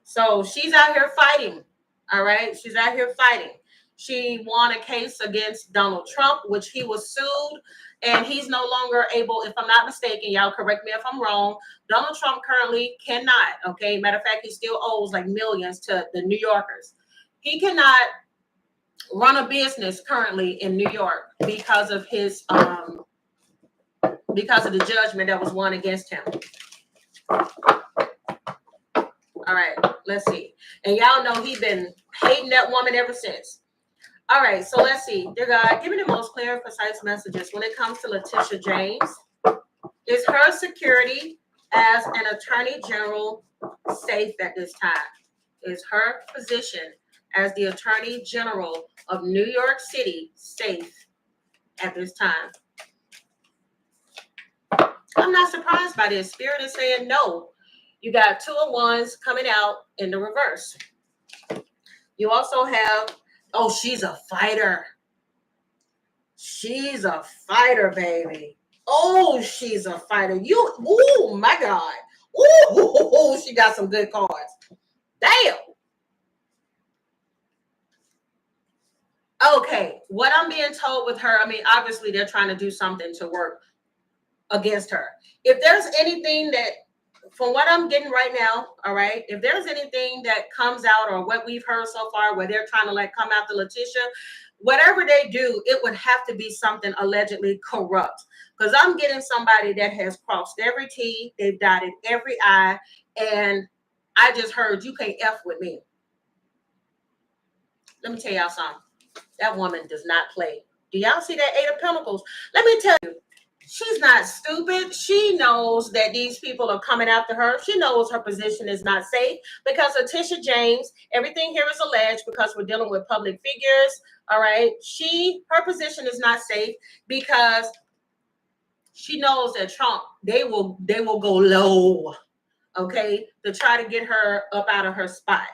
So she's out here fighting. All right. She's out here fighting. She won a case against Donald Trump, which he was sued, and he's no longer able, if I'm not mistaken, y'all correct me if I'm wrong, Donald Trump currently cannot, okay? Matter of fact, he still owes like millions to the New Yorkers. He cannot run a business currently in New York because of his, because of the judgment that was won against him. All right, let's see. And y'all know he's been hating that woman ever since. All right, so let's see. Dear God, give me the most clear and precise messages when it comes to Leticia James. Is her security as an attorney general safe at this time? Is her position as the attorney general of New York City safe at this time? I'm not surprised by this. Spirit is saying no. You got 2 of Wands coming out in the reverse. You also have, oh, she's a fighter. She's a fighter, baby. Oh, she's a fighter. Oh my God. Oh, she got some good cards. Damn. Okay, what I'm being told with her, I mean, obviously they're trying to do something to work against her. If there's anything that, from what I'm getting right now, all right, if there's anything that comes out or what we've heard so far where they're trying to like come after Leticia, whatever they do, it would have to be something allegedly corrupt. Because I'm getting somebody that has crossed every T, they've dotted every I, and I just heard you can't F with me. Let me tell y'all something. That woman does not play. Do y'all see that 8 of Pentacles? Let me tell you, she's not stupid. She knows that these people are coming after her. She knows her position is not safe because Leticia James, everything here is alleged because we're dealing with public figures. All right. Her position is not safe because she knows that Trump, they will go low, okay, to try to get her up out of her spot.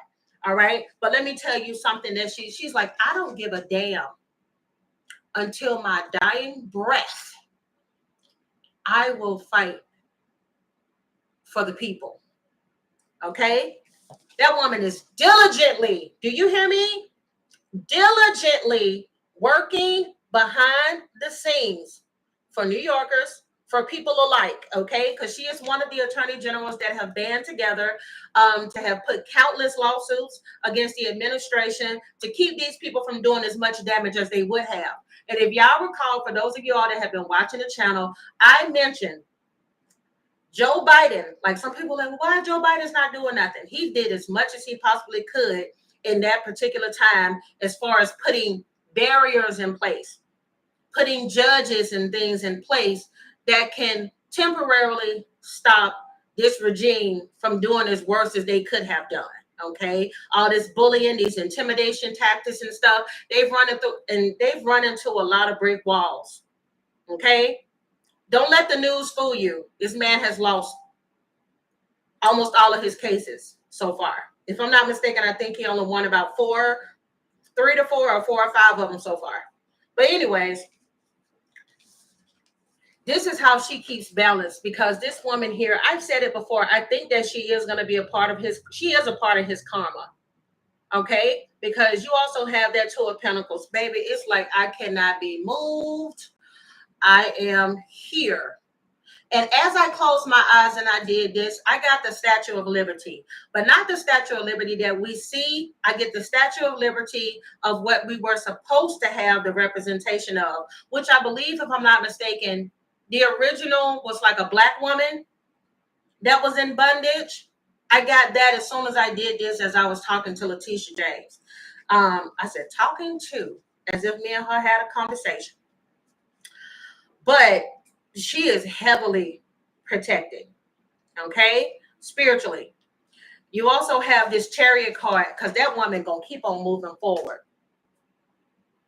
All right. But let me tell you something that she's like, I don't give a damn until my dying breath. I will fight for the people. Okay. That woman is diligently, do you hear me? Diligently working behind the scenes for New Yorkers, for people alike, okay? Because she is one of the attorney generals that have band together to have put countless lawsuits against the administration to keep these people from doing as much damage as they would have. And if y'all recall, for those of you all that have been watching the channel, I mentioned Joe Biden. Like some people are like, why Joe Biden's not doing nothing? He did as much as he possibly could in that particular time as far as putting barriers in place, putting judges and things in place that can temporarily stop this regime from doing as worse as they could have done. Okay, all this bullying, these intimidation tactics and stuff, they've run into a lot of brick walls. Okay, don't let the news fool you. This man has lost almost all of his cases so far. If I'm not mistaken, I think he only won about 3 to 4 or 4 or 5 of them so far. But anyways, this is how she keeps balance, because this woman here, I've said it before, I think that she is going to be a part of his karma. Okay, because you also have that Two of Pentacles, baby. It's like I cannot be moved. I am here. And as I closed my eyes and I did this, I got the Statue of Liberty, but not the Statue of Liberty that we see. I get the Statue of Liberty of what we were supposed to have the representation of, which I believe, if I'm not mistaken, the original was like a black woman that was in bondage. I got that as soon as I did this, as I was talking to Leticia James. I said, talking to, as if me and her had a conversation. But she is heavily protected, okay, spiritually. You also have this Chariot card, because that woman gonna keep on moving forward.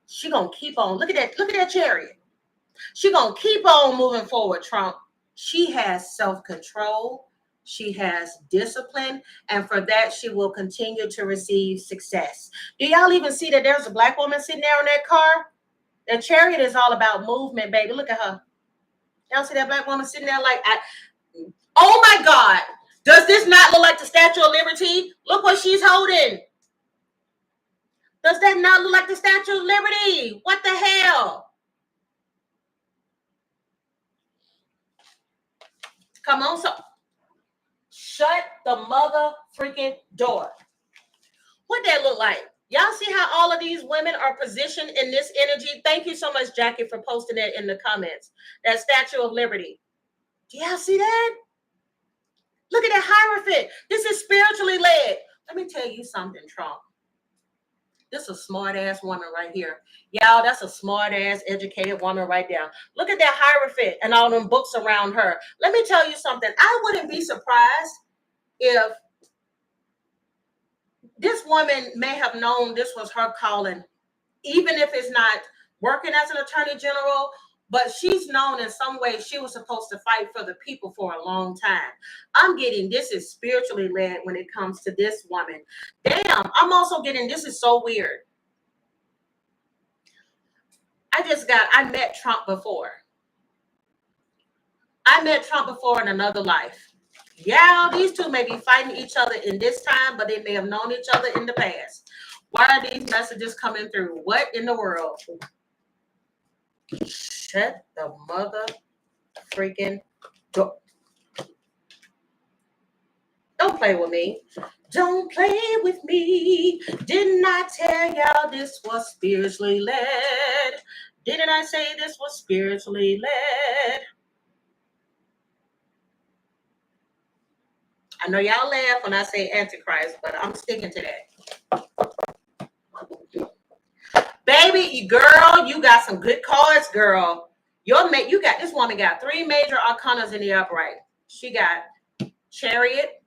She gonna keep on. Look at that Chariot. She gonna keep on moving forward, Trump. She has self-control. She has discipline, and for that, she will continue to receive success. Do y'all even see that there's a black woman sitting there on that car? The Chariot is all about movement, baby. Look at her. Y'all see that black woman sitting there like, oh my God. Does this not look like the Statue of Liberty? Look what she's holding. Does that not look like the Statue of Liberty? What the hell? Come on, so shut the mother freaking door. What that look like? Y'all see how all of these women are positioned in this energy? Thank you so much, Jackie, for posting that in the comments. That Statue of Liberty. Do y'all see that? Look at that Hierophant. This is spiritually led. Let me tell you something, Trump. This is a smart-ass woman right here. Y'all, that's a smart-ass, educated woman right there. Look at that Hierophant and all them books around her. Let me tell you something. I wouldn't be surprised if this woman may have known this was her calling, even if it's not working as an attorney general, but she's known in some way she was supposed to fight for the people for a long time. I'm getting this is spiritually led when it comes to this woman. Damn, I'm also getting this is so weird. I met Trump before. I met Trump before in another life. Yeah, these two may be fighting each other in this time, but they may have known each other in the past. Why are these messages coming through? What in the world? Shut the mother freaking door. Don't play with me. Don't play with me. Didn't I tell y'all this was spiritually led? Didn't I say this was spiritually led? I know y'all laugh when I say Antichrist, but I'm sticking to that. Baby, girl, you got some good cards, girl. This woman got 3 major arcanas in the upright. She got Chariot,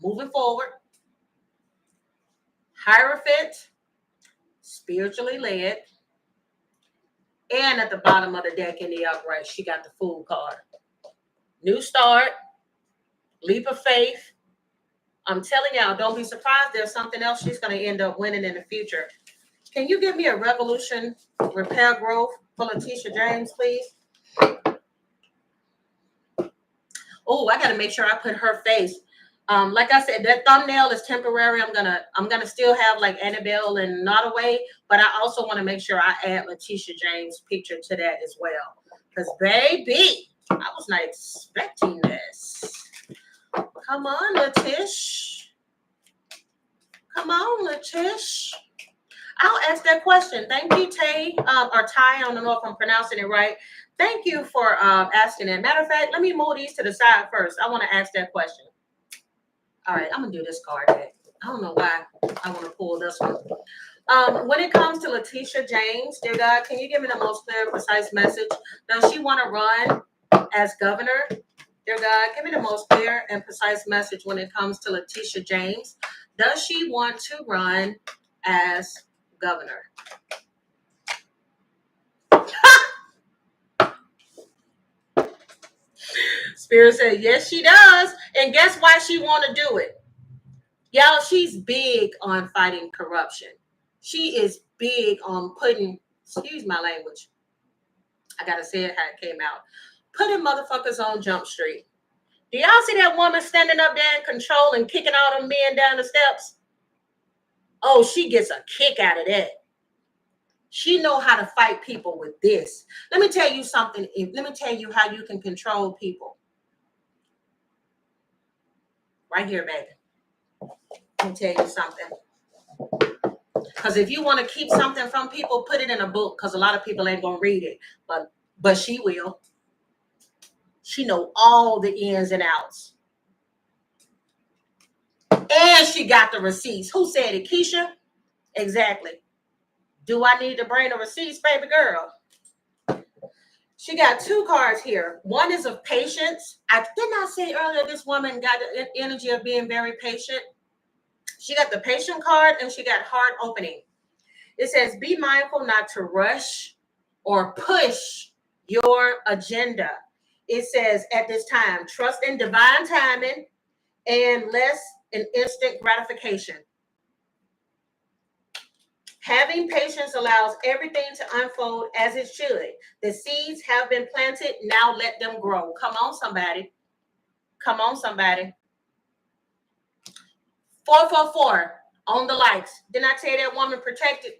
moving forward, Hierophant, spiritually led, and at the bottom of the deck in the upright, she got the Fool card. New start, leap of faith. I'm telling y'all, don't be surprised. There's something else she's going to end up winning in the future. Can you give me a revolution, repair, growth for Leticia James, please? Oh, I got to make sure I put her face. Like I said, that thumbnail is temporary. I'm gonna still have like Annabelle and Nottoway, but I also want to make sure I add Leticia James' picture to that as well. Because baby, I was not expecting this. Come on, Letish. Come on, Letish. I'll ask that question. Thank you, Tay, or Ty. I don't know if I'm pronouncing it right. Thank you for asking it. Matter of fact, let me move these to the side first. I want to ask that question. All right, I'm going to do this card deck. I don't know why I want to pull this one. When it comes to Leticia James, dear God, can you give me the most clear and precise message? Does she want to run as governor? Dear God, give me the most clear and precise message when it comes to Leticia James. Does she want to run as governor? Spirit said, yes, she does. And guess why she want to do it? Y'all, she's big on fighting corruption. She is big on putting, excuse my language, I got to say it how it came out, putting motherfuckers on Jump Street. Do y'all see that woman standing up there in control and kicking all them men down the steps? Oh, she gets a kick out of that. She know how to fight people with this. Let me tell you something. Let me tell you how you can control people. Right here, baby. Let me tell you something. Because if you want to keep something from people, put it in a book, because a lot of people ain't going to read it. But she will. She know all the ins and outs. And she got the receipts. Who said it? Keisha? Exactly. Do I need to bring the receipts, baby girl? She got two cards here. One is of patience. I did not say earlier this woman got the energy of being very patient. She got the patient card and she got heart opening. It says, be mindful not to rush or push your agenda. It says at this time, trust in divine timing and less in instant gratification. Having patience allows everything to unfold as it should. The seeds have been planted. Now let them grow. Come on, somebody. Come on, somebody. 444 on the likes. Didn't I tell that woman protected?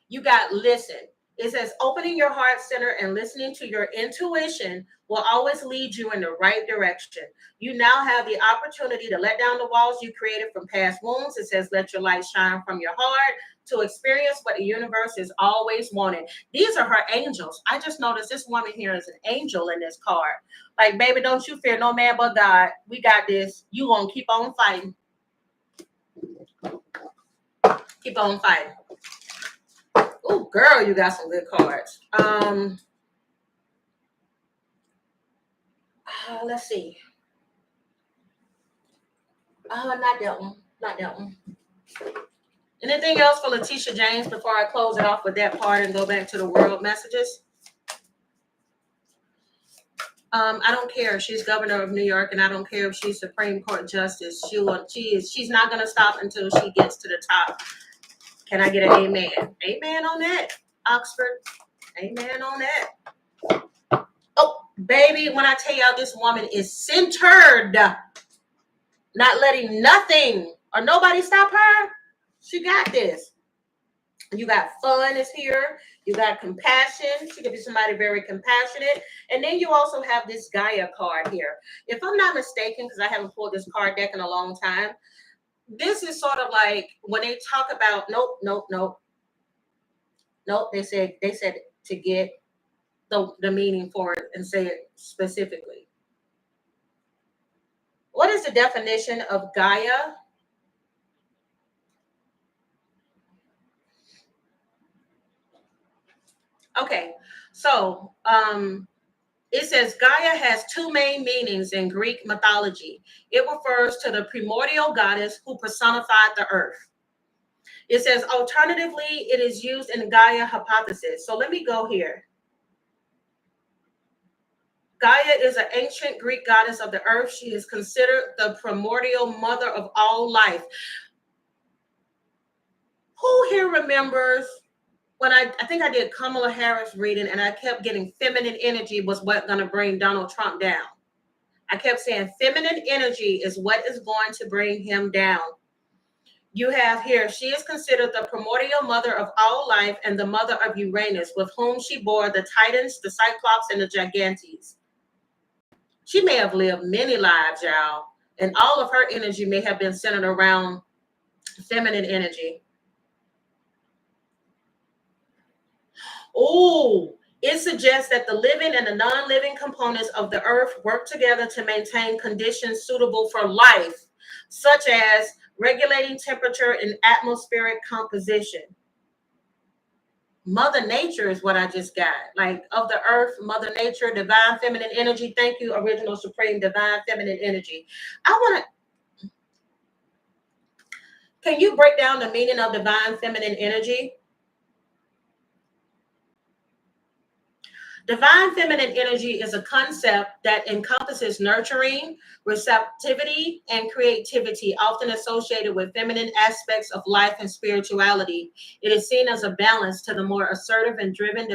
You got listen. It says opening your heart center and listening to your intuition will always lead you in the right direction. You now have the opportunity to let down the walls you created from past wounds. It says let your light shine from your heart to experience what the universe is always wanting. These are her angels. I just noticed this woman here is an angel in this card. Like, baby, don't you fear no man but God. We got this. You gonna keep on fighting. Keep on fighting. Oh, girl, you got some good cards. Let's see. Not that one. Not that one. Anything else for Leticia James before I close it off with that part and go back to the world messages? I don't care if she's governor of New York, and I don't care if she's Supreme Court justice. She's not going to stop until she gets to the top. Can I get an amen? Amen on that, Oxford. Amen on that. Oh, baby, when I tell y'all this woman is centered, not letting nothing or nobody stop her. She got this. You got fun is here. You got compassion. She could be somebody very compassionate. And then you also have this Gaia card here. If I'm not mistaken, because I haven't pulled this card deck in a long time, this is sort of like when they talk about nope. They said to get the meaning for it and say it specifically. What is the definition of Gaia? Okay, so it says Gaia has two main meanings in Greek mythology. It refers to the primordial goddess who personified the earth. It says alternatively, it is used in Gaia hypothesis. So let me go here. Gaia is an ancient Greek goddess of the earth. She is considered the primordial mother of all life. Who here remembers when I think I did Kamala Harris reading and I kept getting feminine energy was what going to bring Donald Trump down. I kept saying feminine energy is what is going to bring him down. You have here, she is considered the primordial mother of all life and the mother of Uranus, with whom she bore the Titans, the Cyclops, and the Gigantes. She may have lived many lives, y'all, and all of her energy may have been centered around feminine energy. Oh, it suggests that the living and the non-living components of the earth work together to maintain conditions suitable for life, such as regulating temperature and atmospheric composition. Mother Nature is what I just got. Like of the earth, Mother Nature, divine feminine energy. Thank you, original supreme divine feminine energy. Can you break down the meaning of divine feminine energy? Divine feminine energy is a concept that encompasses nurturing, receptivity, and creativity, often associated with feminine aspects of life and spirituality. It is seen as a balance to the more assertive and driven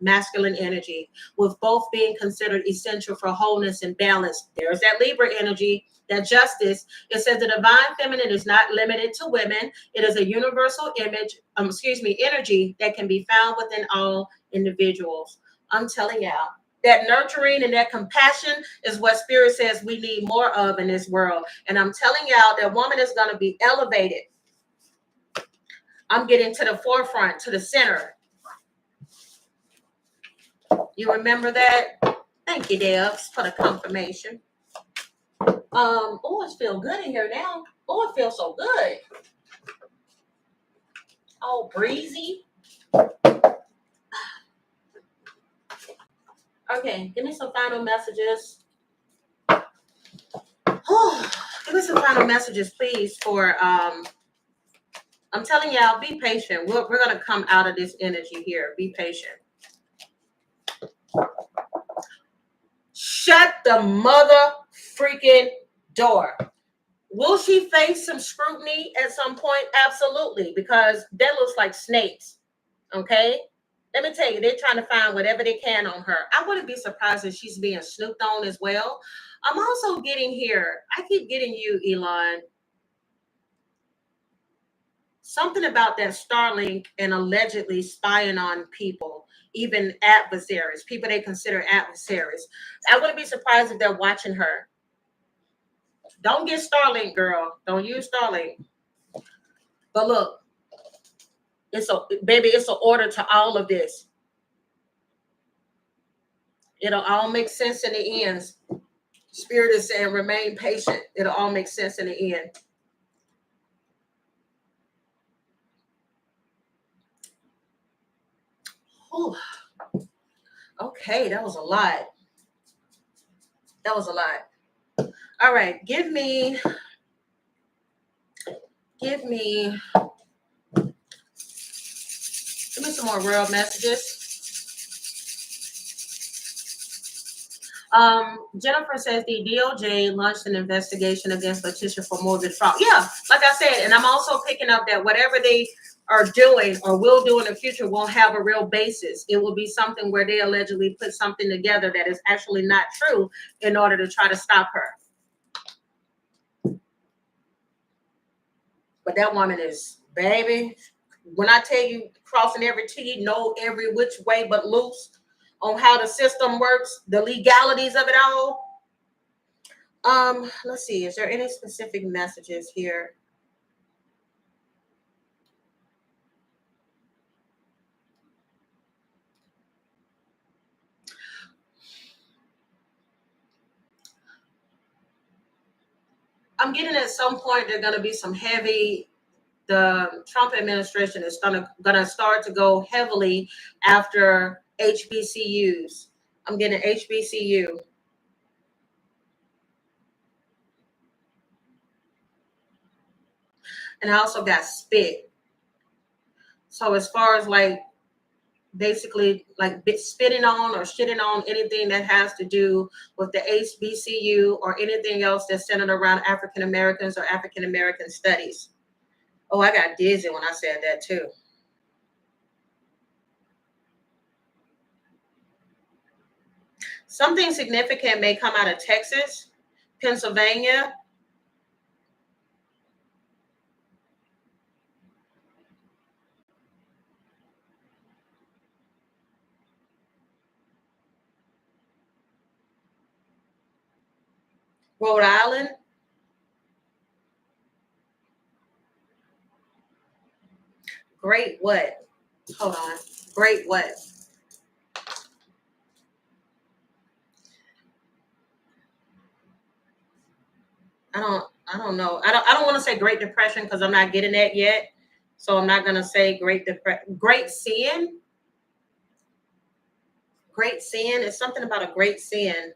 masculine energy, with both being considered essential for wholeness and balance. There's that Libra energy, that justice. It says the divine feminine is not limited to women. It is a universal energy that can be found within all individuals. I'm telling y'all, that nurturing and that compassion is what Spirit says we need more of in this world. And I'm telling y'all, that woman is going to be elevated. I'm getting to the forefront, to the center. You remember that? Thank you, Debs, for the confirmation. Oh, it feels good in here now. Oh, it feels so good. Oh, breezy. Okay, give me some final messages. Oh, give me some final messages, please, for I'm telling y'all, be patient. We're going to come out of this energy here. Be patient. Shut the mother freaking door. Will she face some scrutiny at some point? Absolutely, because that looks like snakes. Okay? Let me tell you, they're trying to find whatever they can on her. I wouldn't be surprised if she's being snooped on as well. I'm also getting here. I keep getting you, Elon. Something about that Starlink and allegedly spying on people, even adversaries, people they consider adversaries. I wouldn't be surprised if they're watching her. Don't get Starlink, girl. Don't use Starlink. But look, it's an order to all of this. It'll all make sense in the end. Spirit is saying, remain patient. It'll all make sense in the end. Whew. Okay, that was a lot. That was a lot. All right, give me some more real messages. Jennifer says the DOJ launched an investigation against Letitia for mortgage fraud. Yeah, like I said, and I'm also picking up that whatever they are doing or will do in the future won't have a real basis. It will be something where they allegedly put something together that is actually not true in order to try to stop her. But that woman is, baby, when I tell you crossing every T, know every which way but loose on how the system works, the legalities of it all. Let's see, is there any specific messages here? I'm getting at some point there's going to be some heavy. The Trump administration is going to start to go heavily after HBCUs. I'm getting HBCU. And I also got spit. So as far as like basically like spitting on or shitting on anything that has to do with the HBCU or anything else that's centered around African Americans or African American studies. Oh, I got dizzy when I said that too. Something significant may come out of Texas, Pennsylvania. Rhode Island. Great what? Hold on. Great what? I don't know. I don't want to say Great Depression because I'm not getting that yet. So I'm not gonna say Great sin. Great sin is something about a great sin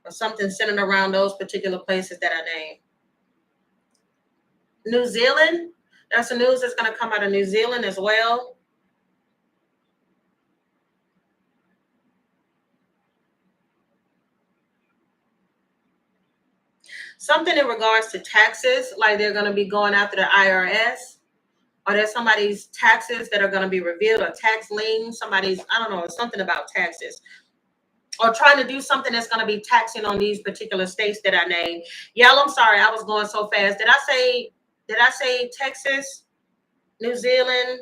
or something centered around those particular places that I named. New Zealand. That's the news that's gonna come out of New Zealand as well. Something in regards to taxes, like they're going to be going after the IRS. Or there's somebody's taxes that are going to be revealed, or tax lien, somebody's, I don't know, something about taxes. Or trying to do something that's going to be taxing on these particular states that I named. Y'all, I'm sorry, I was going so fast. Did I say Texas, New Zealand?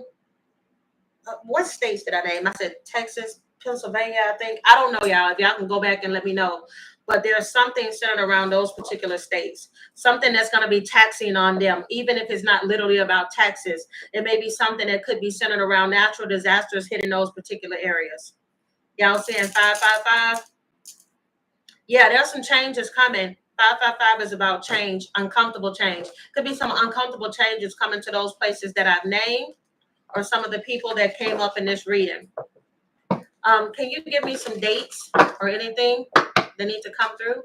What states did I name? I said Texas, Pennsylvania, I think. I don't know, y'all. If y'all can go back and let me know. But there's something centered around those particular states. Something that's going to be taxing on them, even if it's not literally about taxes. It may be something that could be centered around natural disasters hitting those particular areas. Y'all seeing 555? Yeah, there's some changes coming. 555 is about change, uncomfortable change. Could be some uncomfortable changes coming to those places that I've named, or some of the people that came up in this reading. Can you give me some dates or anything that need to come through?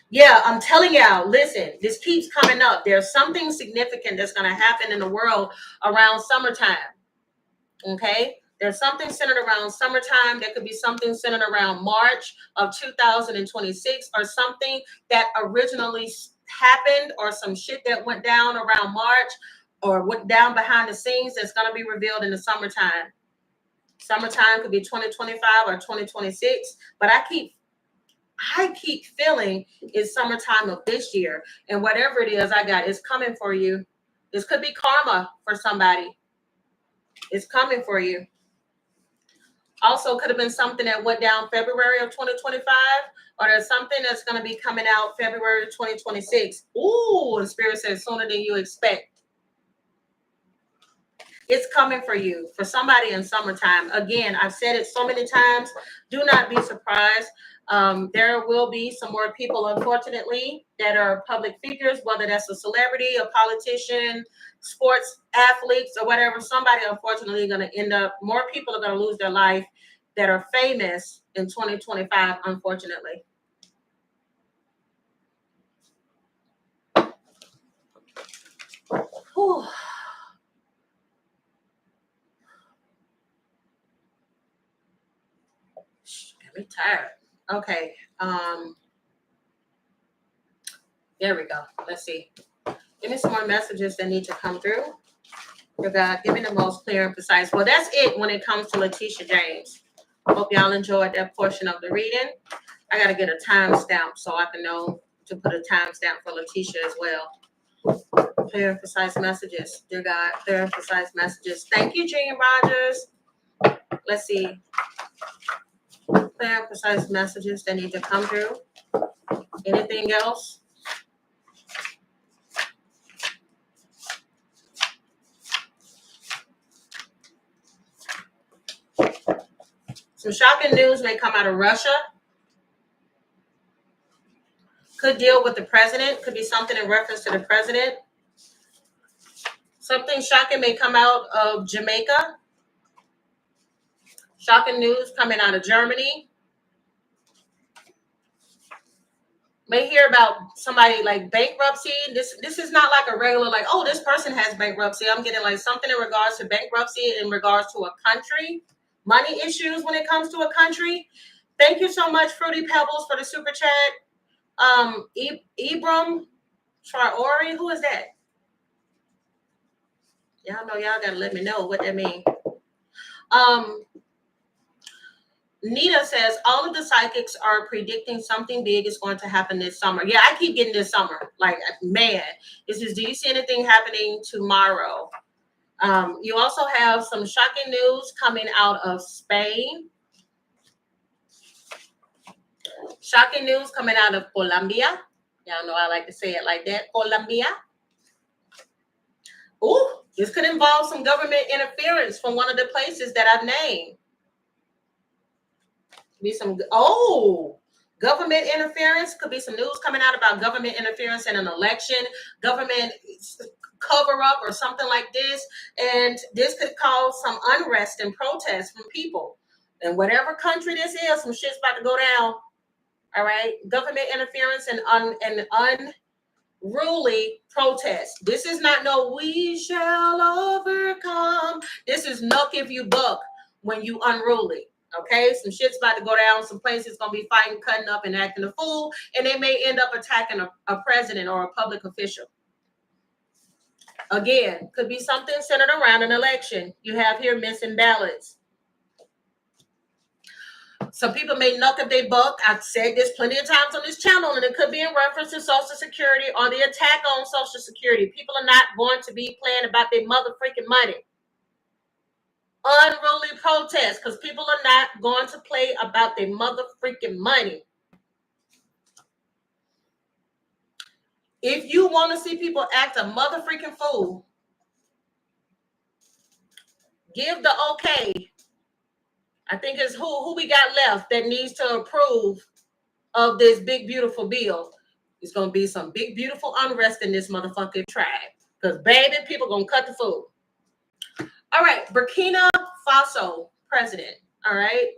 Yeah, I'm telling y'all, listen, this keeps coming up. There's something significant that's going to happen in the world around summertime. Okay? There's something centered around summertime. There could be something centered around March of 2026, or something that originally happened, or some shit that went down around March, or went down behind the scenes that's going to be revealed in the summertime. Summertime could be 2025 or 2026, but I keep feeling it's summertime of this year, and whatever it is I got is coming for you. This could be karma for somebody. It's coming for you. Also, could have been something that went down February of 2025, or there's something that's going to be coming out February 2026. Ooh, the Spirit says sooner than you expect. It's coming for you, for somebody in summertime. Again, I've said it so many times. Do not be surprised. There will be some more people, unfortunately, that are public figures, whether that's a celebrity, a politician, sports athletes, or whatever. Somebody, unfortunately, going to end up, more people are going to lose their life that are famous in 2025, unfortunately. Whew. Get me tired. Okay. There we go. Let's see. Give me some more messages that need to come through. For God, give me the most clear and precise. Well, that's it when it comes to Leticia James. Hope y'all enjoyed that portion of the reading. I got to get a timestamp so I can know to put a timestamp for Leticia as well. Clear and precise messages. Dear God, clear and precise messages. Thank you, Gene Rogers. Let's see. Clear and precise messages that need to come through. Anything else? Some shocking news may come out of Russia. Could deal with the president. Could be something in reference to the president. Something shocking may come out of Jamaica. Shocking news coming out of Germany. May hear about somebody like bankruptcy. This is not like a regular, like, oh, this person has bankruptcy. I'm getting like something in regards to bankruptcy, in regards to a country. Money issues when it comes to a country. Thank you so much, Fruity Pebbles, for the super chat. Ibram Traore, who is that? Y'all know y'all gotta let me know what that means. Nita says all of the psychics are predicting something big is going to happen this summer. Yeah, I keep getting this summer. Like, man, this is, do you see anything happening tomorrow? You also have some shocking news coming out of Spain. Shocking news coming out of Colombia. Y'all know I like to say it like that. Colombia. Ooh, this could involve some government interference from one of the places that I've named. Be some government interference. Could be some news coming out about government interference in an election, government cover up or something like this. And this could cause some unrest and protest from people. And whatever country this is, some shit's about to go down. All right. Government interference and unruly protest. This is not no we shall overcome. This is nuck if you buck when you unruly. Okay, some shit's about to go down. Some places gonna be fighting, cutting up, and acting a fool, and they may end up attacking a president or a public official. Again, could be something centered around an election. You have here missing ballots. Some people may knock at their buck. I've said this plenty of times on this channel, and it could be in reference to Social Security or the attack on Social Security. People are not going to be playing about their mother freaking money. Unruly protests, because people are not going to play about their mother freaking money. If you want to see people act a mother freaking fool, give the okay. I think it's who we got left that needs to approve of this big beautiful bill. It's gonna be some big beautiful unrest in this motherfucking tribe. Because baby, people gonna cut the food. All right, Burkina Faso president. All right.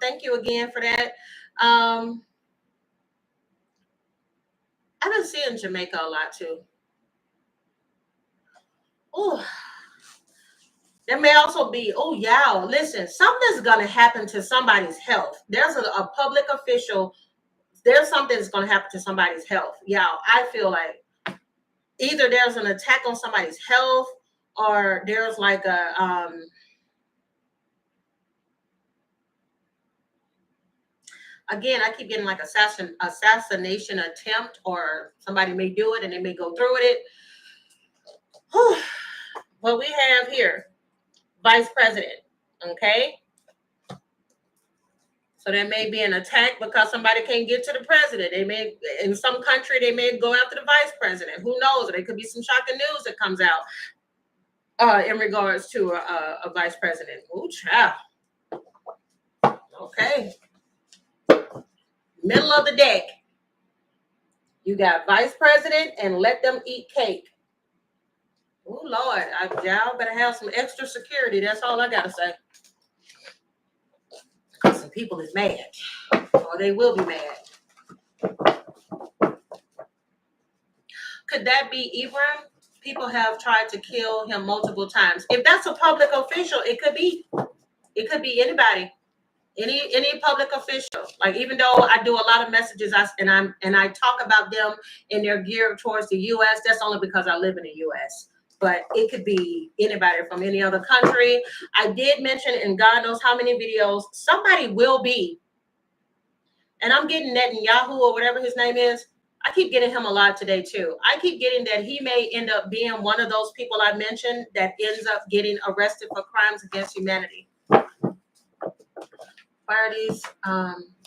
Thank you again for that. I've been seeing Jamaica a lot too. Oh, there may also be, oh yeah, listen, something's gonna happen to somebody's health. There's a public official. There's something that's gonna happen to somebody's health. Yeah, I feel like either there's an attack on somebody's health, or there's like a again, I keep getting like assassination attempt, or somebody may do it and they may go through with it. Whew. What we have here, vice president, okay? So there may be an attack because somebody can't get to the president. They may, in some country, they may go after the vice president. Who knows? There could be some shocking news that comes out in regards to a vice president. Ooh, child. Okay. Middle of the deck. You got vice president and let them eat cake. Oh, Lord. Y'all better have some extra security. That's all I got to say. Because some people is mad. Or they will be mad. Could that be Ibrahim? People have tried to kill him multiple times. If that's a public official, it could be. It could be anybody. Any public official. Like, even though I do a lot of messages and I talk about them and they're geared towards the US, that's only because I live in the US. But it could be anybody from any other country. I did mention in God knows how many videos, somebody will be, and I'm getting Netanyahu or whatever his name is. I keep getting him a lot today too. I keep getting that he may end up being one of those people I mentioned that ends up getting arrested for crimes against humanity. Why are these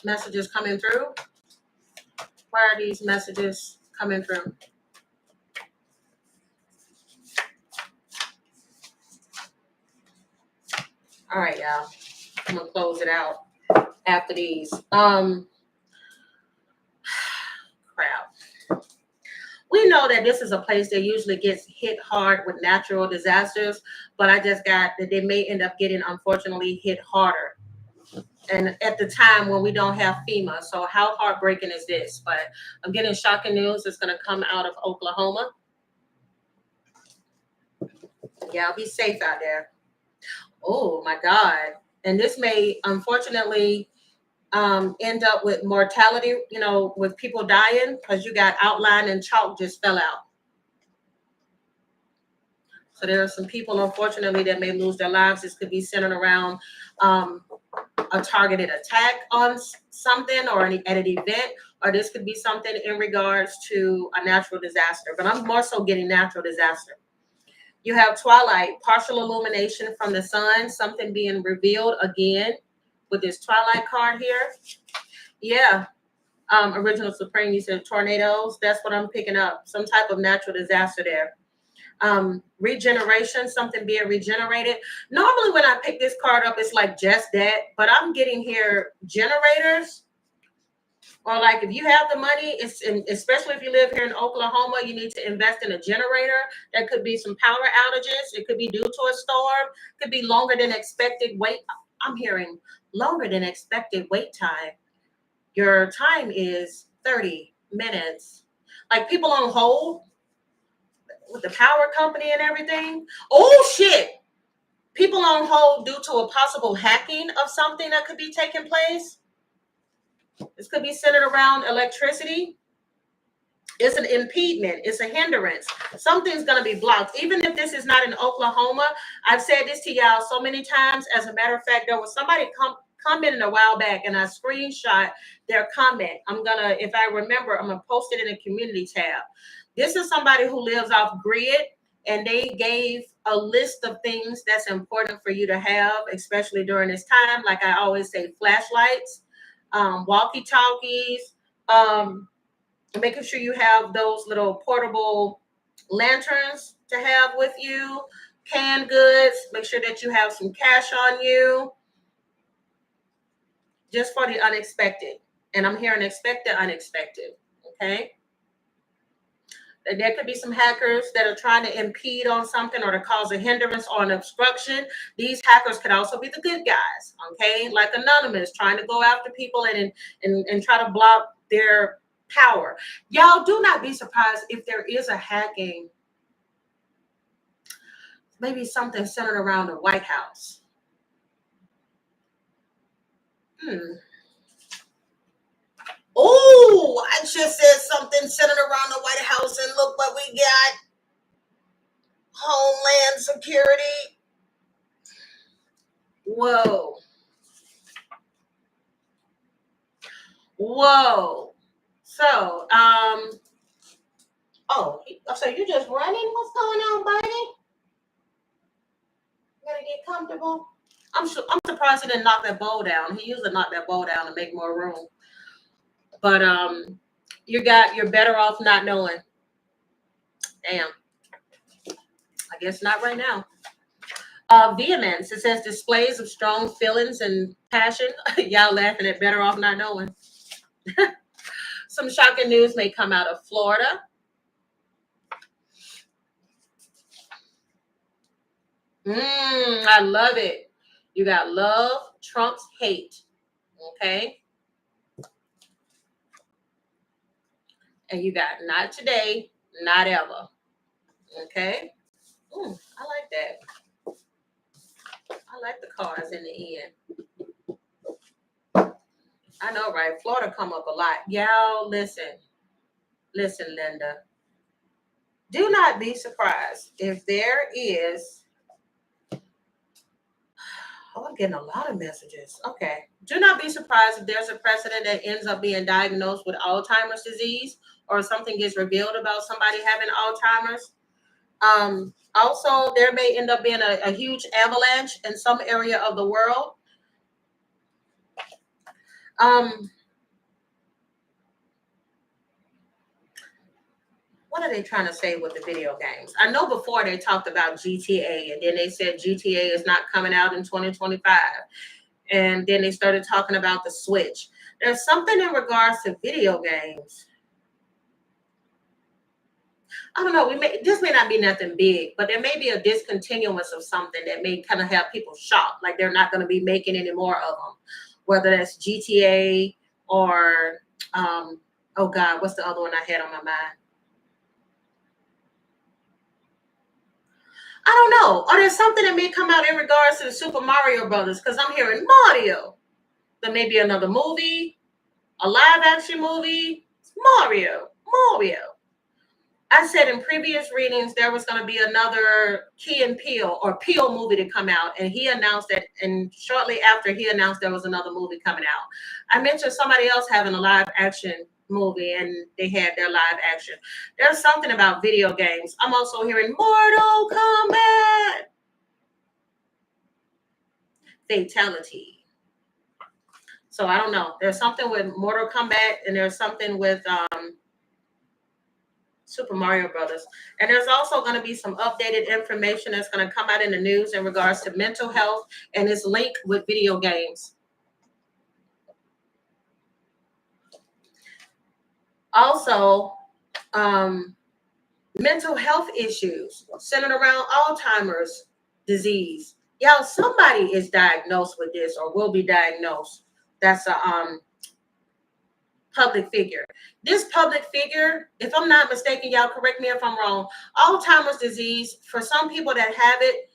messages coming through? Why are these messages coming through? All right, y'all. I'm gonna close it out after these. Crap. We know that this is a place that usually gets hit hard with natural disasters, but I just got that they may end up getting, unfortunately, hit harder. And at the time when we don't have FEMA. So how heartbreaking is this? But I'm getting shocking news that's going to come out of Oklahoma. Yeah, be safe out there. Oh, my God. And this may, unfortunately, end up with mortality, with people dying because you got outline and chalk just fell out. So there are some people, unfortunately, that may lose their lives. This could be centered around a targeted attack on something or at an event, or this could be something in regards to a natural disaster. But I'm more so getting natural disaster. You have twilight, partial illumination from the sun, something being revealed again with this twilight card here. Yeah. Original Supreme, you said tornadoes. That's what I'm picking up. Some type of natural disaster there. Regeneration, something being regenerated. Normally when I pick this card up, it's like just that, but I'm getting here generators, or like if you have the money, especially if you live here in Oklahoma, you need to invest in a generator. That could be some power outages. It could be due to a storm. It could be longer than expected wait. I'm hearing longer than expected wait time. Your time is 30 minutes. Like people on hold with the power company and everything. Oh, shit. People on hold due to a possible hacking of something that could be taking place. This could be centered around electricity. It's an impediment. It's a hindrance. Something's going to be blocked. Even if this is not in Oklahoma, I've said this to y'all so many times. As a matter of fact, there was somebody commented a while back, and I screenshot their comment. I'm going to, if I remember, I'm going to post it in a community tab. This is somebody who lives off grid, and they gave a list of things that's important for you to have, especially during this time. Like I always say, flashlights, walkie-talkies, making sure you have those little portable lanterns to have with you, canned goods, make sure that you have some cash on you, just for the unexpected. And I'm hearing expect the unexpected, okay? And there could be some hackers that are trying to impede on something or to cause a hindrance or an obstruction. These hackers could also be the good guys, okay? Like Anonymous, trying to go after people and try to block their power. Y'all do not be surprised if there is a hacking, maybe something centered around the White House. Oh, I just said something centered around the White House, and look what we got. Homeland Security. Whoa. Whoa. So, so you just running? What's going on, buddy? You gotta get comfortable. I'm surprised he didn't knock that bowl down. He usually knock that bowl down to make more room. But you're better off not knowing. Damn. I guess not right now. Vehemence. It says displays of strong feelings and passion. Y'all laughing at better off not knowing. Some shocking news may come out of Florida. I love it. You got love trumps hate. Okay. And you got not today, not ever. Okay. I like that. I like the cards in the end. I know, right? Florida come up a lot. Y'all, listen, Linda. Do not be surprised if there is. Oh, I'm getting a lot of messages. Okay. Do not be surprised if there's a precedent that ends up being diagnosed with Alzheimer's disease or something gets revealed about somebody having Alzheimer's. Also, there may end up being a huge avalanche in some area of the world. What are they trying to say with the video games? I know before they talked about GTA, and then they said GTA is not coming out in 2025. And then they started talking about the Switch. There's something in regards to video games. I don't know. This may not be nothing big, but there may be a discontinuance of something that may kind of have people shocked, like they're not going to be making any more of them. Whether that's GTA or oh God, what's the other one I had on my mind? I don't know. Or there's something that may come out in regards to the Super Mario Brothers, because I'm hearing Mario. There may be another movie, a live action movie. It's Mario. I said in previous readings there was going to be another Key and Peele or Peele movie to come out, and he announced that, and shortly after he announced there was another movie coming out. I mentioned somebody else having a live action movie, and they had their live action. There's something about video games. I'm also hearing Mortal Kombat. Fatality. So I don't know. There's something with Mortal Kombat, and there's something with Super Mario Brothers. And there's also going to be some updated information that's going to come out in the news in regards to mental health and its link with video games. Also, mental health issues centered around Alzheimer's disease. Y'all, somebody is diagnosed with this or will be diagnosed. That's a public figure. This public figure, if I'm not mistaken, y'all correct me if I'm wrong, Alzheimer's disease, for some people that have it,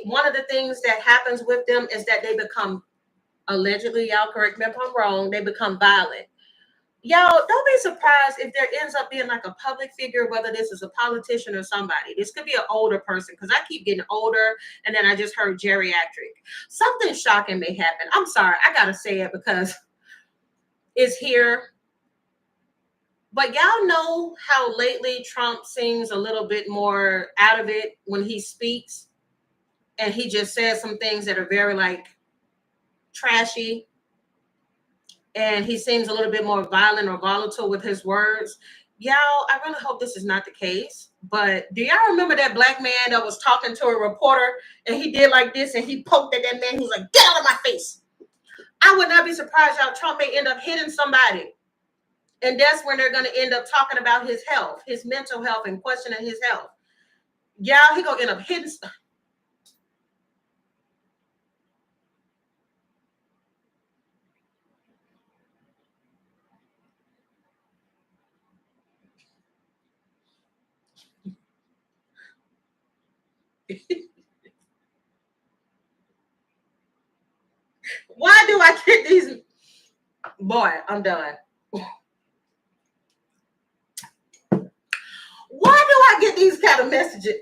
one of the things that happens with them is that they become, allegedly, y'all correct me if I'm wrong, they become violent. Y'all, don't be surprised if there ends up being like a public figure, whether this is a politician or somebody. This could be an older person, because I keep getting older, and then I just heard geriatric. Something shocking may happen. I'm sorry, I gotta say it because it's here. But y'all know how lately Trump seems a little bit more out of it when he speaks, and he just says some things that are very like trashy, and he seems a little bit more violent or volatile with his words. Y'all, I really hope this is not the case. But do y'all remember that black man that was talking to a reporter, and he did like this, and he poked at that man? He was like, "Get out of my face." I would not be surprised, y'all, Trump may end up hitting somebody. And that's when they're going to end up talking about his health, his mental health, and questioning his health. Y'all, he going to end up hitting. Why do I get these? Boy, I'm done. Why do I get these kind of messages?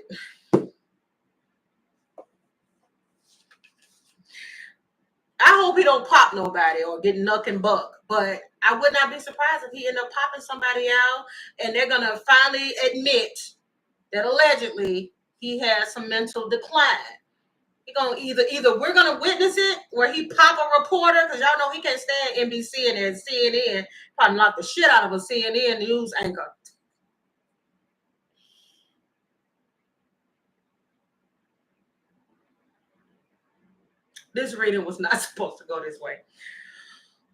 I hope he don't pop nobody or get nuck and buck, but I would not be surprised if he end up popping somebody out, and they're gonna finally admit that allegedly he has some mental decline. He gonna either we're gonna witness it where he pop a reporter, because y'all know he can't stand NBC and CNN, probably knock the shit out of a CNN news anchor. This reading was not supposed to go this way.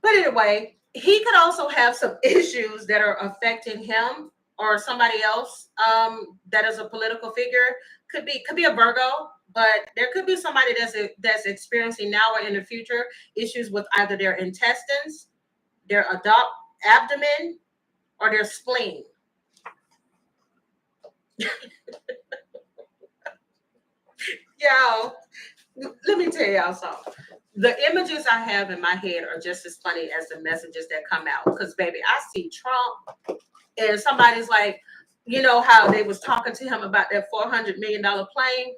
But anyway, he could also have some issues that are affecting him or somebody else that is a political figure. Could be a Virgo, but there could be somebody that's experiencing now or in the future issues with either their intestines, their abdomen, or their spleen. Y'all, let me tell y'all something. The images I have in my head are just as funny as the messages that come out. Because, baby, I see Trump, and somebody's like, you know how they was talking to him about that $400 million plane?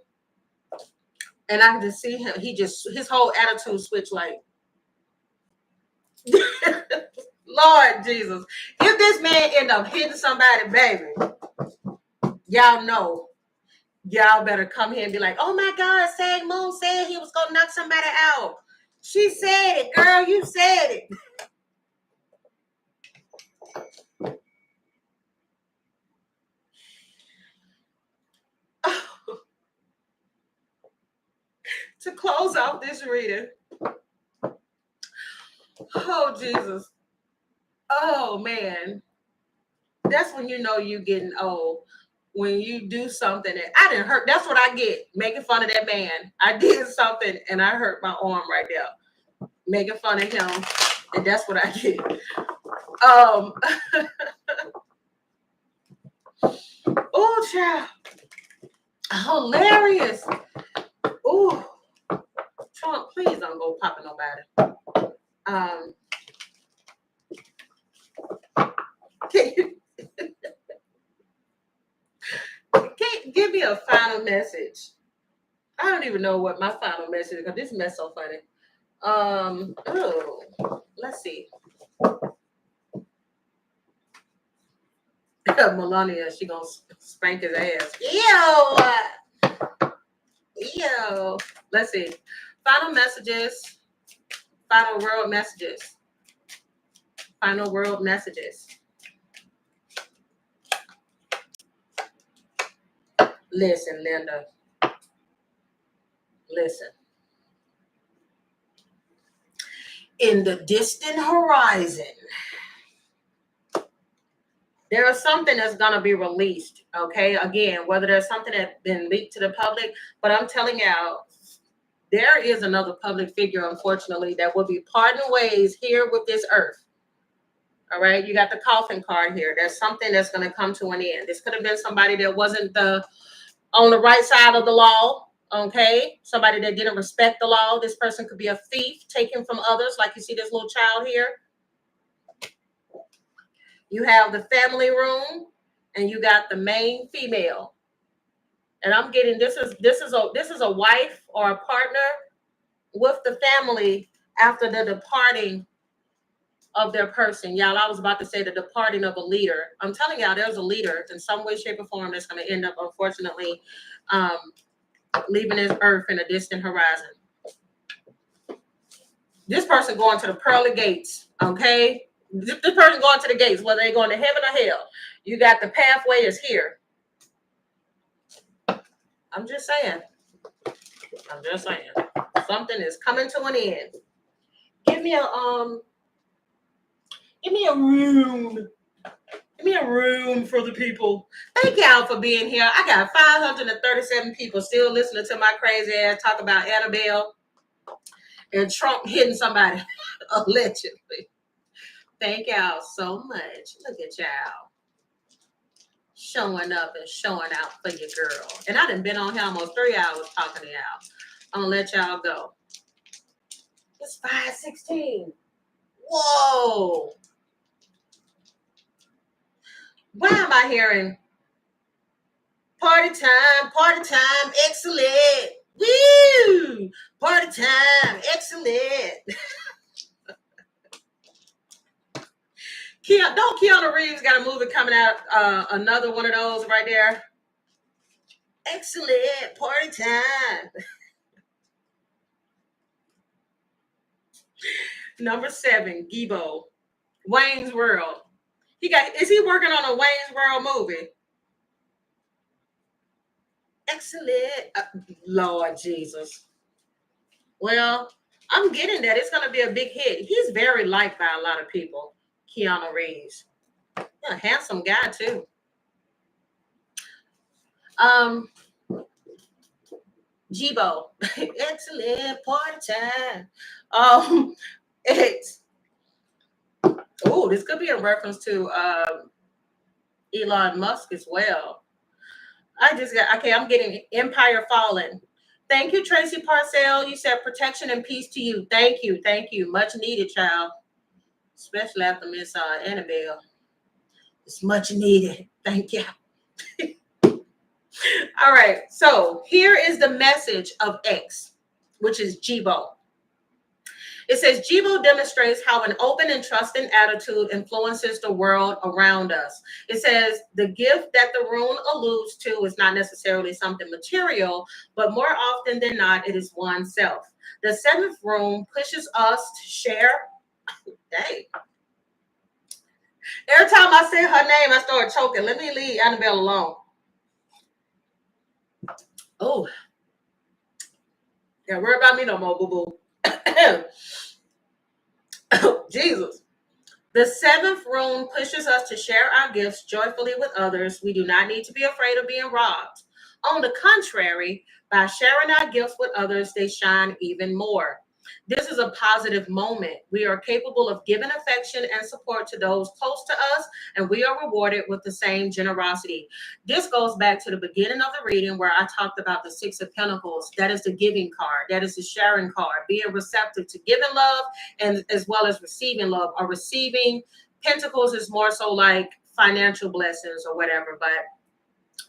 And I can just see him. His whole attitude switched like, Lord Jesus. If this man end up hitting somebody, baby, y'all know. Y'all better come here and be like, "Oh my God, Sag Moon said he was going to knock somebody out. She said it, girl. You said it." To close out this reading. Oh, Jesus. Oh, man. That's when you know you getting old. When you do something that I didn't hurt. That's what I get. Making fun of that man. I did something and I hurt my arm right there. Making fun of him. And that's what I get. Oh, child. Hilarious. Oh, Trump, please don't go popping nobody. Can you give me a final message? I don't even know what my final message is because this mess so funny. Let's see. Melania, she gonna spank his ass. Ew. Let's see. Final messages. Final world messages. Final world messages. Listen, Linda. Listen. In the distant horizon, there is something that's going to be released. Okay. Again, whether there's something that's been leaked to the public, but I'm telling y'all, there is another public figure, unfortunately, that will be parting ways here with this earth. All right. You got the coffin card here. There's something that's going to come to an end. This could have been somebody that wasn't on the right side of the law. Okay, somebody that didn't respect the law. This person could be a thief, taken from others, like you see this little child here. You have the family room, and you got the main female. And I'm getting this is a wife or a partner with the family after the departing of their person. Y'all, I was about to say the departing of a leader. I'm telling y'all, there's a leader in some way, shape, or form that's going to end up, unfortunately, leaving this earth in a distant horizon. This person going to the pearly gates, okay? This person going to the gates, whether they're going to heaven or hell. You got the pathway is here. I'm just saying. Something is coming to an end. Give me a room. Give me a room for the people. Thank y'all for being here. I got 537 people still listening to my crazy ass talk about Annabelle and Trump hitting somebody allegedly. Thank y'all so much. Look at y'all showing up and showing out for your girl. And I done been on here almost 3 hours talking to y'all. I'm gonna let y'all go. It's 5:16. Whoa. Why am I hearing party time, excellent. Woo! Party time, excellent. Don't Keanu Reeves got a movie coming out, another one of those right there? Excellent, party time. Number 7, Gibo, Wayne's World. Is he working on a Wayne's World movie? Excellent. Lord Jesus. Well, I'm getting that. It's going to be a big hit. He's very liked by a lot of people, Keanu Reeves. Yeah, a handsome guy, too. Jibo. Excellent party time. This could be a reference to Elon Musk as well. I'm getting Empire Fallen. Thank you, Tracy Parcell. You said protection and peace to you. Thank you. Much needed, child. Especially after Miss Annabelle. It's much needed. Thank you. All right. So here is the message of X, which is Jibo. It says, Jibo demonstrates how an open and trusting attitude influences the world around us. It says the gift that the rune alludes to is not necessarily something material, but more often than not, it is oneself. The 7th rune pushes us to share. Dang. Every time I say her name, I start choking. Let me leave Annabelle alone. Oh. Can't worry about me no more, boo-boo. Jesus. The 7th rune pushes us to share our gifts joyfully with others. We do not need to be afraid of being robbed. On the contrary, by sharing our gifts with others, they shine even more. This is a positive moment. We are capable of giving affection and support to those close to us, and we are rewarded with the same generosity. This goes back to the beginning of the reading where I talked about the 6 of Pentacles. That is the giving card. That is the sharing card, being receptive to giving love and as well as receiving love. Or receiving Pentacles is more so like financial blessings or whatever, but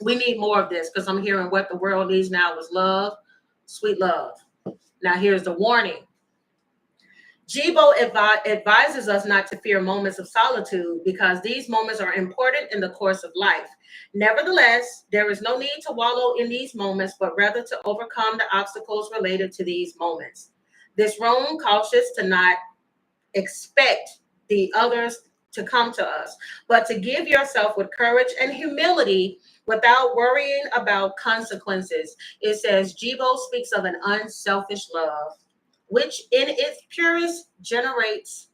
we need more of this because I'm hearing what the world needs now is love, sweet love. Now here's the warning. Jibo advises us not to fear moments of solitude because these moments are important in the course of life. Nevertheless, there is no need to wallow in these moments, but rather to overcome the obstacles related to these moments. This rune cautions to not expect the others to come to us, but to give yourself with courage and humility without worrying about consequences. It says, Jibo speaks of an unselfish love, which in its purest generates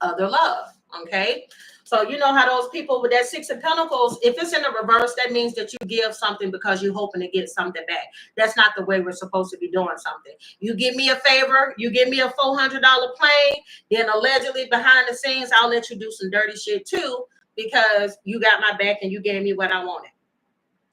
other love. Okay. So you know how those people with that 6 of Pentacles, if it's in the reverse, that means that you give something because you're hoping to get something back. That's not the way we're supposed to be doing something. You give me a favor, you give me a $400 plane, then allegedly behind the scenes, I'll let you do some dirty shit too because you got my back and you gave me what I wanted.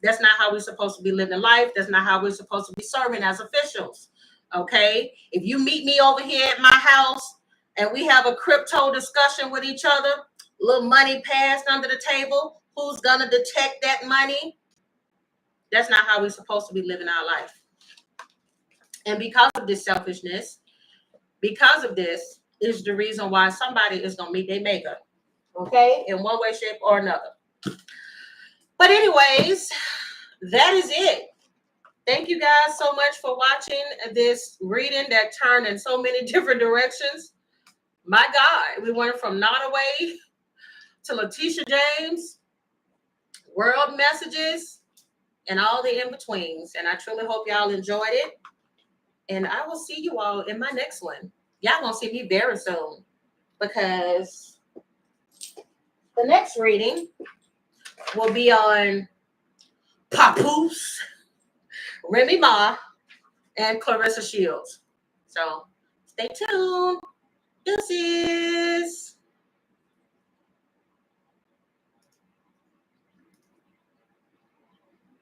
That's not how we're supposed to be living life. That's not how we're supposed to be serving as officials. Okay? If you meet me over here at my house and we have a crypto discussion with each other, little money passed under the table, who's going to detect that money? That's not how we're supposed to be living our life. And because of this selfishness, because of this is the reason why somebody is going to meet their maker. Okay? In one way, shape, or another. But anyways, that is it. Thank you guys so much for watching this reading that turned in so many different directions. My God, we went from Nottoway to Leticia James, world messages, and all the in-betweens. And I truly hope y'all enjoyed it. And I will see you all in my next one. Y'all gonna see me very soon because the next reading will be on Papoose, Remy Ma, and Clarissa Shields. So stay tuned. Deuces.